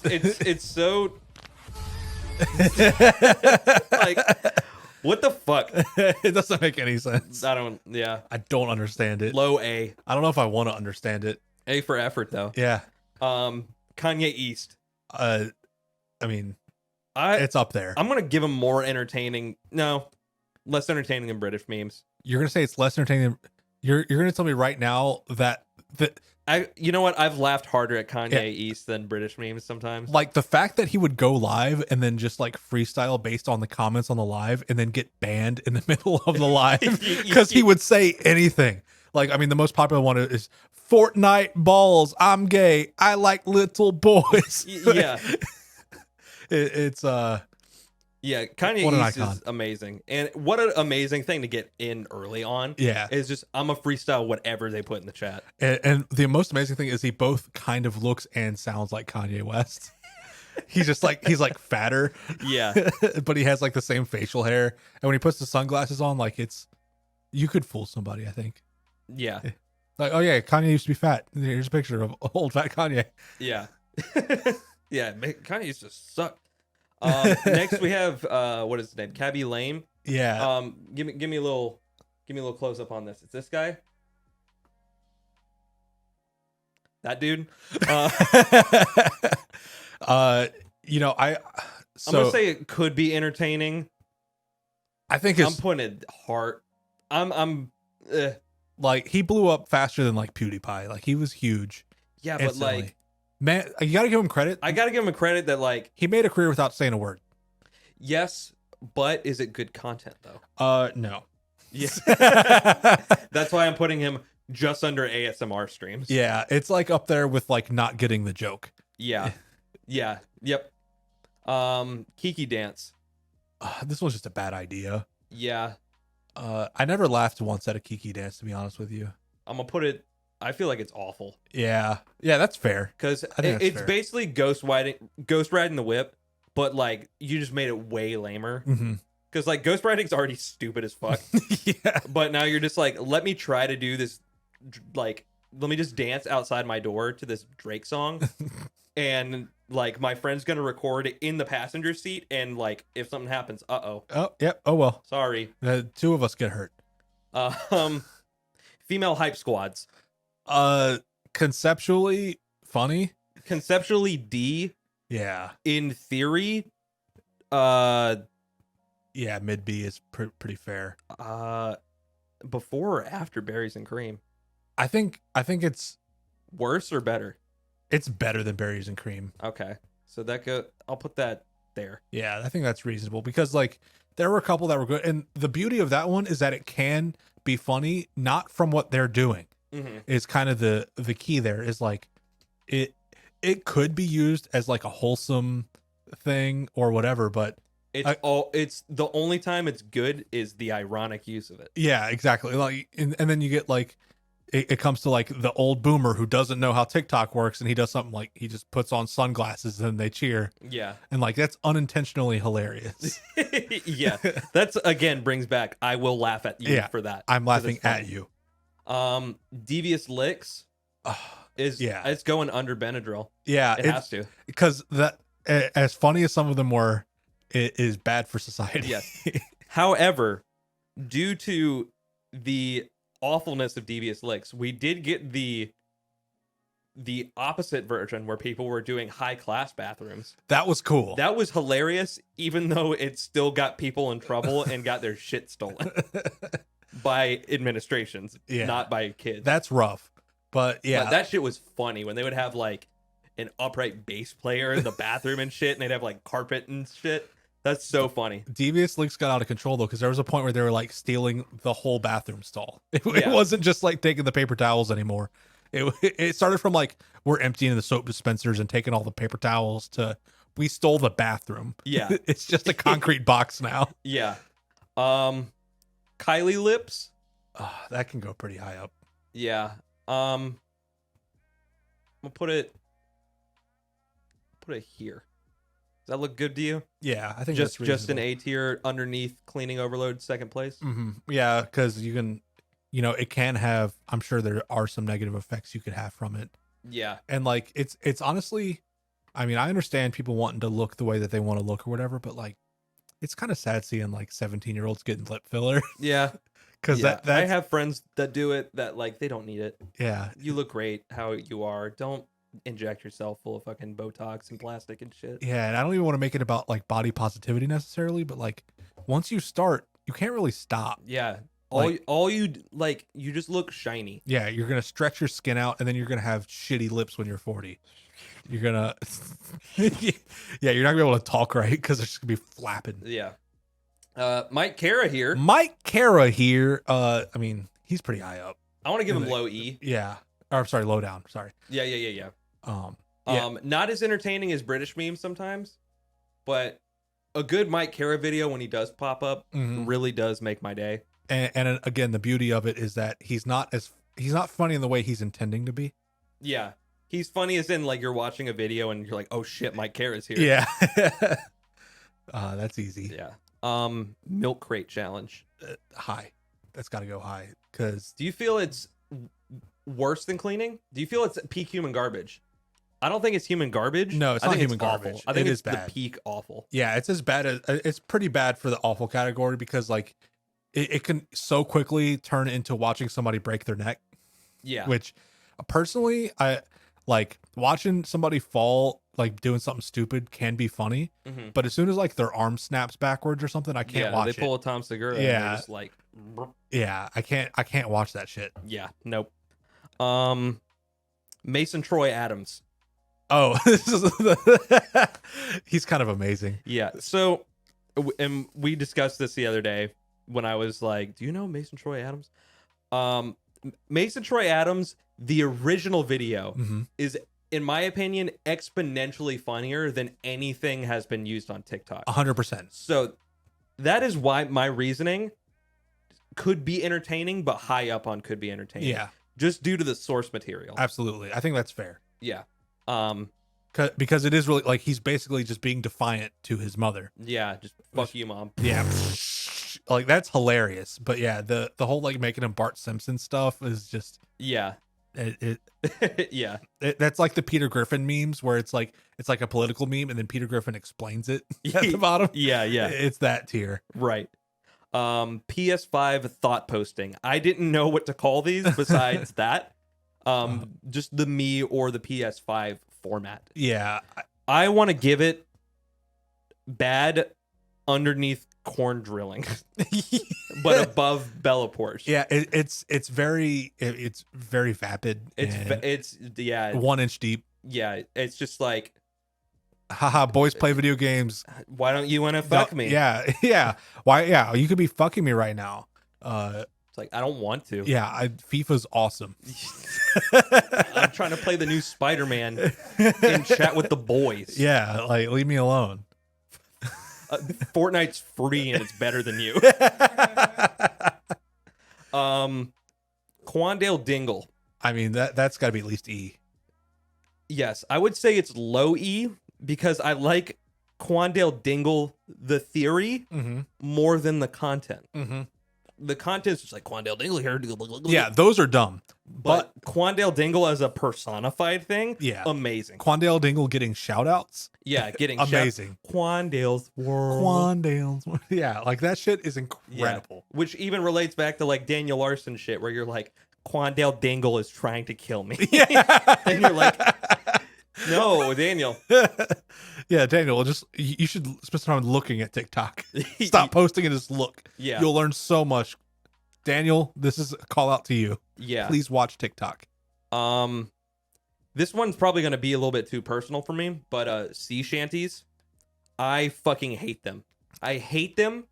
[SPEAKER 2] It's so like, what the fuck?
[SPEAKER 3] It doesn't make any sense.
[SPEAKER 2] I don't. Yeah,
[SPEAKER 3] I don't understand it.
[SPEAKER 2] Low A.
[SPEAKER 3] I don't know if I want to understand it.
[SPEAKER 2] A for effort though.
[SPEAKER 3] Yeah.
[SPEAKER 2] Kanye East.
[SPEAKER 3] I mean, it's up there.
[SPEAKER 2] I'm gonna give him more entertaining. No, less entertaining than British memes.
[SPEAKER 3] You're gonna say it's less entertaining than, you're gonna tell me right now that
[SPEAKER 2] you know what? I've laughed harder at Kanye East than British memes sometimes.
[SPEAKER 3] Like the fact that he would go live and then just like freestyle based on the comments on the live and then get banned in the middle of the live because he would say anything. Like, I mean, the most popular one is Fortnite balls. I'm gay. I like little boys.
[SPEAKER 2] Yeah.
[SPEAKER 3] It's
[SPEAKER 2] yeah, Kanye East is amazing. And what an amazing thing to get in early on.
[SPEAKER 3] Yeah.
[SPEAKER 2] It's just, I'm a freestyle whatever they put in the chat.
[SPEAKER 3] And the most amazing thing is he both kind of looks and sounds like Kanye West. He's just like, he's like fatter.
[SPEAKER 2] Yeah.
[SPEAKER 3] But he has like the same facial hair. And when he puts the sunglasses on, like you could fool somebody, I think.
[SPEAKER 2] Yeah.
[SPEAKER 3] Like, oh yeah, Kanye used to be fat. Here's a picture of old fat Kanye.
[SPEAKER 2] Yeah. Yeah, Kanye used to suck. Next we have what is his name? Cabby Lame.
[SPEAKER 3] Yeah.
[SPEAKER 2] Give me a little close up on this. It's this guy. That dude.
[SPEAKER 3] You know, I'm
[SPEAKER 2] gonna say it could be entertaining.
[SPEAKER 3] I think
[SPEAKER 2] I'm putting it hard.
[SPEAKER 3] Like he blew up faster than like PewDiePie. Like he was huge.
[SPEAKER 2] Yeah, but like,
[SPEAKER 3] man, you gotta give him credit.
[SPEAKER 2] I gotta give him credit that like
[SPEAKER 3] he made a career without saying a word.
[SPEAKER 2] Yes, but is it good content though?
[SPEAKER 3] No.
[SPEAKER 2] Yeah. That's why I'm putting him just under ASMR streams.
[SPEAKER 3] Yeah, it's like up there with like not getting the joke.
[SPEAKER 2] Yeah. Yeah. Yep. Kiki Dance.
[SPEAKER 3] This was just a bad idea.
[SPEAKER 2] Yeah.
[SPEAKER 3] I never laughed once at a Kiki Dance, to be honest with you.
[SPEAKER 2] I'm gonna put it. I feel like it's awful.
[SPEAKER 3] Yeah, that's fair.
[SPEAKER 2] Because it's basically ghost riding the whip, but like you just made it way lamer. Because like ghost riding's already stupid as fuck.
[SPEAKER 3] Yeah.
[SPEAKER 2] But now you're just like, let me try to do this. Like, let me just dance outside my door to this Drake song, and like my friend's gonna record it in the passenger seat, and like if something happens,
[SPEAKER 3] oh yep, oh well,
[SPEAKER 2] sorry,
[SPEAKER 3] two of us get hurt.
[SPEAKER 2] Female hype squads.
[SPEAKER 3] Conceptually funny.
[SPEAKER 2] Conceptually D.
[SPEAKER 3] Yeah.
[SPEAKER 2] In theory,
[SPEAKER 3] yeah, mid B is pretty fair.
[SPEAKER 2] Before or after Berries and Cream?
[SPEAKER 3] I think it's
[SPEAKER 2] worse or better.
[SPEAKER 3] It's better than Berries and Cream.
[SPEAKER 2] Okay, so I'll put that there.
[SPEAKER 3] Yeah, I think that's reasonable because like there were a couple that were good, and the beauty of that one is that it can be funny, not from what they're doing. Is kind of the key there. Is like it could be used as like a wholesome thing or whatever, but
[SPEAKER 2] it's the only time it's good is the ironic use of it.
[SPEAKER 3] Yeah, exactly. Like and then you get like it comes to like the old boomer who doesn't know how TikTok works, and he does something like he just puts on sunglasses and they cheer.
[SPEAKER 2] Yeah.
[SPEAKER 3] And like that's unintentionally hilarious.
[SPEAKER 2] Yeah. That's again brings back I will laugh at you for that.
[SPEAKER 3] I'm laughing at you.
[SPEAKER 2] Devious Licks it's going under Benadryl.
[SPEAKER 3] Yeah.
[SPEAKER 2] It has to.
[SPEAKER 3] Because that as funny as some of them were, it is bad for society.
[SPEAKER 2] Yes. However, due to the awfulness of Devious Licks, we did get the opposite version where people were doing high class bathrooms.
[SPEAKER 3] That was cool.
[SPEAKER 2] That was hilarious, even though it still got people in trouble and got their shit stolen by administrations, not by kids.
[SPEAKER 3] That's rough. But yeah,
[SPEAKER 2] but that shit was funny when they would have like an upright bass player in the bathroom and shit, and they'd have like carpet and shit. That's so funny.
[SPEAKER 3] Devious Licks got out of control though, because there was a point where they were like stealing the whole bathroom stall. It wasn't just like taking the paper towels anymore. It started from like we're emptying the soap dispensers and taking all the paper towels to we stole the bathroom.
[SPEAKER 2] Yeah.
[SPEAKER 3] It's just a concrete box now.
[SPEAKER 2] Yeah. Kylie lips.
[SPEAKER 3] That can go pretty high up.
[SPEAKER 2] Yeah. I'm gonna put it here. Does that look good to you?
[SPEAKER 3] Yeah, I think
[SPEAKER 2] just
[SPEAKER 3] that's
[SPEAKER 2] just an
[SPEAKER 3] reasonable.
[SPEAKER 2] A tier underneath cleaning overload, second place.
[SPEAKER 3] Yeah, because you can, it can have. I'm sure there are some negative effects you could have from it.
[SPEAKER 2] Yeah.
[SPEAKER 3] And like it's honestly, I mean, I understand people wanting to look the way that they want to look or whatever, but like it's kind of sad seeing like 17-year-olds getting lip filler.
[SPEAKER 2] Yeah.
[SPEAKER 3] Because
[SPEAKER 2] Yeah.
[SPEAKER 3] that's,
[SPEAKER 2] I have friends that do it that like they don't need it.
[SPEAKER 3] Yeah.
[SPEAKER 2] You look great how you are. Don't inject yourself full of fucking Botox and plastic and shit.
[SPEAKER 3] Yeah, and I don't even want to make it about like body positivity necessarily, but like once you start, you can't really stop.
[SPEAKER 2] Yeah.
[SPEAKER 3] Like-
[SPEAKER 2] You just look shiny.
[SPEAKER 3] Yeah, you're gonna stretch your skin out, and then you're gonna have shitty lips when you're 40. You're gonna, yeah, you're not gonna be able to talk right because they're just gonna be flapping.
[SPEAKER 2] Yeah. Mike Cara here.
[SPEAKER 3] Mike Cara here. I mean, he's pretty high up.
[SPEAKER 2] I want to give him low E.
[SPEAKER 3] Yeah. Or sorry, low down. Sorry.
[SPEAKER 2] Yeah.
[SPEAKER 3] Yeah.
[SPEAKER 2] Not as entertaining as British memes sometimes, but a good Mike Cara video when he does pop up really does make my day.
[SPEAKER 3] And again, the beauty of it is that he's not funny in the way he's intending to be.
[SPEAKER 2] Yeah. He's funny as in like you're watching a video and you're like, oh shit, Mike Cara's here.
[SPEAKER 3] Yeah. That's easy.
[SPEAKER 2] Yeah. Milk crate challenge.
[SPEAKER 3] High. That's got to go high. Because
[SPEAKER 2] do you feel it's worse than cleaning? Do you feel it's peak human garbage? I don't think it's human garbage.
[SPEAKER 3] No, it's
[SPEAKER 2] I
[SPEAKER 3] not
[SPEAKER 2] think
[SPEAKER 3] human garbage.
[SPEAKER 2] Awful. I think
[SPEAKER 3] It
[SPEAKER 2] it's
[SPEAKER 3] is bad.
[SPEAKER 2] the peak awful.
[SPEAKER 3] Yeah, it's as bad as it's pretty bad for the awful category because like it can so quickly turn into watching somebody break their neck.
[SPEAKER 2] Yeah.
[SPEAKER 3] Which personally, I like watching somebody fall like doing something stupid can be funny, but as soon as like their arm snaps backwards or something, I can't watch it.
[SPEAKER 2] They pull a Tom Segura. And
[SPEAKER 3] Yeah.
[SPEAKER 2] they're just like,
[SPEAKER 3] Yeah, I can't watch that shit.
[SPEAKER 2] yeah, nope. Mason Troy Adams.
[SPEAKER 3] Oh, he's kind of amazing.
[SPEAKER 2] Yeah. So, and we discussed this the other day when I was like, "Do you know Mason Troy Adams?" Mason Troy Adams, the original video is, in my opinion, exponentially funnier than anything has been used on TikTok.
[SPEAKER 3] 100%.
[SPEAKER 2] So that is why my reasoning could be entertaining, but high up on could be entertaining.
[SPEAKER 3] Yeah.
[SPEAKER 2] Just due to the source material.
[SPEAKER 3] Absolutely. I think that's fair.
[SPEAKER 2] Yeah.
[SPEAKER 3] Because it is really like he's basically just being defiant to his mother.
[SPEAKER 2] Yeah, just fuck you, mom.
[SPEAKER 3] Yeah. Like that's hilarious. But yeah, the whole like making him Bart Simpson stuff is just
[SPEAKER 2] yeah.
[SPEAKER 3] Yeah. That's like the Peter Griffin memes where it's like a political meme and then Peter Griffin explains it at the bottom.
[SPEAKER 2] Yeah.
[SPEAKER 3] It's that tier.
[SPEAKER 2] Right. PS5 thought posting. I didn't know what to call these besides that. Just the me or the PS5 format.
[SPEAKER 3] Yeah.
[SPEAKER 2] I want to give it bad underneath corn drilling, but above Bella Porsche.
[SPEAKER 3] Yeah, it's very vapid.
[SPEAKER 2] It's
[SPEAKER 3] 1 inch deep.
[SPEAKER 2] Yeah, it's just like,
[SPEAKER 3] haha, boys play video games.
[SPEAKER 2] Why don't you want to fuck me?
[SPEAKER 3] Yeah. Why? Yeah, you could be fucking me right now.
[SPEAKER 2] It's like, I don't want to.
[SPEAKER 3] Yeah, FIFA's awesome.
[SPEAKER 2] I'm trying to play the new Spider-Man and chat with the boys.
[SPEAKER 3] Yeah, like leave me alone.
[SPEAKER 2] Fortnite's free and it's better than you. Quandale Dingle.
[SPEAKER 3] I mean, that's got to be at least E.
[SPEAKER 2] Yes, I would say it's low E because I like Quandale Dingle, the theory, more than the content. The content's just like Quandale Dingle here.
[SPEAKER 3] Yeah, those are dumb.
[SPEAKER 2] But Quandale Dingle as a personified thing,
[SPEAKER 3] yeah,
[SPEAKER 2] amazing.
[SPEAKER 3] Quandale Dingle getting shout outs.
[SPEAKER 2] Yeah, getting
[SPEAKER 3] amazing.
[SPEAKER 2] Quandale's World.
[SPEAKER 3] Quandale's World. Yeah, like that shit is incredible.
[SPEAKER 2] Yeah. Which even relates back to like Daniel Larson shit where you're like, Quandale Dingle is trying to kill me.
[SPEAKER 3] Yeah.
[SPEAKER 2] And you're like, no, Daniel.
[SPEAKER 3] Yeah, Daniel, you should spend some time looking at TikTok. Stop posting and just look.
[SPEAKER 2] Yeah.
[SPEAKER 3] You'll learn so much. Daniel, this is a call out to you.
[SPEAKER 2] Yeah.
[SPEAKER 3] Please watch TikTok.
[SPEAKER 2] This one's probably going to be a little bit too personal for me, but sea shanties, I fucking hate them. I hate them.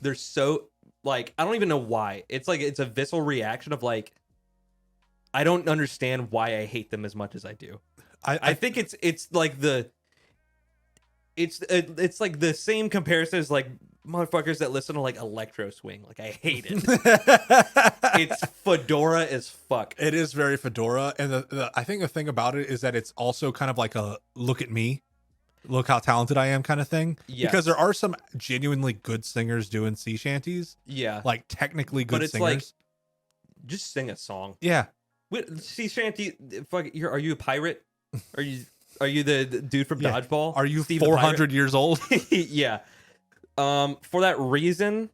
[SPEAKER 2] They're so, like, I don't even know why. It's like, it's a visceral reaction of like, I don't understand why I hate them as much as I do. I think it's like it's like the same comparison as like motherfuckers that listen to like electro swing. Like I hate it. It's fedora as fuck.
[SPEAKER 3] It is very fedora, and I think the thing about it is that it's also kind of like a look at me, look how talented I am kind of thing.
[SPEAKER 2] Yes.
[SPEAKER 3] Because there are some genuinely good singers doing sea shanties.
[SPEAKER 2] Yeah.
[SPEAKER 3] Like technically good
[SPEAKER 2] but it's
[SPEAKER 3] singers.
[SPEAKER 2] like just sing a song.
[SPEAKER 3] Yeah.
[SPEAKER 2] Sea shanty. Fuck. Are you a pirate? Are you the dude from
[SPEAKER 3] Yeah.
[SPEAKER 2] Dodgeball?
[SPEAKER 3] Are you
[SPEAKER 2] Steve the
[SPEAKER 3] 400 years old?
[SPEAKER 2] Yeah. For that reason,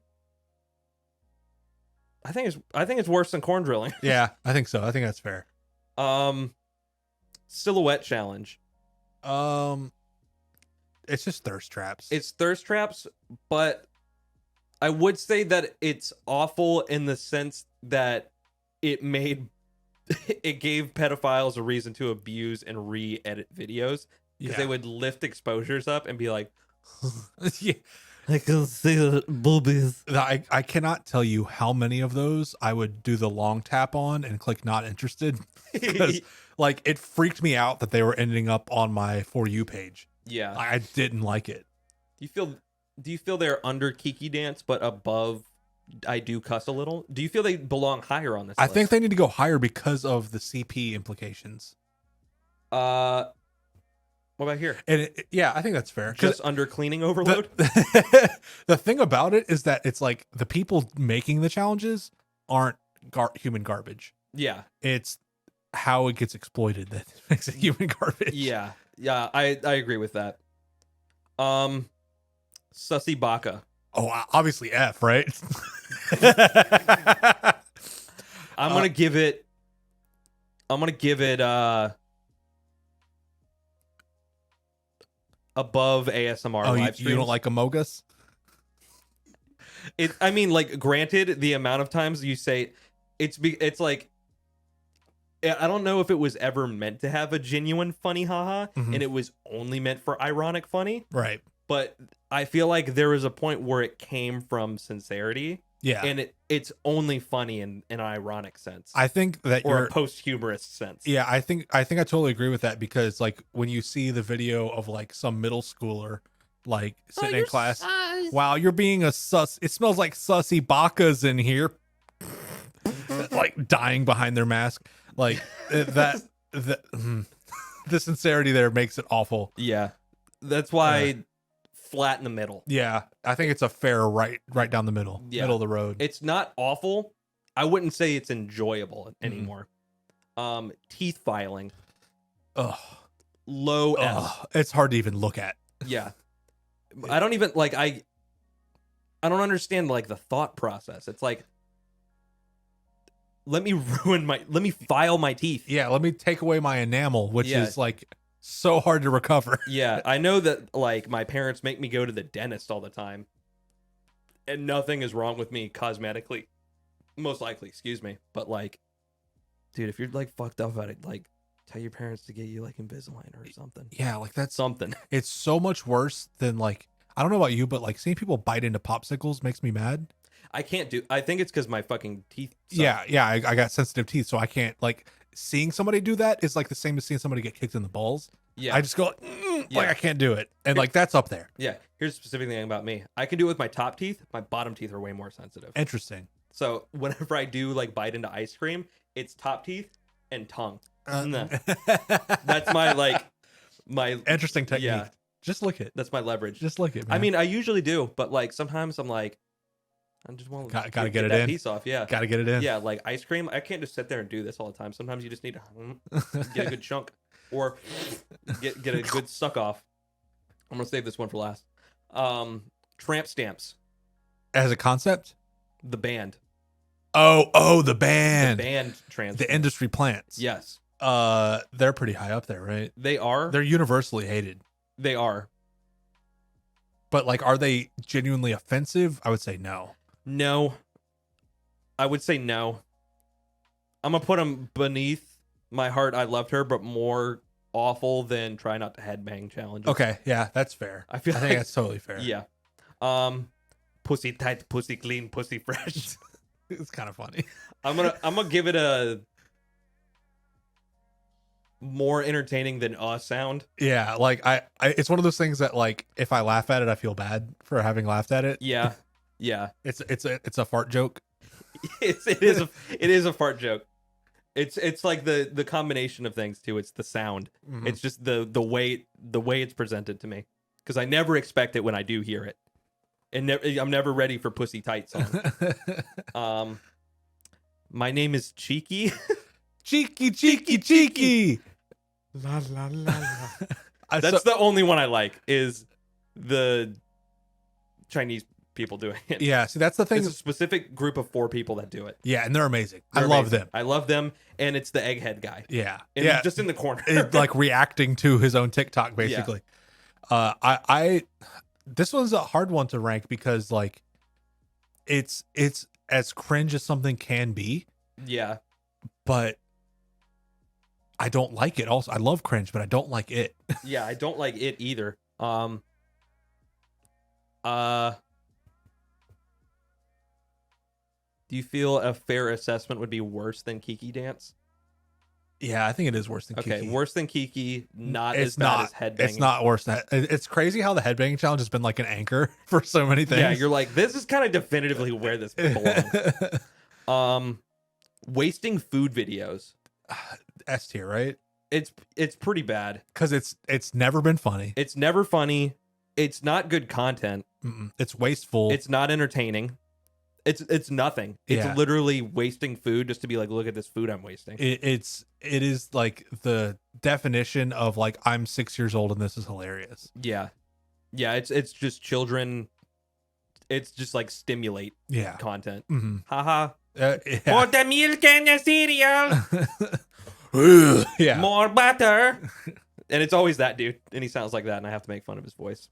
[SPEAKER 2] I think it's worse than corn drilling.
[SPEAKER 3] Yeah, I think so. I think that's fair.
[SPEAKER 2] Silhouette challenge.
[SPEAKER 3] It's just thirst traps.
[SPEAKER 2] It's thirst traps, but I would say that it's awful in the sense that it gave pedophiles a reason to abuse and re-edit videos because they would lift exposures up and be like,
[SPEAKER 3] yeah.
[SPEAKER 2] I can see the boobies.
[SPEAKER 3] I cannot tell you how many of those I would do the long tap on and click not interested because like it freaked me out that they were ending up on my For You page.
[SPEAKER 2] Yeah.
[SPEAKER 3] I didn't like it.
[SPEAKER 2] Do you feel they're under Kiki Dance but above I Do Cuss a Little? Do you feel they belong higher on this
[SPEAKER 3] I
[SPEAKER 2] list?
[SPEAKER 3] think they need to go higher because of the CP implications.
[SPEAKER 2] What about here?
[SPEAKER 3] And yeah, I think that's fair.
[SPEAKER 2] Just under cleaning overload?
[SPEAKER 3] The thing about it is that it's like the people making the challenges aren't human garbage.
[SPEAKER 2] Yeah.
[SPEAKER 3] It's how it gets exploited that makes it human garbage.
[SPEAKER 2] Yeah. Yeah, I agree with that. Sussy Baka.
[SPEAKER 3] Oh, obviously F, right?
[SPEAKER 2] I'm gonna give it above ASMR live streams.
[SPEAKER 3] You don't like Amogus?
[SPEAKER 2] I mean, like, granted, the amount of times you say it's like, I don't know if it was ever meant to have a genuine funny haha, and it was only meant for ironic funny.
[SPEAKER 3] Right.
[SPEAKER 2] But I feel like there was a point where it came from sincerity.
[SPEAKER 3] Yeah.
[SPEAKER 2] And it's only funny in an ironic sense.
[SPEAKER 3] I think that
[SPEAKER 2] or a post-humorous sense.
[SPEAKER 3] Yeah, I think I totally agree with that because like when you see the video of like some middle schooler like sitting in class, wow, you're being a sus. It smells like sussy bakas in here. Like dying behind their mask. Like the sincerity there makes it awful.
[SPEAKER 2] Yeah. That's why flat in the middle.
[SPEAKER 3] Yeah, I think it's a fair right down the middle, middle of the road.
[SPEAKER 2] It's not awful. I wouldn't say it's enjoyable anymore. Teeth filing.
[SPEAKER 3] Ugh.
[SPEAKER 2] Low F.
[SPEAKER 3] It's hard to even look at.
[SPEAKER 2] Yeah. I don't even like I don't understand like the thought process. It's like let me file my teeth.
[SPEAKER 3] Yeah, let me take away my enamel, which is like so hard to recover.
[SPEAKER 2] Yeah, I know that like my parents make me go to the dentist all the time. And nothing is wrong with me cosmetically. Most likely, excuse me. But like, dude, if you're like fucked up about it, like tell your parents to get you like Invisalign or something.
[SPEAKER 3] Yeah, like that's
[SPEAKER 2] something.
[SPEAKER 3] It's so much worse than like, I don't know about you, but like seeing people bite into popsicles makes me mad.
[SPEAKER 2] I think it's because my fucking teeth suck.
[SPEAKER 3] Yeah, I got sensitive teeth, so I can't like seeing somebody do that is like the same as seeing somebody get kicked in the balls.
[SPEAKER 2] Yeah.
[SPEAKER 3] I just go like I can't do it. And like that's up there.
[SPEAKER 2] Yeah. Here's a specific thing about me. I can do it with my top teeth. My bottom teeth are way more sensitive.
[SPEAKER 3] Interesting.
[SPEAKER 2] So whenever I do like bite into ice cream, it's top teeth and tongue. That's my
[SPEAKER 3] interesting technique.
[SPEAKER 2] Yeah.
[SPEAKER 3] Just lick it.
[SPEAKER 2] That's my leverage.
[SPEAKER 3] Just lick it, man.
[SPEAKER 2] I mean, I usually do, but like sometimes I'm like, I just want to
[SPEAKER 3] gotta get it
[SPEAKER 2] that
[SPEAKER 3] in.
[SPEAKER 2] piece off. Yeah.
[SPEAKER 3] Gotta get it in.
[SPEAKER 2] Yeah. Like ice cream. I can't just sit there and do this all the time. Sometimes you just need to get a good chunk or get a good suck off. I'm going to save this one for last. Tramp stamps.
[SPEAKER 3] As a concept?
[SPEAKER 2] The band.
[SPEAKER 3] Oh, the band.
[SPEAKER 2] The band trans.
[SPEAKER 3] The industry plants.
[SPEAKER 2] Yes.
[SPEAKER 3] They're pretty high up there, right?
[SPEAKER 2] They are.
[SPEAKER 3] They're universally hated.
[SPEAKER 2] They are.
[SPEAKER 3] But like, are they genuinely offensive? I would say no.
[SPEAKER 2] No. I would say no. I'm going to put them beneath My Heart, I Loved Her, but more awful than Try Not to Headbang challenges.
[SPEAKER 3] Okay, yeah, that's fair. I think that's totally fair.
[SPEAKER 2] Yeah. Pussy tight, pussy clean, pussy fresh.
[SPEAKER 3] It's kind of funny.
[SPEAKER 2] I'm gonna give it a more entertaining than a sound.
[SPEAKER 3] Yeah, like I it's one of those things that like if I laugh at it, I feel bad for having laughed at it.
[SPEAKER 2] Yeah. Yeah.
[SPEAKER 3] It's a fart joke.
[SPEAKER 2] it is a fart joke. It's like the combination of things too. It's the sound.
[SPEAKER 3] Mhm.
[SPEAKER 2] It's just the way it's presented to me, because I never expect it when I do hear it, and I'm never ready for Pussy Tight song. My name is Cheeky. Cheeky.
[SPEAKER 3] La la la la.
[SPEAKER 2] That's the only one I like, is the Chinese people doing it.
[SPEAKER 3] Yeah, see, that's the thing.
[SPEAKER 2] It's a specific group of 4 people that do it.
[SPEAKER 3] Yeah, and they're amazing.
[SPEAKER 2] They're
[SPEAKER 3] I love
[SPEAKER 2] amazing.
[SPEAKER 3] them.
[SPEAKER 2] I love them, and it's the egghead guy.
[SPEAKER 3] Yeah,
[SPEAKER 2] And
[SPEAKER 3] yeah,
[SPEAKER 2] just in the corner,
[SPEAKER 3] like reacting to his own TikTok, basically. I this one's a hard one to rank because like it's as cringe as something can be,
[SPEAKER 2] Yeah.
[SPEAKER 3] but I don't like it. Also, I love cringe, but I don't like it.
[SPEAKER 2] Yeah, I don't like it either. Do you feel a fair assessment would be worse than Kiki Dance?
[SPEAKER 3] Yeah, I think it is worse than
[SPEAKER 2] Okay,
[SPEAKER 3] Kiki.
[SPEAKER 2] worse than Kiki, not
[SPEAKER 3] It's
[SPEAKER 2] as bad
[SPEAKER 3] not.
[SPEAKER 2] as headbanging.
[SPEAKER 3] It's not worse than that. It's crazy how the headbanging challenge has been like an anchor for so many things.
[SPEAKER 2] Yeah, you're like, this is kind of definitively where this belongs. Wasting food videos.
[SPEAKER 3] S tier, right?
[SPEAKER 2] It's pretty bad.
[SPEAKER 3] Because it's never been funny.
[SPEAKER 2] It's never funny. It's not good content.
[SPEAKER 3] It's wasteful.
[SPEAKER 2] It's not entertaining. It's nothing. It's
[SPEAKER 3] Yeah.
[SPEAKER 2] literally wasting food just to be like, look at this food I'm wasting.
[SPEAKER 3] It is like the definition of like, I'm 6 years old and this is hilarious.
[SPEAKER 2] Yeah. Yeah, it's just children. It's just like stimulate content.
[SPEAKER 3] Mhm.
[SPEAKER 2] Haha.
[SPEAKER 3] Yeah.
[SPEAKER 2] Put the milk in the cereal.
[SPEAKER 3] Yeah.
[SPEAKER 2] More butter. And it's always that dude. And he sounds like that, and I have to make fun of his voice.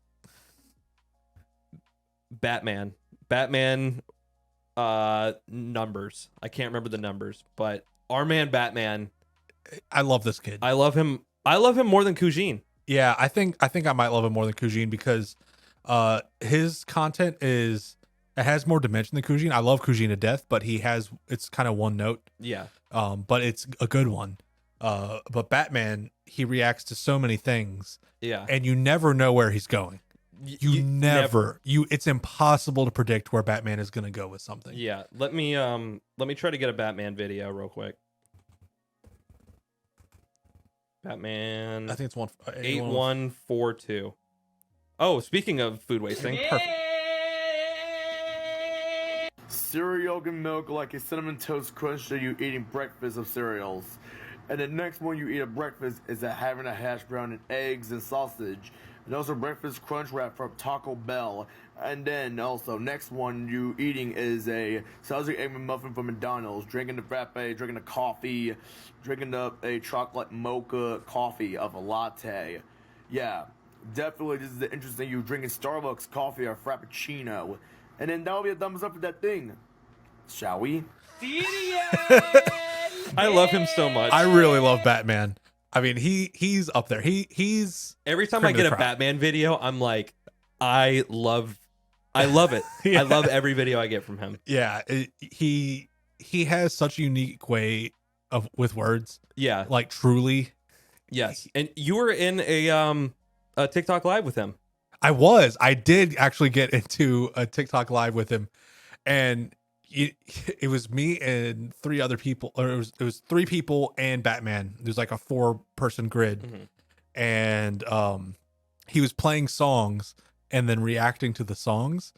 [SPEAKER 2] Batman. Numbers. I can't remember the numbers, but our man Batman.
[SPEAKER 3] I love this kid.
[SPEAKER 2] I love him more than Kujin.
[SPEAKER 3] Yeah, I think I might love him more than Kujin because his content has more dimension than Kujin. I love Kujin to death, but it's kind of one note.
[SPEAKER 2] Yeah.
[SPEAKER 3] But it's a good one. But Batman, he reacts to so many things.
[SPEAKER 2] Yeah.
[SPEAKER 3] And you never know where he's going. You never. It's impossible to predict where Batman is going to go with something.
[SPEAKER 2] Yeah. Let me try to get a Batman video real quick. Batman.
[SPEAKER 3] I think it's
[SPEAKER 2] 8142. Oh, speaking of food wasting. Perfect.
[SPEAKER 12] Cereal and milk like a cinnamon toast crunch that you eating breakfast of cereals. And the next one you eat at breakfast is having a hash brown and eggs and sausage. And also breakfast crunch wrap from Taco Bell. And then also next one you eating is a sausage egg muffin from McDonald's. Drinking the frappe, drinking the coffee, drinking up a chocolate mocha coffee of a latte. Yeah, definitely this is the interesting. You drinking Starbucks coffee or frappuccino. And then that'll be a thumbs up for that thing. Shall we?
[SPEAKER 2] I love him so much.
[SPEAKER 3] I really love Batman. I mean, he's up there. He's
[SPEAKER 2] every time I get a Batman video, I'm like, I love it.
[SPEAKER 3] Yeah.
[SPEAKER 2] I love every video I get from him.
[SPEAKER 3] Yeah, he has such a unique way with words.
[SPEAKER 2] Yeah,
[SPEAKER 3] like truly.
[SPEAKER 2] Yes, and you were in a TikTok live with him.
[SPEAKER 3] I did actually get into a TikTok live with him, and it was me and 3 other people, or it was 3 people and Batman. There's like a 4-person grid, and he was playing songs and then reacting to the songs,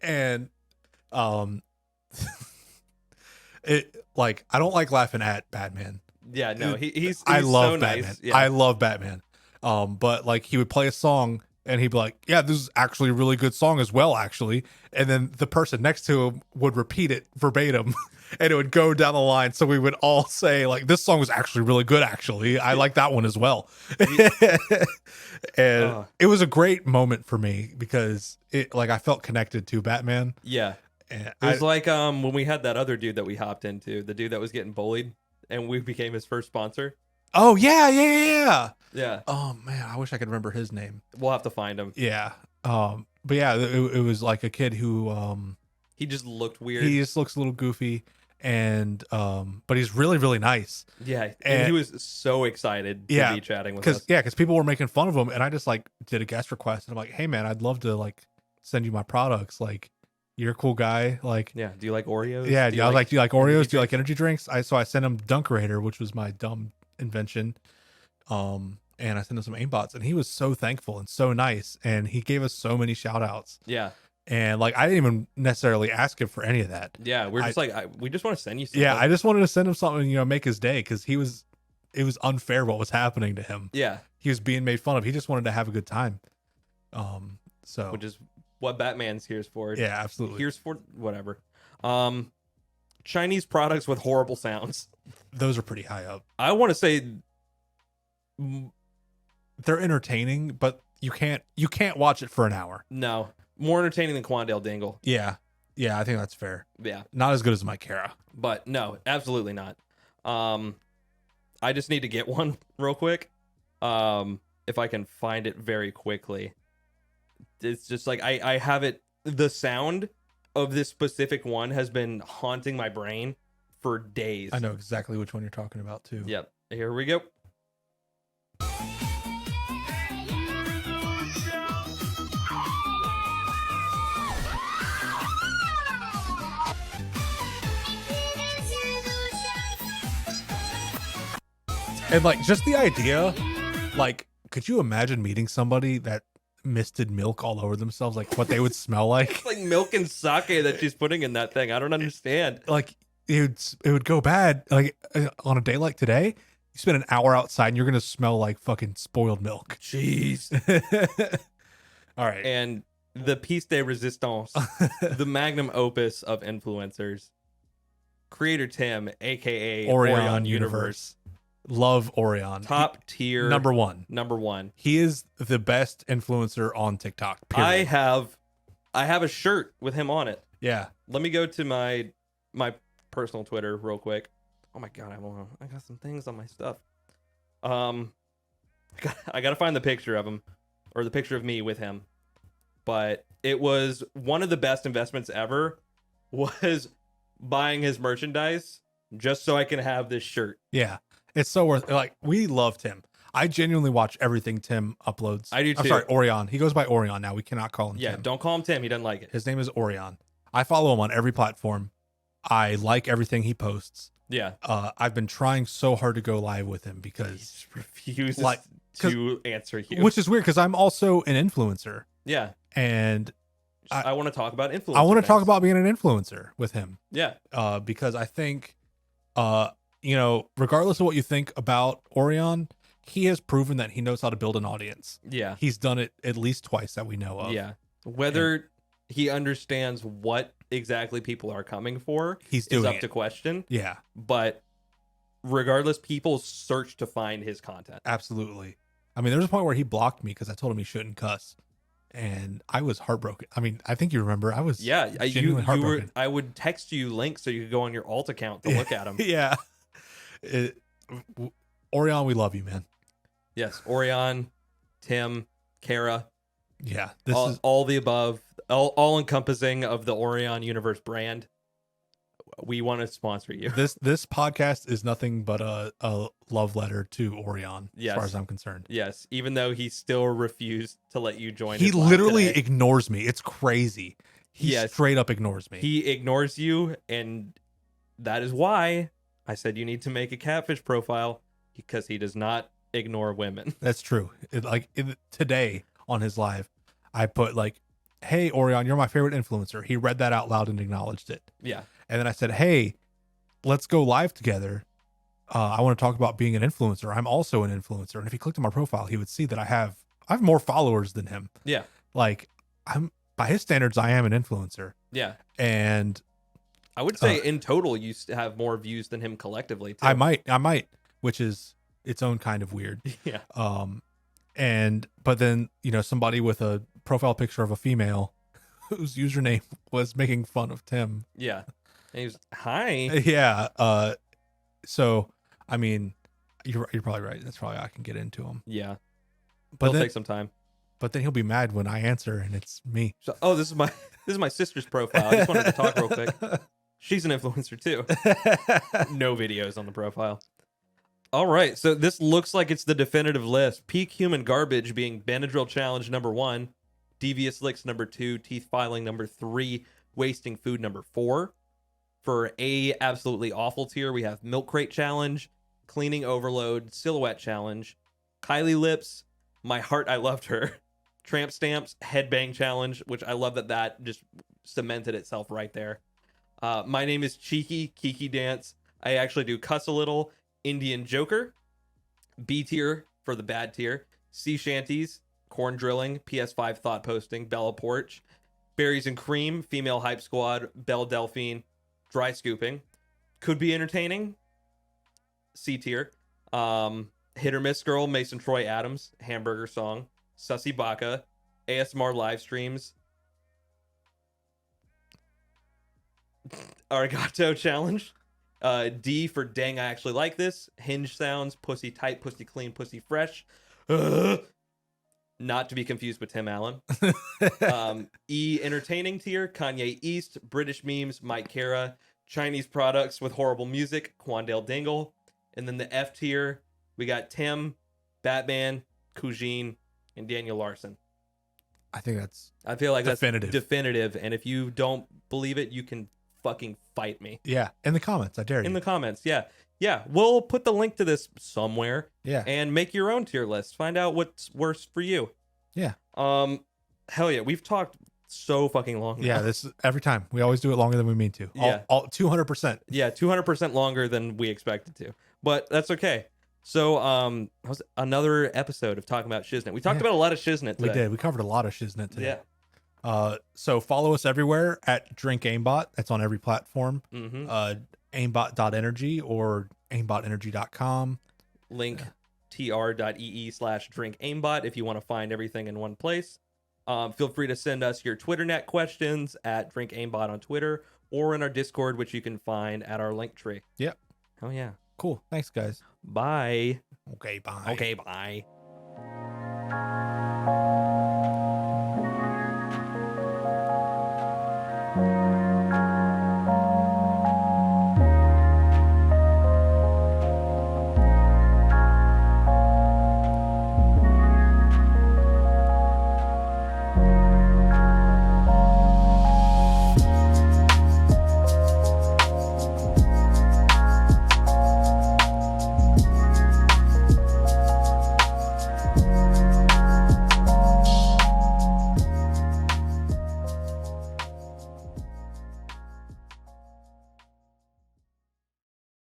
[SPEAKER 3] and it like I don't like laughing at Batman.
[SPEAKER 2] Yeah, no, he's
[SPEAKER 3] I love
[SPEAKER 2] so
[SPEAKER 3] Batman.
[SPEAKER 2] nice. Yeah.
[SPEAKER 3] I love Batman. But like he would play a song and he'd be like, yeah, this is actually a really good song as well, actually. And then the person next to him would repeat it verbatim and it would go down the line. So we would all say like, this song was actually really good. Actually, I like that one as well. And it was a great moment for me because I felt connected to Batman.
[SPEAKER 2] Yeah.
[SPEAKER 3] And
[SPEAKER 2] it was like when we had that other dude that we hopped into, the dude that was getting bullied, and we became his first sponsor.
[SPEAKER 3] Oh yeah.
[SPEAKER 2] Yeah.
[SPEAKER 3] Oh man, I wish I could remember his name.
[SPEAKER 2] We'll have to find him.
[SPEAKER 3] Yeah. But yeah, it was like a kid who
[SPEAKER 2] he just looked weird.
[SPEAKER 3] He just looks a little goofy, and but he's really, really nice.
[SPEAKER 2] Yeah, and he was so excited to be chatting with us.
[SPEAKER 3] Because people were making fun of him, and I just like did a guest request, and I'm like, hey man, I'd love to like send you my products. Like, you're a cool guy. Like,
[SPEAKER 2] yeah, do you like Oreos?
[SPEAKER 3] Yeah, do you like Oreos? Do you like energy drinks? So I sent him Dunkerator, which was my dumb invention. And I sent him some aimbots, and he was so thankful and so nice, and he gave us so many shout outs.
[SPEAKER 2] Yeah.
[SPEAKER 3] And like, I didn't even necessarily ask him for any of that.
[SPEAKER 2] Yeah, we're just we just want to send you something.
[SPEAKER 3] Yeah, I just wanted to send him something, make his day, because it was unfair what was happening to him.
[SPEAKER 2] Yeah.
[SPEAKER 3] He was being made fun of. He just wanted to have a good time. So
[SPEAKER 2] which is what Batman's here's for.
[SPEAKER 3] Yeah, absolutely.
[SPEAKER 2] Here's for whatever. Chinese products with horrible sounds.
[SPEAKER 3] Those are pretty high up.
[SPEAKER 2] I want to say
[SPEAKER 3] they're entertaining, but you can't watch it for an hour.
[SPEAKER 2] No. More entertaining than Quandale Dingle.
[SPEAKER 3] Yeah. Yeah, I think that's fair.
[SPEAKER 2] Yeah.
[SPEAKER 3] Not as good as Mike Cara.
[SPEAKER 2] But no, absolutely not. I just need to get one real quick. If I can find it very quickly. It's just like I have it. The sound of this specific one has been haunting my brain for days.
[SPEAKER 3] I know exactly which one you're talking about too.
[SPEAKER 2] Yep. Here we go.
[SPEAKER 3] And like, just the idea, like, could you imagine meeting somebody that misted milk all over themselves? Like, what they would smell like?
[SPEAKER 2] It's like milk and sake that she's putting in that thing. I don't understand.
[SPEAKER 3] Like, it would go bad. Like, on a day like today, you spend an hour outside and you're gonna smell like fucking spoiled milk.
[SPEAKER 2] Jeez.
[SPEAKER 3] All right.
[SPEAKER 2] And the piece de resistance, the magnum opus of influencers, Creator Tim, aka
[SPEAKER 3] Orion Universe. Love Orion.
[SPEAKER 2] Top tier.
[SPEAKER 3] Number one.
[SPEAKER 2] Number one.
[SPEAKER 3] He is the best influencer on TikTok. Period.
[SPEAKER 2] I have a shirt with him on it.
[SPEAKER 3] Yeah.
[SPEAKER 2] Let me go to my personal Twitter real quick. Oh my god, I got some things on my stuff. I gotta find the picture of him, or the picture of me with him. But it was one of the best investments ever. Was buying his merchandise just so I can have this shirt.
[SPEAKER 3] Yeah. It's so worth it. Like, we love Tim. I genuinely watch everything Tim uploads.
[SPEAKER 2] I do too.
[SPEAKER 3] I'm sorry, Orion. He goes by Orion now. We cannot call him
[SPEAKER 2] Tim. Yeah, don't call him Tim. He doesn't like it.
[SPEAKER 3] His name is Orion. I follow him on every platform. I like everything he posts.
[SPEAKER 2] Yeah.
[SPEAKER 3] I've been trying so hard to go live with him because
[SPEAKER 2] he refuses to answer you.
[SPEAKER 3] Which is weird because I'm also an influencer.
[SPEAKER 2] Yeah.
[SPEAKER 3] And
[SPEAKER 2] I want to talk about influencers.
[SPEAKER 3] I want to talk about being an influencer with him.
[SPEAKER 2] Yeah.
[SPEAKER 3] Because I think regardless of what you think about Orion, he has proven that he knows how to build an audience.
[SPEAKER 2] Yeah.
[SPEAKER 3] He's done it at least twice that we know of.
[SPEAKER 2] Yeah. Whether he understands what exactly people are coming for,
[SPEAKER 3] he's doing
[SPEAKER 2] is up to question.
[SPEAKER 3] Yeah.
[SPEAKER 2] But regardless, people search to find his content.
[SPEAKER 3] Absolutely. I mean, there was a point where he blocked me because I told him he shouldn't cuss. And I was heartbroken. I mean, I think you remember. I was genuinely heartbroken.
[SPEAKER 2] I would text you links so you could go on your alt account to look at them.
[SPEAKER 3] Yeah. Orion, we love you, man.
[SPEAKER 2] Yes, Orion, Tim, Kara.
[SPEAKER 3] Yeah,
[SPEAKER 2] this is all the above, all encompassing of the Orion Universe brand. We want to sponsor you.
[SPEAKER 3] This podcast is nothing but a love letter to Orion,
[SPEAKER 2] yes.
[SPEAKER 3] As far as I'm concerned.
[SPEAKER 2] Yes, even though he still refused to let you join.
[SPEAKER 3] He literally ignores me. It's crazy. He straight up ignores me.
[SPEAKER 2] He ignores you, and that is why I said you need to make a catfish profile, because he does not ignore women.
[SPEAKER 3] That's true. Today on his live, I put like, "Hey Orion, you're my favorite influencer." He read that out loud and acknowledged it.
[SPEAKER 2] Yeah.
[SPEAKER 3] And then I said, "Hey, let's go live together. I want to talk about being an influencer. I'm also an influencer." And if he clicked on my profile, he would see that I have more followers than him.
[SPEAKER 2] Yeah.
[SPEAKER 3] Like, I'm, by his standards, I am an influencer.
[SPEAKER 2] Yeah.
[SPEAKER 3] And
[SPEAKER 2] I would say in total, you have more views than him collectively, too.
[SPEAKER 3] I might, which is its own kind of weird.
[SPEAKER 2] Yeah.
[SPEAKER 3] But then, somebody with a profile picture of a female whose username was making fun of Tim.
[SPEAKER 2] Yeah. And he was, hi.
[SPEAKER 3] Yeah. So, I mean, you're probably right. That's probably how I can get into him.
[SPEAKER 2] Yeah.
[SPEAKER 3] But
[SPEAKER 2] it'll take some time.
[SPEAKER 3] But then he'll be mad when I answer and it's me.
[SPEAKER 2] So, this is my sister's profile. I just wanted to talk real quick. She's an influencer too. No videos on the profile. All right, so this looks like it's the definitive list. Peak human garbage being Benadryl challenge number 1, devious licks number 2, teeth filing number 3, wasting food number 4. For a absolutely awful tier, we have milk crate challenge, cleaning overload, silhouette challenge, Kylie lips, my heart I loved her, tramp stamps, headbang challenge, which I love that just cemented itself right there. My name is Cheeky, Kiki dance. I actually do cuss a little. Indian Joker, B tier for the bad tier, sea shanties, corn drilling, PS5 thought posting, Bella Porch, berries and cream, female hype squad, Belle Delphine, dry scooping, could be entertaining, C tier, hit or miss girl, Mason Troy Adams, hamburger song, Sussy Baka, ASMR live streams, Arigato challenge. D for dang I actually like this, hinge sounds, pussy tight, pussy clean, pussy fresh, not to be confused with Tim Allen. E entertaining tier, Kanye East, British memes, Mike Kara, Chinese products with horrible music, Quandale Dingle. And then the F tier, we got Tim, Batman, Kujin, and Daniel Larson.
[SPEAKER 3] I think
[SPEAKER 2] I feel like
[SPEAKER 3] definitive.
[SPEAKER 2] That's definitive, and if you don't believe it, you can fucking fight me.
[SPEAKER 3] Yeah, in the comments. I dare you.
[SPEAKER 2] In the comments, yeah. We'll put the link to this somewhere.
[SPEAKER 3] Yeah.
[SPEAKER 2] And make your own tier list. Find out what's worse for you.
[SPEAKER 3] Yeah.
[SPEAKER 2] Hell yeah, we've talked so fucking long.
[SPEAKER 3] Yeah,
[SPEAKER 2] now.
[SPEAKER 3] this every time we always do it longer than we mean to.
[SPEAKER 2] Yeah,
[SPEAKER 3] 200%.
[SPEAKER 2] Yeah, 200% longer than we expected to, but that's okay. So, that was another episode of Talking About Shiznit. We talked about a lot of Shiznit today.
[SPEAKER 3] We did. We covered a lot of Shiznit today.
[SPEAKER 2] Yeah.
[SPEAKER 3] So follow us everywhere at drinkaimbot. That's on every platform.
[SPEAKER 2] Mm-hmm.
[SPEAKER 3] Aimbot.energy or aimbot.energy.com.
[SPEAKER 2] linktr.ee/drinkaimbot if you want to find everything in one place. Feel free to send us your TwitterNet questions at drinkaimbot on Twitter or in our Discord, which you can find at our link tree.
[SPEAKER 3] Yep.
[SPEAKER 2] Oh yeah.
[SPEAKER 3] Cool. Thanks, guys.
[SPEAKER 2] Bye.
[SPEAKER 3] Okay, bye.
[SPEAKER 2] Okay, bye.